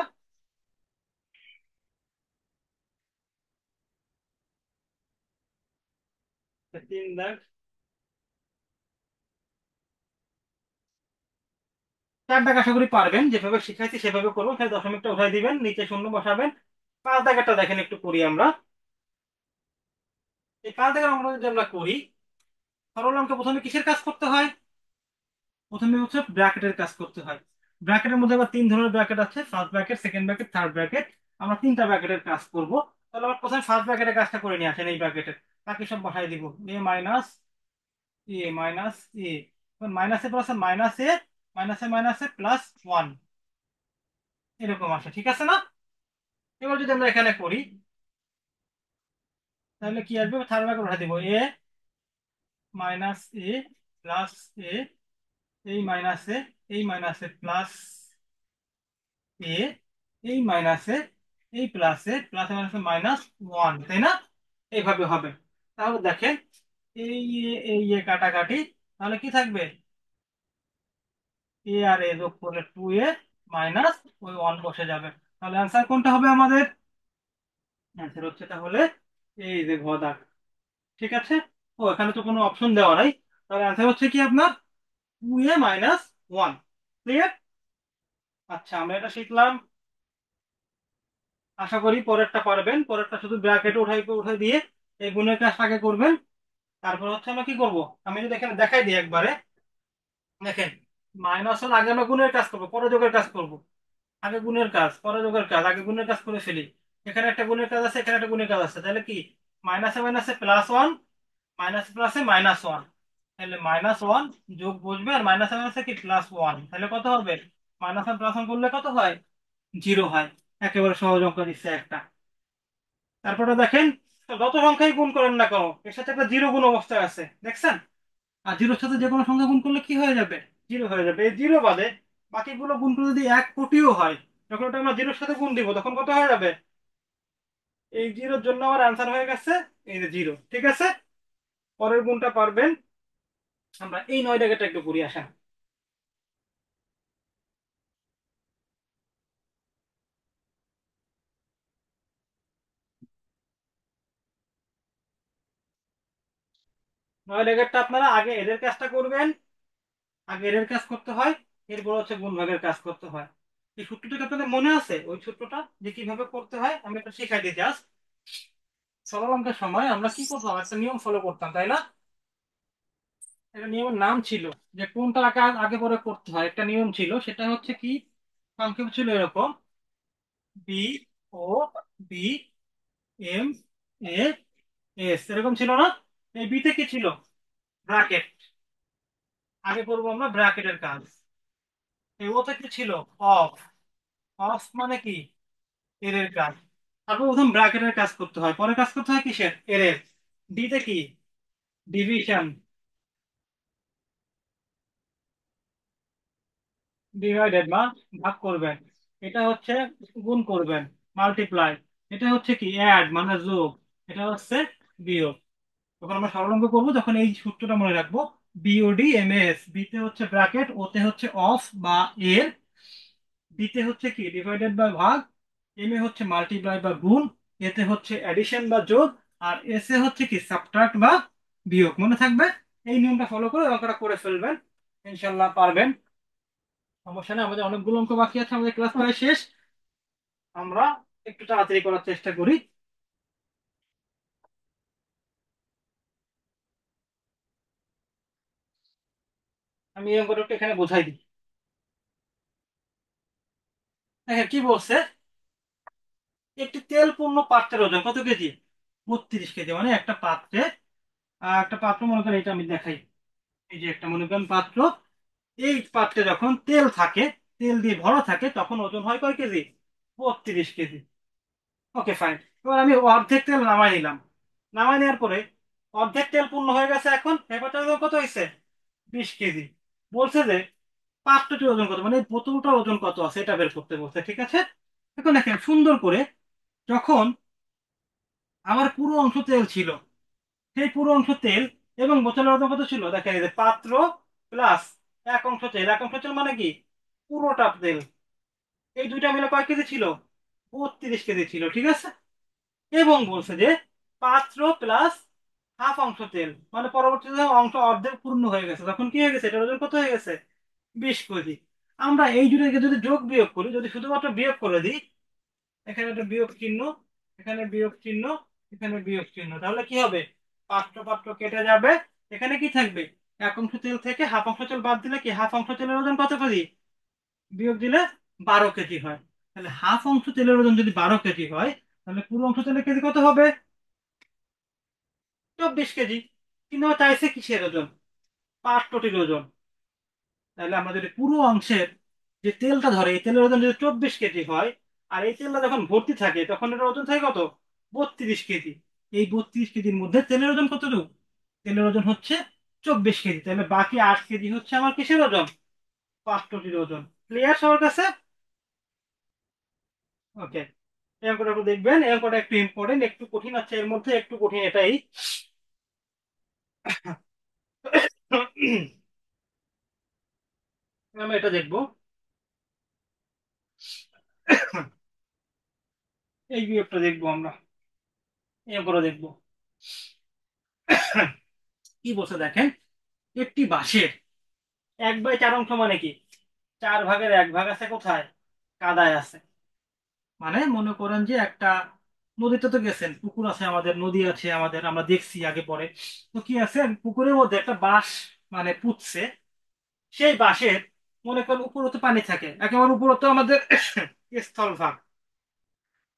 3 দাগ, 4 দাগ আশা করি পারবেন। যেভাবে শিখাইছি সেভাবে করবো। খালি দশমিকটা উঠাই দিবেন, নিচে শূন্য বসাবেন। 5 দাগেরটা দেখেন একটু করি আমরা। এই 5 দাগের অঙ্কটা যদি আমরা করি, সরল অঙ্কে প্রথমে কিসের কাজ করতে হয়? প্রথমে হচ্ছে ব্র্যাকেটের কাজ করতে হয়। ব্র্যাকেটের মধ্যে আবার তিন ধরনের ব্র্যাকেট আছে, first bracket, second bracket, third bracket. আমরা তিনটা ব্র্যাকেটের কাজ করব। তাহলে আমরা প্রথমে ফার্স্ট ব্র্যাকেটের কাজটা করে নিয়ে আসেন, এই ব্র্যাকেটের। বাকি সব বসাই দিব, এ মাইনাস এ মাইনাস এ। মাইনাসে প্লাস মাইনাস এ, মাইনাসে মাইনাসে +1, এরকম আসে, ঠিক আছে না? এবার যদি আমরা এখানে করি, তাহলে কি আসবে? থার্ড ব্র্যাকেট উঠা দিব, এ মাইনাস এ প্লাস এ, এই মাইনাসে, এই মাইনাসে প্লাস এ, এই মাইনাসে, এই প্লাসে, প্লাসে মাইনাসে -1, তাই না? এইভাবে হবে। তাহলে দেখেন, এই কাটাকাটি, তাহলে কি থাকবে? এ আর এ যোগ করলে 2a মাইনাস ওই 1 বসে যাবে। তাহলে অ্যান্সার কোনটা হবে আমাদের? অ্যান্সার হচ্ছে তাহলে এই যে ঘ দাগ, ঠিক আছে। ও, এখানে তো কোনো অপশন দেওয়া নাই। তাহলে অ্যান্সার হচ্ছে কি আপনার 2a - 1। ক্লিয়ার? আচ্ছা, আমরা এটা শিখলাম। আশা করি পরেরটা পারবেন। পরেরটা শুধু ব্র্যাকেটে উঠাই উঠাই দিয়ে এই গুণের কাজটা আগে করবেন। তারপর হচ্ছে আমরা কি করব? আমি যদি এখানে দেখাই দিই একবারে, দেখেন। মাইনাস হল আগে আমরা গুণের কাজ করবো, পরে যোগের কাজ করব। আগে গুণের কাজ, পরে যোগের কাজ, আগে গুণের কাজ করে ফেলি। এখানে একটা গুণের কাজ আছে, এখানে একটা গুণের কাজ আছে, তাহলে কি? মাইনাসে মাইনাসে +1, মাইনাস প্লাসে -1। তাহলে -1 যোগ বসবে, আর মাইনাসে মাইনাসে কি +1, তাহলে কত হবে? -1 + 1 করলে কত হয়? 0 হয়। একেবারে সহজ অঙ্ক দিচ্ছে একটা। তারপরে দেখেন, যত সংখ্যাই গুণ করেন না কেন, এর সাথে একটা জিরো গুণ অবস্থায় আছে, দেখছেন? আর জিরোর সাথে যে কোনো সংখ্যা গুণ করলে কি হয়ে যাবে? জিরো হয়ে যাবে। এই জিরো বাদে বাকিগুলো গুণ করে যদি 1 কোটিও হয়, যখন ওটা আমরা জিরোর সাথে গুণ দিব, তখন কত হয়ে যাবে? এই জিরোর জন্য আমার অ্যান্সার হয়ে গেছে এই যে 0, ঠিক আছে। পরের গুণটা পারবেন। আমরা এই 9 দাগেরটা একটু করি, আসেন। 9 দাগেরটা আপনারা আগে এদের কাজটা করবেন। আগে এর কাজ করতে হয়, এরপর হচ্ছে গুণ ভাগের কাজ করতে হয়। এই সূত্রটা কি আপনাদের মনে আছে? ওই সূত্রটা যে কিভাবে করতে হয় আমি এটা শিখাই দিই জাস্ট। সরল অঙ্কের সময় আমরা কি করতাম? একটা নিয়ম ফলো করতাম, তাই না? একটা নিয়মের নাম ছিল, যে কোনটা আগে আগে পরে করতে হয়, একটা নিয়ম ছিল। সেটা হচ্ছে কি, সংক্ষেপ ছিল এরকম: BO BM, এরকম ছিল না? এই বিতে কি ছিল? ব্র্যাকেট। আগে করবো আমরা ব্র্যাকেটের কাজ। এই ওতে কি ছিল? অফ। অফ মানে কি? এর কাজ। তারপর প্রথম ব্র্যাকেটের কাজ করতে হয়, পরে কাজ করতে হয় কিসের? এর। ডিতে কি? ডিভিশন। ডিভাইডেড বা ভাগ করবেন। এটা হচ্ছে গুণ করবেন, মাল্টিপ্লাই। এটা হচ্ছে কি? অ্যাড মানে যোগ। এটা হচ্ছে বিয়োগ। যখন আমরা সরল করবো তখন এই সূত্রটা মনে রাখবো। বিওডি এম এস, বিতে হচ্ছে ব্র্যাকেট, ওতে হচ্ছে অফ বা এর, ডিতে হচ্ছে কি? ডিভাইডেড বা ভাগ, এম এ হচ্ছে মাল্টিপ্লাই বা গুণ, এতে হচ্ছে অ্যাডিশন বা যোগ, আর এস এ হচ্ছে কি? সাবট্রাক্ট বা বিয়োগ। মনে থাকবে। এই নিয়মটা ফলো করে অঙ্কটা করে ফেলবেন, ইনশাল্লাহ পারবেন। সমস্যা নেই, আমাদের অনেকগুলো অঙ্ক বাকি আছে, আমাদের ক্লাস প্রায় শেষ। আমরা একটু তাড়াতাড়ি করার চেষ্টা করি। আমি এই অঙ্কটা একটু এখানে বোঝাই দিই। দেখেন কি বলছে। একটি তেলপূর্ণ পাত্রের ওজন কত কেজি? 32 কেজি। মানে একটা পাত্রে, একটা পাত্র মনে করেন, এটা আমি দেখাই। এই যে একটা মনে করেন পাত্র, এই পাত্রে যখন তেল থাকে, তেল দিয়ে ভরা থাকে, তখন ওজন হয় কয় কেজি? 32 কেজি। Okay fine. এবার আমি অর্ধেক তেল নামাই নিলাম। নামাই নেওয়ার পরে অর্ধেক তেল পূর্ণ হয়ে গেছে, এখন ব্যাপারটা ওজন কত হয়েছে? 20 কেজি। বলছে যে পাত্রটির ওজন কত, মানে এই বোতলটার ওজন কত আছে এটা বের করতে বলছে, ঠিক আছে? এখন দেখেন সুন্দর করে, যখন আমার পুরো অংশ তেল ছিল, সেই পুরো অংশ তেল এবং বোতলের ওজন কত ছিল? দেখেন এই যে পাত্র প্লাস এক অংশ তেল, এক অংশ তেল মানে কি? পুরোটা তেল। এই দুইটা মিলে কয় কেজি ছিল? 32 কেজি ছিল, ঠিক আছে? এবং বলছে যে পাত্র প্লাস হাফ অংশ তেল, মানে পরবর্তীতে যখন অংশ অর্ধেক পূর্ণ হয়ে গেছে, তখন কি হয়ে গেছে? এটার ওজন কত হয়ে গেছে? 20 কেজি। আমরা এই দুটোকে যদি যোগ বিয়োগ করি, যদি শুধুমাত্র বিয়োগ করে দিই, এখানে একটা বিয়োগ চিহ্ন, এখানে বিয়োগ চিহ্ন, এখানে বিয়োগ চিহ্ন, তাহলে কি হবে? পাত্র পাত্র কেটে যাবে। এখানে কি থাকবে? এক অংশ তেল থেকে হাফ অংশ তেল বাদ দিলে কি হাফ অংশ তেলের ওজন কত কেজি? বিয়োগ দিলে 12 কেজি হয়। তাহলে হাফ অংশ তেলের ওজন যদি 12 কেজি হয়, তাহলে পুরো অংশ তেলের কেজি কত হবে? 24 কেজি। কিন্তু আমার চাইছে কিসের ওজন? পাত্রটির ওজন। তাহলে আমরা যদি পুরো অংশের যে তেলটা ধরে, এই তেলের ওজন যদি 24 কেজি হয়, আর এই তেলটা যখন ভর্তি থাকে তখন এটার ওজন থাকে কত? 32 কেজি। এই 32 কেজির মধ্যে তেলের ওজন কতটুকু? তেলের ওজন হচ্ছে 24 কেজি। তাহলে বাকি 8 কেজি হচ্ছে আমার কিসের ওজন? পাত্রটির ওজন। ক্লিয়ার সবার কাছে? ওকে। এই অঙ্কটা একটু দেখবেন, এই অঙ্কটা একটু ইম্পর্টেন্ট, একটু কঠিন আছে, এর মধ্যে একটু কঠিন এটাই। আমরা এটা দেখবো। এই বিয়োগটা দেখবো আমরা, এই অঙ্কটা দেখবো। কি বলছে দেখেন। একটি বাঁশের 1/4 অংশ মানে কি? 4 ভাগের 1 ভাগ আছে কোথায়? কাদায় আছে। মানে মনে করেন যে একটা নদীতে তো গেছেন, পুকুর আছে আমাদের, নদী আছে আমাদের, আমরা দেখছি আগে পরে। তো কি আছে, পুকুরের মধ্যে একটা বাঁশ মানে পুঁতছে। সেই বাঁশের মনে করেন উপরে তো পানি থাকে, একেবারে উপরে তো আমাদের স্থলভাগ।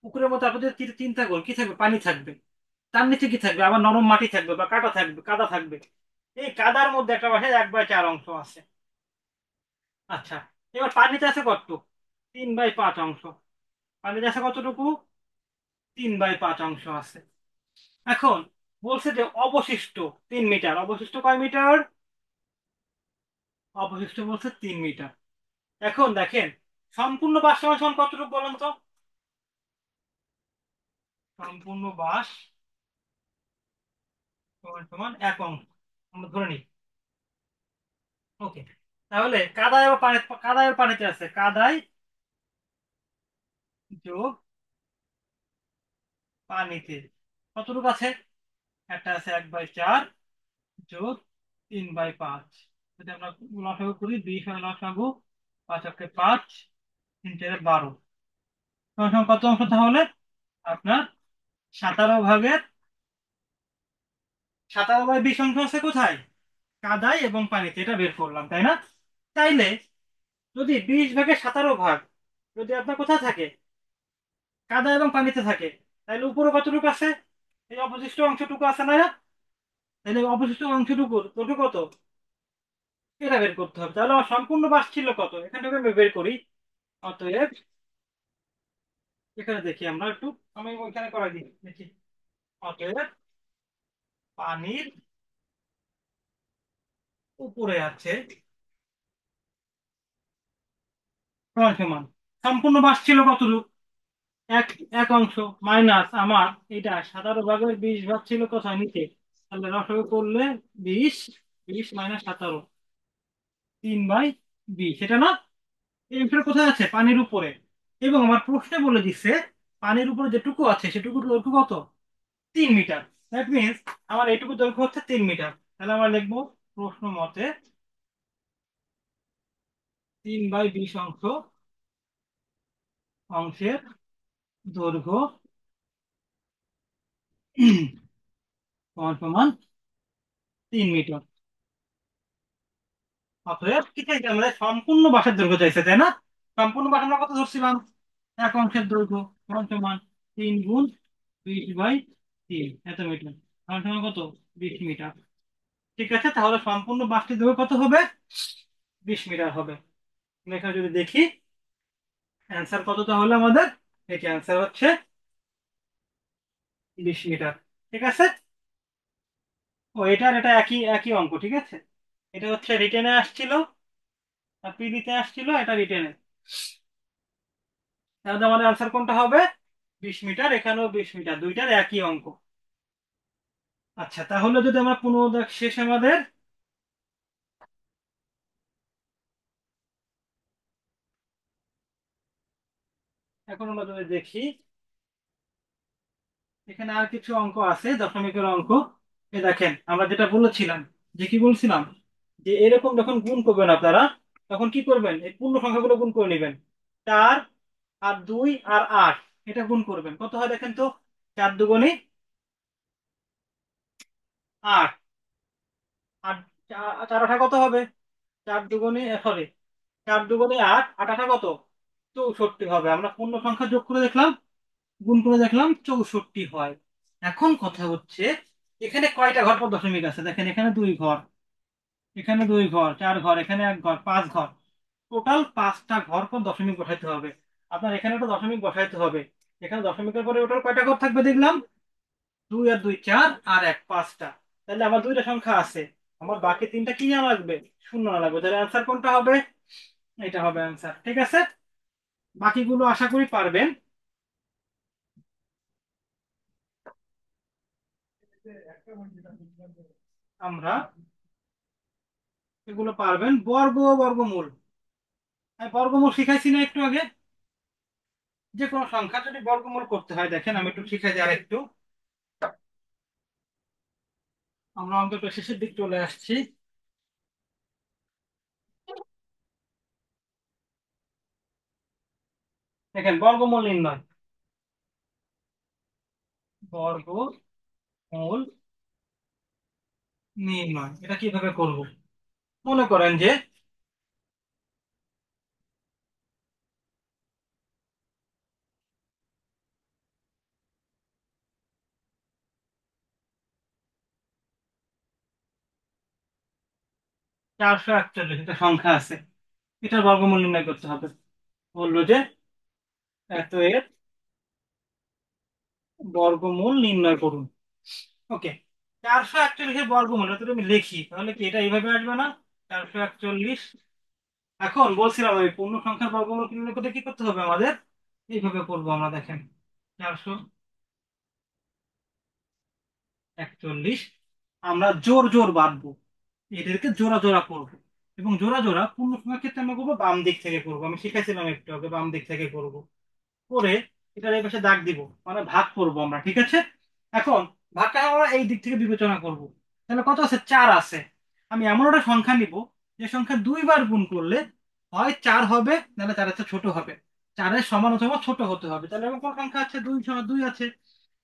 পুকুরের মধ্যে আপনি যদি চিন্তা করেন কি থাকবে? পানি থাকবে। তার নিচে কি থাকবে? আবার নরম মাটি থাকবে বা কাটা থাকবে, কাদা থাকবে। এই কাদার মধ্যে একটা বাঁশের 1/4 অংশ আছে। আচ্ছা, এবার পানিতে আছে কত? 3/5 অংশ। পানিতে আছে কতটুকু? 3/5 অংশ আছে। এখন বলছে যে অবশিষ্ট 3 মিটার। অবশিষ্ট কয় মিটার? অবশিষ্ট বলছে 3 মিটার। এখন দেখেন, সম্পূর্ণ বাস সমান সমান কতটুকু বলেন তো? সম্পূর্ণ বাস সমান সমান 1 অংশ, আমরা ধরে নিই। ওকে। তাহলে কাদায় ও পানি, কাদায় ও পানিতে আছে, কাদায় যোগ পানিতে কতটুকু আছে? একটা আছে 1/4 যোগ 3/5। যদি আমরা লসাগু করি, 20 লসাগু, 5 × 5, 3 × 12, সমান সমান কত অংশ তাহলে? আপনার 17 ভাগের, 17/20 অংশ আছে কোথায়? কাদায় এবং পানিতে। এটা বের করলাম, তাই না? তাইলে যদি 20 ভাগের 17 ভাগ যদি আপনার কোথায় থাকে? কাদা এবং পানিতে থাকে, তাহলে উপরে কতটুকু আছে? এই অবশিষ্ট অংশটুকু আছে না? তাহলে অবশিষ্ট অংশটুকুর ওটুকু কত? এটা বের করতে হবে। তাহলে আমার সম্পূর্ণ বাস ছিল কত? এখান থেকে আমি বের করি। অতএব এখানে দেখি আমরা একটু, আমি ওইখানে করাই দিই দেখি। অতএব পানির উপরে আছে সমান সমান, সম্পূর্ণ বাস ছিল কতটুকু? এক, এক অংশ, মাইনাস আমার এটা 17 ভাগের 20 ভাগ ছিল কোথায়? নিচে। তাহলে রসগো করলে 20, 20 - 17, 3/20, এটা না? এই অংশটা কোথায় আছে? পানির উপরে। এবং আমার প্রশ্নে বলে দিচ্ছে পানির উপরে যেটুকু আছে সেটুকু দৈর্ঘ্য কত? 3 মিটার। দ্যাট মিনস আমার এইটুকু দৈর্ঘ্য হচ্ছে 3 মিটার। তাহলে আমরা লিখবো প্রশ্ন মতে 3/20 অংশের দৈর্ঘ্য সমান সমান 3 মিটার। অতএব কি চাইছে? আমাদের সম্পূর্ণ বাসার দৈর্ঘ্য চাইছে, তাই না? সম্পূর্ণ বাসা আমরা কত ধরছিলাম? এক অংশের দৈর্ঘ্য সমান সমান 3 × 20/3, এত মিটার, সমান সমান কত? 20 মিটার। ঠিক আছে, তাহলে সম্পূর্ণ বাসটির দৈর্ঘ্য কত হবে? 20 মিটার হবে। আমরা এখানে যদি দেখি অ্যান্সার কত তাহলে আমাদের, এটি অ্যান্সার হচ্ছে 20 মিটার। ঠিক আছে। ও এটার এটা একই একই অঙ্ক, ঠিক আছে। এটা হচ্ছে রিটেনে আসছিল আর পিডিতে আসছিল, এটা রিটেনে। তাহলে আমাদের আনসার কোনটা হবে? 20 মিটার, এখানেও 20 মিটার, দুইটার একই অঙ্ক। আচ্ছা, তাহলে যদি আমরা পুনর্দেখ শেষ আমাদের, এখন আমরা যদি দেখি এখানে আর কিছু অঙ্ক আছে, দশমিকের অঙ্ক। এ দেখেন আমরা যেটা বলেছিলাম, যে কি বলছিলাম, যে এরকম যখন গুণ করবেন আপনারা, তখন কি করবেন? এই পূর্ণ সংখ্যাগুলো গুণ করে নেবেন। 4 আর 2 আর 8, এটা গুণ করবেন, কত হয় দেখেন তো? 4 × 2 = 8। আর 4 × 8 কত হবে? 4 × 2 = 8, 8 × 8 কত? 64 হবে। আমরা পূর্ণ সংখ্যা যোগ করে দেখলাম, গুণ করে দেখলাম, 64 হয়। এখন কথা হচ্ছে এখানে কয়টা ঘর পর দশমিক আছে? দেখেন এখানে 2 ঘর, এখানে 2 ঘর, 4 ঘর, এখানে 1 ঘর, 5 ঘর। টোটাল 5টা ঘর পর দশমিক বসাইতে হবে। আপনার এখানে একটা দশমিক বসাইতে হবে। এখানে দশমিকের পরে টোটাল কয়টা ঘর থাকবে দেখলাম? 2 আর 2 4, আর 1 5টা। তাহলে আমার দুইটা সংখ্যা আছে, আমার বাকি তিনটা কি না লাগবে? শূন্য না লাগবে। তাহলে অ্যান্সার কোনটা হবে? এটা হবে অ্যান্সার। ঠিক আছে, বাকিগুলো আশা করি পারবেন। আমরা এগুলো পারবেন। বর্গমূল, আমি বর্গমূল শিখাইছি না একটু আগে? যে কোনো সংখ্যা যদি বর্গমূল করতে হয়, দেখেন আমি একটু শিখাই দিই আরেকটু। আমরা অঙ্কটা শেষের দিক চলে আসছি। দেখেন বর্গমূল নির্ণয়, বর্গমূল নির্ণয় এটা কিভাবে করব? মনে করেন যে 441 একটা সংখ্যা আছে, এটার বর্গমূল নির্ণয় করতে হবে। বললো যে এত এর বর্গমূল নির্ণয় করুন। ওকে, 441-এর বর্গমূল যদি আমি লিখি তাহলে কি এটা এইভাবে আসবে না? 441। এখন বলছিলাম ওই পূর্ণ সংখ্যার বর্গমূল নির্ণয় করতে কি করতে হবে আমাদের? এইভাবে করবো আমরা, দেখেন 441 আমরা জোর জোর বাঁধবো, এদেরকে জোড়া জোড়া করবো। এবং জোড়া জোড়া পূর্ণ সংখ্যার ক্ষেত্রে আমরা করবো বাম দিক থেকে করবো, আমি শিখাইছিলাম একটু আগে, বাম দিক থেকে করবো। করে এটার এই পাশে দাগ দিব, মানে ভাগ করব আমরা। ঠিক আছে, এখন ভাগটা আমরা এই দিক থেকে বিবেচনা করব। তাহলে কত আছে? 4 আছে। আমি এমন একটা সংখ্যা নিব যে সংখ্যা 2বার গুণ করলে হয় 4 হবে, নাহলে 4-এর চেয়ে ছোট হবে। 4-এর সমান অথবা ছোট হতে হবে। তাহলে এরকম কোন সংখ্যা আছে? 2 আছে।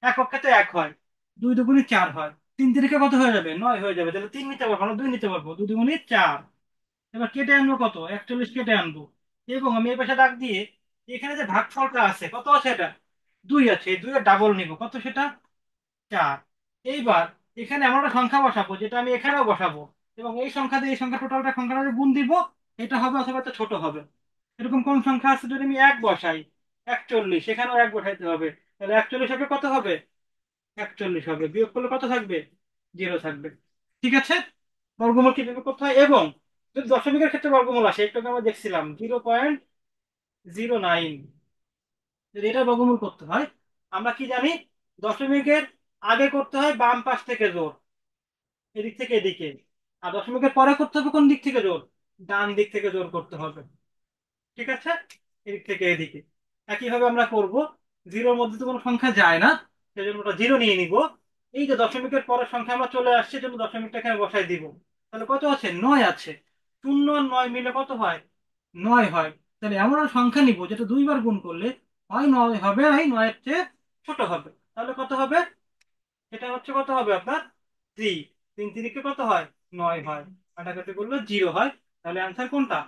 একক ক্ষেত্রে 1 হয়, 2 × 2 = 4 হয়, 3 × 3 কত হয়ে যাবে? 9 হয়ে যাবে। তাহলে 3 নিতে পারবো না, 2 নিতে পারবো। 2 × 2 = 4। এবার কেটে আনবো কত? 41 কেটে আনবো। এবং আমি এই পাশে দাগ দিয়ে এখানে যে ভাগফলটা আছে, কত আছে এটা? 2 আছে, এই 2 এর ডাবল নিব, কত সেটা? 4। এইবার এখানে এমন একটা সংখ্যা বসাবো যেটা আমি এখানেও বসাবো, এবং এই সংখ্যা দিয়ে এই সংখ্যা টোটালটা সংখ্যাটা গুণ দিব, এটা হবে অথবা এটা ছোট হবে। এরকম কোন সংখ্যা আছে? যদি আমি 1 বসাই, 41, এখানেও এক বসাইতে হবে। তাহলে 41 হবে কত হবে? 41 হবে। বিয়োগ করলে কত থাকবে? 0 থাকবে। ঠিক আছে। বর্গমূল কিভাবে করতে হয়, এবং যদি দশমিকের ক্ষেত্রে বর্গমূল আসে, একটু আগে আমরা দেখছিলাম 0.09, যদি এটা বর্গমূল করতে হয়, আমরা কি জানি? দশমিকের আগে করতে হয় বাম পাশ থেকে জোর, এদিক থেকে এদিকে। আর দশমিকের পরে করতে হবে কোন দিক থেকে জোর? ডান দিক থেকে জোর করতে হবে। ঠিক আছে, এদিক থেকে এদিকে। একইভাবে আমরা করব, জিরোর মধ্যে তো কোনো সংখ্যা যায় না, সেজন্য ওটা জিরো নিয়ে নিব। এই যে দশমিকের পরের সংখ্যা আমরা চলে আসছে, জন্য দশমিকটা এখানে বসাই দিব। তাহলে কত আছে? 9 আছে। 0 আর 9 মিলে কত হয়? 9 হয়। তাহলে এমন একটা সংখ্যা নিব যেটা দুইবার গুণ করলে হয় 9 হবে, হয় 9-এর চেয়ে ছোট হবে। তাহলে কত হবে? এটা হচ্ছে কত হবে আপনার? 3। 3 3 কত হয়? 9 হয়। কাটাকাটি করলে 0 হয়। তাহলে অ্যান্সার কোনটা?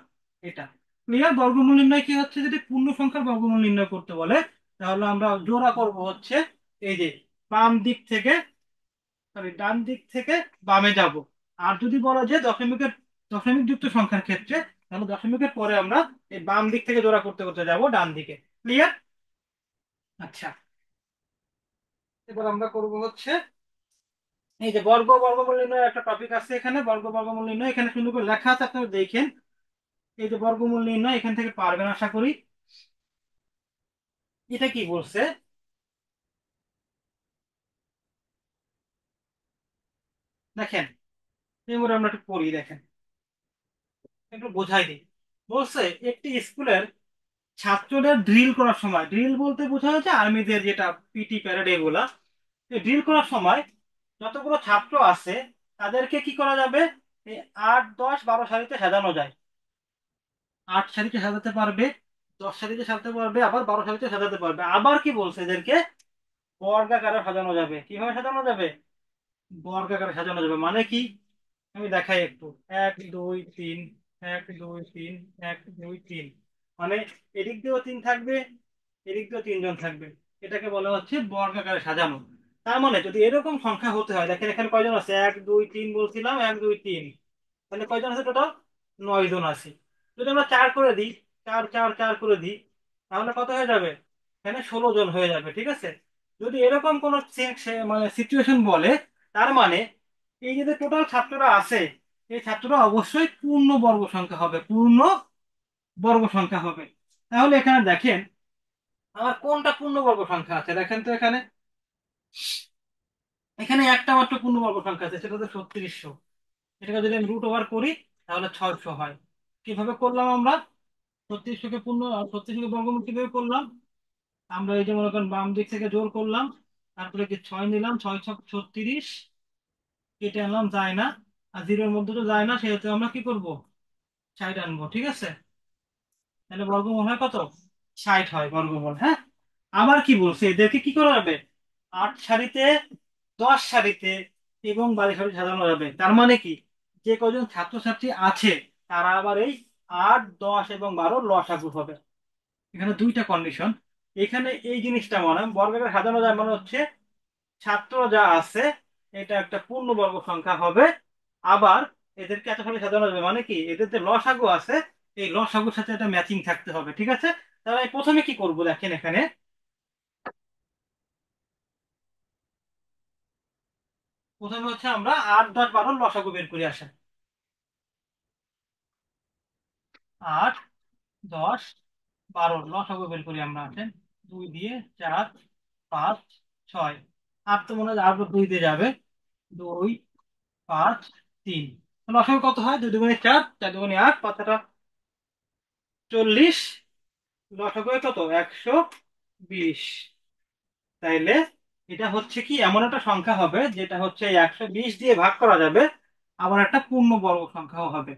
এটা। ক্লিয়ার? বর্গমূল নির্ণয় কি হচ্ছে, যদি পূর্ণ সংখ্যার বর্গমূল নির্ণয় করতে বলে, তাহলে আমরা জোড়া করব হচ্ছে এই যে বাম দিক থেকে, সরি ডান দিক থেকে বামে যাব। আর যদি বলো যে দশমিক যুক্ত সংখ্যার ক্ষেত্রে, তাহলে দশমিকের পরে আমরা এই বাম দিক থেকে জোড়া করতে করতে যাব ডান দিকে। ক্লিয়ার? আচ্ছা, এবার আমরা করব হচ্ছে এই যে বর্গমূল নির্ণয় একটা টপিক আছে এখানে, বর্গমূল নির্ণয় এখানে সুন্দর করে লেখা আছে, আপনারা দেখেন। এই যে বর্গমূল নির্ণয়, এখান থেকে পারবেন আশা করি। এটা কি বলছে দেখেন, এই মোড়ে আমরা একটু পড়ি, দেখেন একটু বোঝাই দিই। বলছে একটি স্কুলের ছাত্রদের ড্রিল করার সময়, ড্রিল বলতে বোঝা হচ্ছে আর্মিদের যেটা পিটি প্যারেড, এগুলা ড্রিল করার সময় যতগুলো ছাত্র আছে তাদেরকে কি করা যাবে? এই 8 10 12 সারিতে সাজানো যায়। 8 সারিতে সাজাতে পারবে, 10 সারিতে সাজাতে পারবে, আবার 12 সারিতে সাজাতে পারবে। আবার কি বলছে, এদেরকে বর্গাকারে সাজানো যাবে। কিভাবে সাজানো যাবে? বর্গাকারে সাজানো যাবে মানে কি? আমি দেখাই একটু। 1 2 3, 1 2 3, 1 2 3, মানে এদিক দিয়েও 3 থাকবে, এদিক দিয়েও 3 জন থাকবে। এটাকে বলা হচ্ছে বর্গাকারে সাজানো। তার মানে যদি এরকম সংখ্যা হতে হয়, দেখেন এখানে কয়জন আছে? 1 2 3 বলছিলাম, 1 2 3, তাহলে কয়জন আছে টোটাল? 9 জন আছে। যদি আমরা 4 করে দিই, 4 4 4 করে দিই, তাহলে কত হয়ে যাবে? এখানে 16 জন হয়ে যাবে। ঠিক আছে। যদি এরকম কোন মানে সিচুয়েশন বলে, তার মানে এই যে টোটাল ছাত্ররা আছে, এই ছাত্ররা অবশ্যই পূর্ণ বর্গ সংখ্যা হবে, পূর্ণ বর্গ সংখ্যা হবে। তাহলে এখানে দেখেন আমার কোনটা পূর্ণবর্গ সংখ্যা আছে, দেখেন তো এখানে। এখানে একটা মাত্র পূর্ণবর্গ সংখ্যা আছে, সেটা হচ্ছে 3600। এটাকে যদি আমি রুট ওভার করি, তাহলে 600 হয়। কিভাবে করলাম আমরা? 3600কে বর্গমূল কিভাবে করলাম? আমরা এই যে মনে করেন বাম দিক থেকে জোর করলাম, তারপরে কি 6 নিলাম, 6 6 36, কেটে আনলাম, যায় না। আর জিরোর মধ্যে তো যায় না, সেহেতু আমরা কি করব? 60 আনবো। ঠিক আছে। তাহলে বর্গমূল হয় কত? 60 হয় বর্গমূল। হ্যাঁ। আবার কি বলছে, এদেরকে কি করা যাবে? 8 সারিতে, 10 সারিতে এবং 12 সারিতে সাজানো যাবে। তার মানে কি, যে কজন ছাত্রছাত্রী আছে তারা আবার এই 8 10 এবং 12 লসাগু হবে। এখানে দুইটা কন্ডিশন। এখানে এই জিনিসটা মানে বর্গাকারে সাজানো যায় মানে হচ্ছে ছাত্র যা আছে এটা একটা পূর্ণবর্গ সংখ্যা হবে। আবার এদেরকে এত সালে সাজানো যাবে মানে কি, এদের যে লসাগু আছে এই লসাগুর সাথে এটা ম্যাচিং থাকতে হবে। ঠিক আছে। তাহলে আমি প্রথমে কি করব, দেখেন এখানে প্রথমে হচ্ছে আমরা 8 10 12 লসাগু বের করে আসা। 8 10 12 লসাগু বের করি আমরা। আসেন, 2 দিয়ে 4 5 6, 8 তো মনে হয় আর 2 দিয়ে যাবে, 2 5 3। লসাগু কত হয়? 2 দুগুণে 4, 4 দুগুণে 8, 5 40, লসাগু হয় কত? 120। তাইলে এটা হচ্ছে কি, এমন একটা সংখ্যা হবে যেটা হচ্ছে 120 দিয়ে ভাগ করা যাবে, আবার একটা পূর্ণবর্গ সংখ্যাও হবে।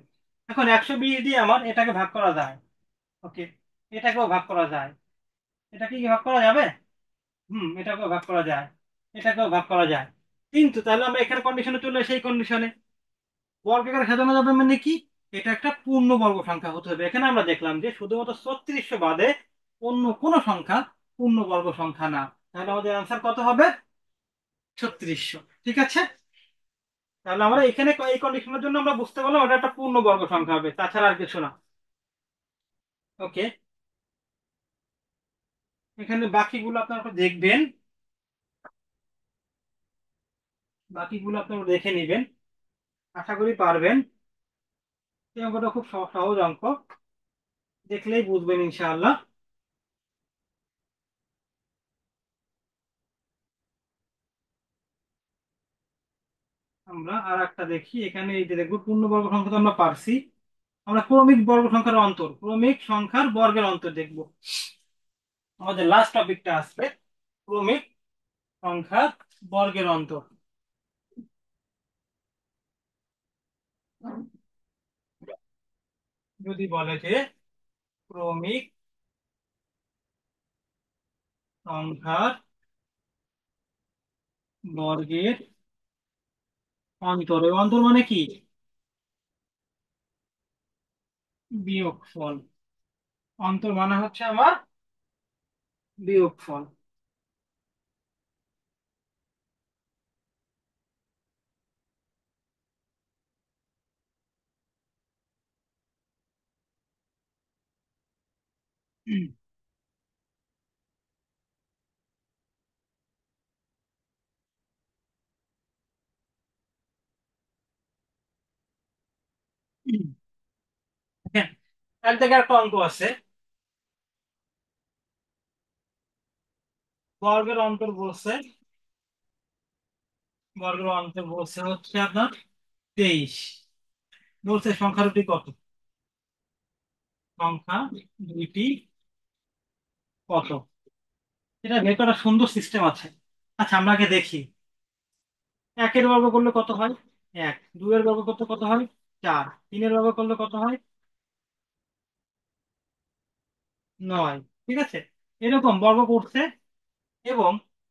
এখন 120 দিয়ে আমার এটাকে ভাগ করা যায়। ওকে, এটাকেও ভাগ করা যায়। এটাকে কি ভাগ করা যাবে? এটাকেও ভাগ করা যায়, এটাকেও ভাগ করা যায়। কিন্তু তাহলে আমরা এখানে কন্ডিশনে চলে আসি, এই কন্ডিশনে বর্গাকারে সাজানো যাবে মানে কি, এটা একটা পূর্ণবর্গ সংখ্যা হতে হবে। এখানে আমরা দেখলাম যে শুধুমাত্র 3600 বাদে অন্য কোনো সংখ্যা পূর্ণবর্গ সংখ্যা না। তাহলে আমাদের আনসার কত হবে? 3600। ঠিক আছে। তাহলে আমরা এখানে এই কন্ডিশনের জন্য আমরা বুঝতে পারলাম ওটা একটা পূর্ণবর্গ সংখ্যা হবে, তাছাড়া আর কিছু না। ওকে। এখানে বাকিগুলো আপনারা একটু দেখবেন, বাকিগুলো আপনারা দেখে নেবেন, আশা করি পারবেন। এই অঙ্কটা খুব সহজ অঙ্ক, দেখলেই বুঝবেন ইনশাআল্লাহ। আমরা আর একটা দেখি, এখানে এই যে দেখবো পূর্ণবর্গ সংখ্যা তো আমরা পারছি, আমরা ক্রমিক বর্গ সংখ্যার অন্তর, ক্রমিক সংখ্যার বর্গের অন্তর দেখবো। আমাদের লাস্ট টপিকটা আসবে ক্রমিক সংখ্যার বর্গের অন্তর। যদি বলে যে ক্রমিক সংখ্যার বর্গের অন্তর, এই অন্তর মানে কি? বিয়োগফল। অন্তর মানে হচ্ছে আমার বিয়োগফল। হ্যাঁ, এক জায়গায় একটা অঙ্ক আছে, বর্গের অন্তর বলছে, বর্গের অন্তর বলছে হচ্ছে আপনার 23। বলছে সংখ্যা দুটি কত? সংখ্যা দুইটি কত? এটা বের করার সুন্দর সিস্টেম আছে। আচ্ছা, আমরা আগে দেখি একের বর্গ করলে কত হয়? এক। দুইয়ের বর্গ করতে কত হয়? চার। তিনের বর্গ করলে কত হয়? নয়। ঠিক আছে, এরকম বর্গ করছে। এবং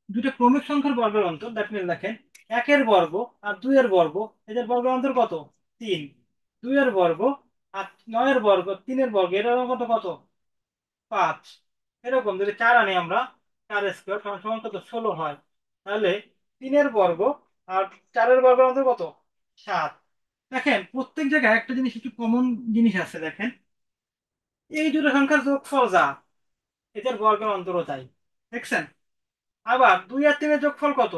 দুটো ক্রমিক সংখ্যার বর্গের অন্তর, দ্যাট মিন দেখেন একের বর্গ আর দুইয়ের বর্গ, এদের বর্গের অন্তর কত? তিন। দুইয়ের বর্গ আর নয়ের বর্গ, তিনের বর্গ, এর কত কত? পাঁচ। এরকম যদি চার আনি আমরা, চার স্কোয়ার সমান সমান কত? 16 হয়। তাহলে তিনের বর্গ আর চারের বর্গের অন্তর কত? সাত। দেখেন প্রত্যেক জায়গায় একটা জিনিস, একটু কমন জিনিস আছে, দেখেন এই দুটো সংখ্যার যোগফল যা, এদের বর্গের অন্তরও তাই। দেখছেন? আবার দুই আর তিনের যোগফল কত?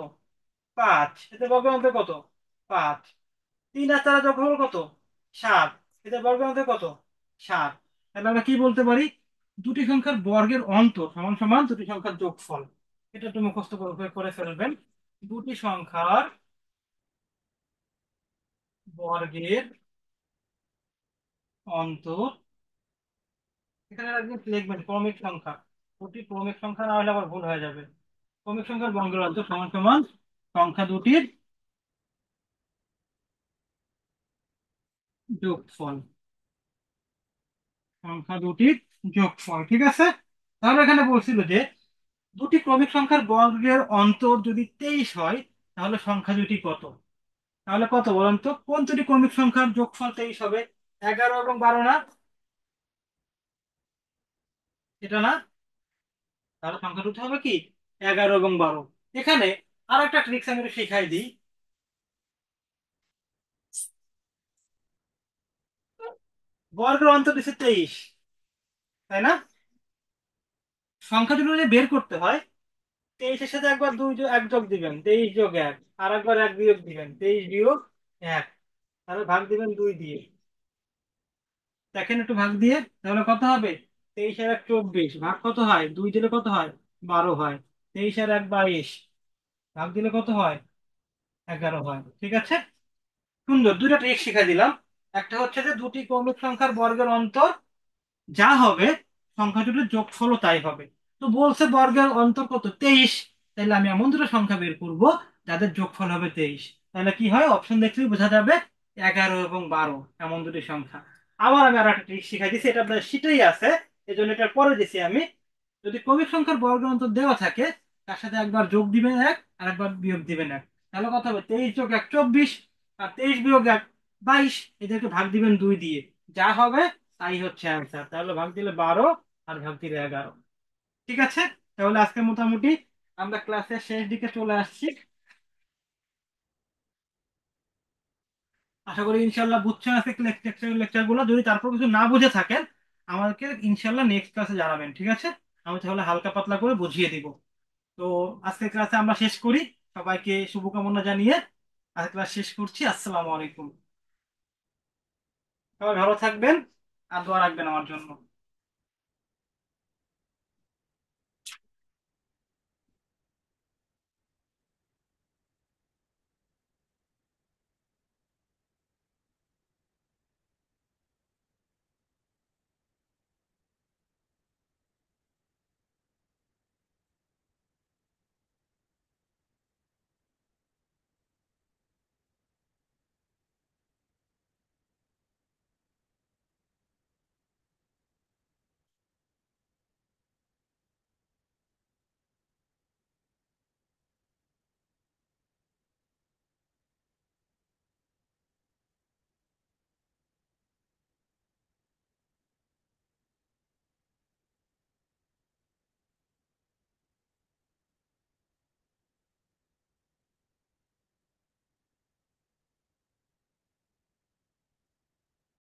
পাঁচ। এদের বর্গের অন্তর কত? পাঁচ। তিন আর চারের যোগফল কত? সাত। এদের বর্গের অন্তর কত? সাত। তাহলে আমরা কি বলতে পারি? দুটি সংখ্যার বর্গের অন্তর সমান সমান দুটি সংখ্যার যোগফল। এটা একটু মুখস্থ করে করে ফেলবেন। দুটি সংখ্যার বর্গের অন্তর, এখানে একদিন লিখবেন ক্রমিক সংখ্যা, দুটি ক্রমিক সংখ্যা না হলে আবার ভুল হয়ে যাবে। ক্রমিক সংখ্যার বর্গের অন্তর সমান সমান সংখ্যা দুটির যোগফল। সংখ্যা দুটির যোগফল, ঠিক আছে। তাহলে এখানে বলছিল যে দুটি ক্রমিক সংখ্যার বর্গের অন্তর যদি 23 হয়, তাহলে সংখ্যা দুটি কত? তাহলে কত বলুন তো, কোন দুটি ক্রমিক সংখ্যার যোগফল 23 হবে? 11 এবং 12 না? এটা না? তাহলে সংখ্যা দুটি হবে কি? 11 এবং 12। এখানে আর একটা ট্রিক্স আমি একটু শিখাই দিই। বর্গের অন্তর দিচ্ছে 23, তাই না? সংখ্যা দুটো যদি বের করতে হয়, 23-এর সাথে একবার এক যোগ দিবেন, 23 যোগ এক। আর একবার এক বিয়োগ দিবেন, 23 বিয়োগ এক। তাহলে ভাগ দিবেন 2 দিয়ে। দেখেন একটু ভাগ দিয়ে, তাহলে কত হবে? 23 আর এক 24, ভাগ কত হয়? 2 দিলে কত হয়? 12 হয়। 23 আর এক 22, ভাগ দিলে কত হয়? 11 হয়। ঠিক আছে, সুন্দর, দুইটা ট্রিক শিখাই দিলাম। একটা হচ্ছে যে দুটি ক্রমিক সংখ্যার বর্গের অন্তর যা হবে, সংখ্যা দুটোর যোগফলও তাই হবে। তো বলছে বর্গের অন্তর কত? 23। তাহলে আমি এমন দুটো সংখ্যা বের করব যাদের যোগফল হবে 23। তাহলে কি হয়, অপশন দেখলেই বোঝা যাবে 11 এবং 12 এমন দুটি সংখ্যা। আবার আমি আর একটা ট্রিক শিখাই দিচ্ছি, এটা আপনার শীটেই আছে, এই জন্য এটা পরে দিছি আমি। যদি ক্রমিক সংখ্যার বর্গের অন্তর দেওয়া থাকে, তার সাথে একবার যোগ দিবেন এক, আর একবার বিয়োগ দিবেন এক। তাহলে কত হবে? 23 যোগ এক 24, আর 23 বিয়োগ এক 22। এদেরকে ভাগ দিবেন 2 দিয়ে, যা হবে তাই হচ্ছে অ্যান্সার। তাহলে ভাগ দিলে 12 আর ভাগ দিলে 11। ঠিক আছে, তাহলে আজকে মোটামুটি আমরা ক্লাসের শেষ দিকে চলে আসছি। আশা করি ইনশাল্লাহ বুঝছেন আজকে লেকচার গুলো। যদি তারপর কিছু না বুঝে থাকেন, আমাদেরকে ইনশাল্লাহ নেক্সট ক্লাসে জানাবেন, ঠিক আছে? আমি তাহলে হালকা পাতলা করে বুঝিয়ে দিব। তো আজকের ক্লাসে আমরা শেষ করি। সবাইকে শুভকামনা জানিয়ে আজকের ক্লাস শেষ করছি। আসসালামু আলাইকুম। সবাই ভালো থাকবেন আর দোয়া রাখবেন আমার জন্য।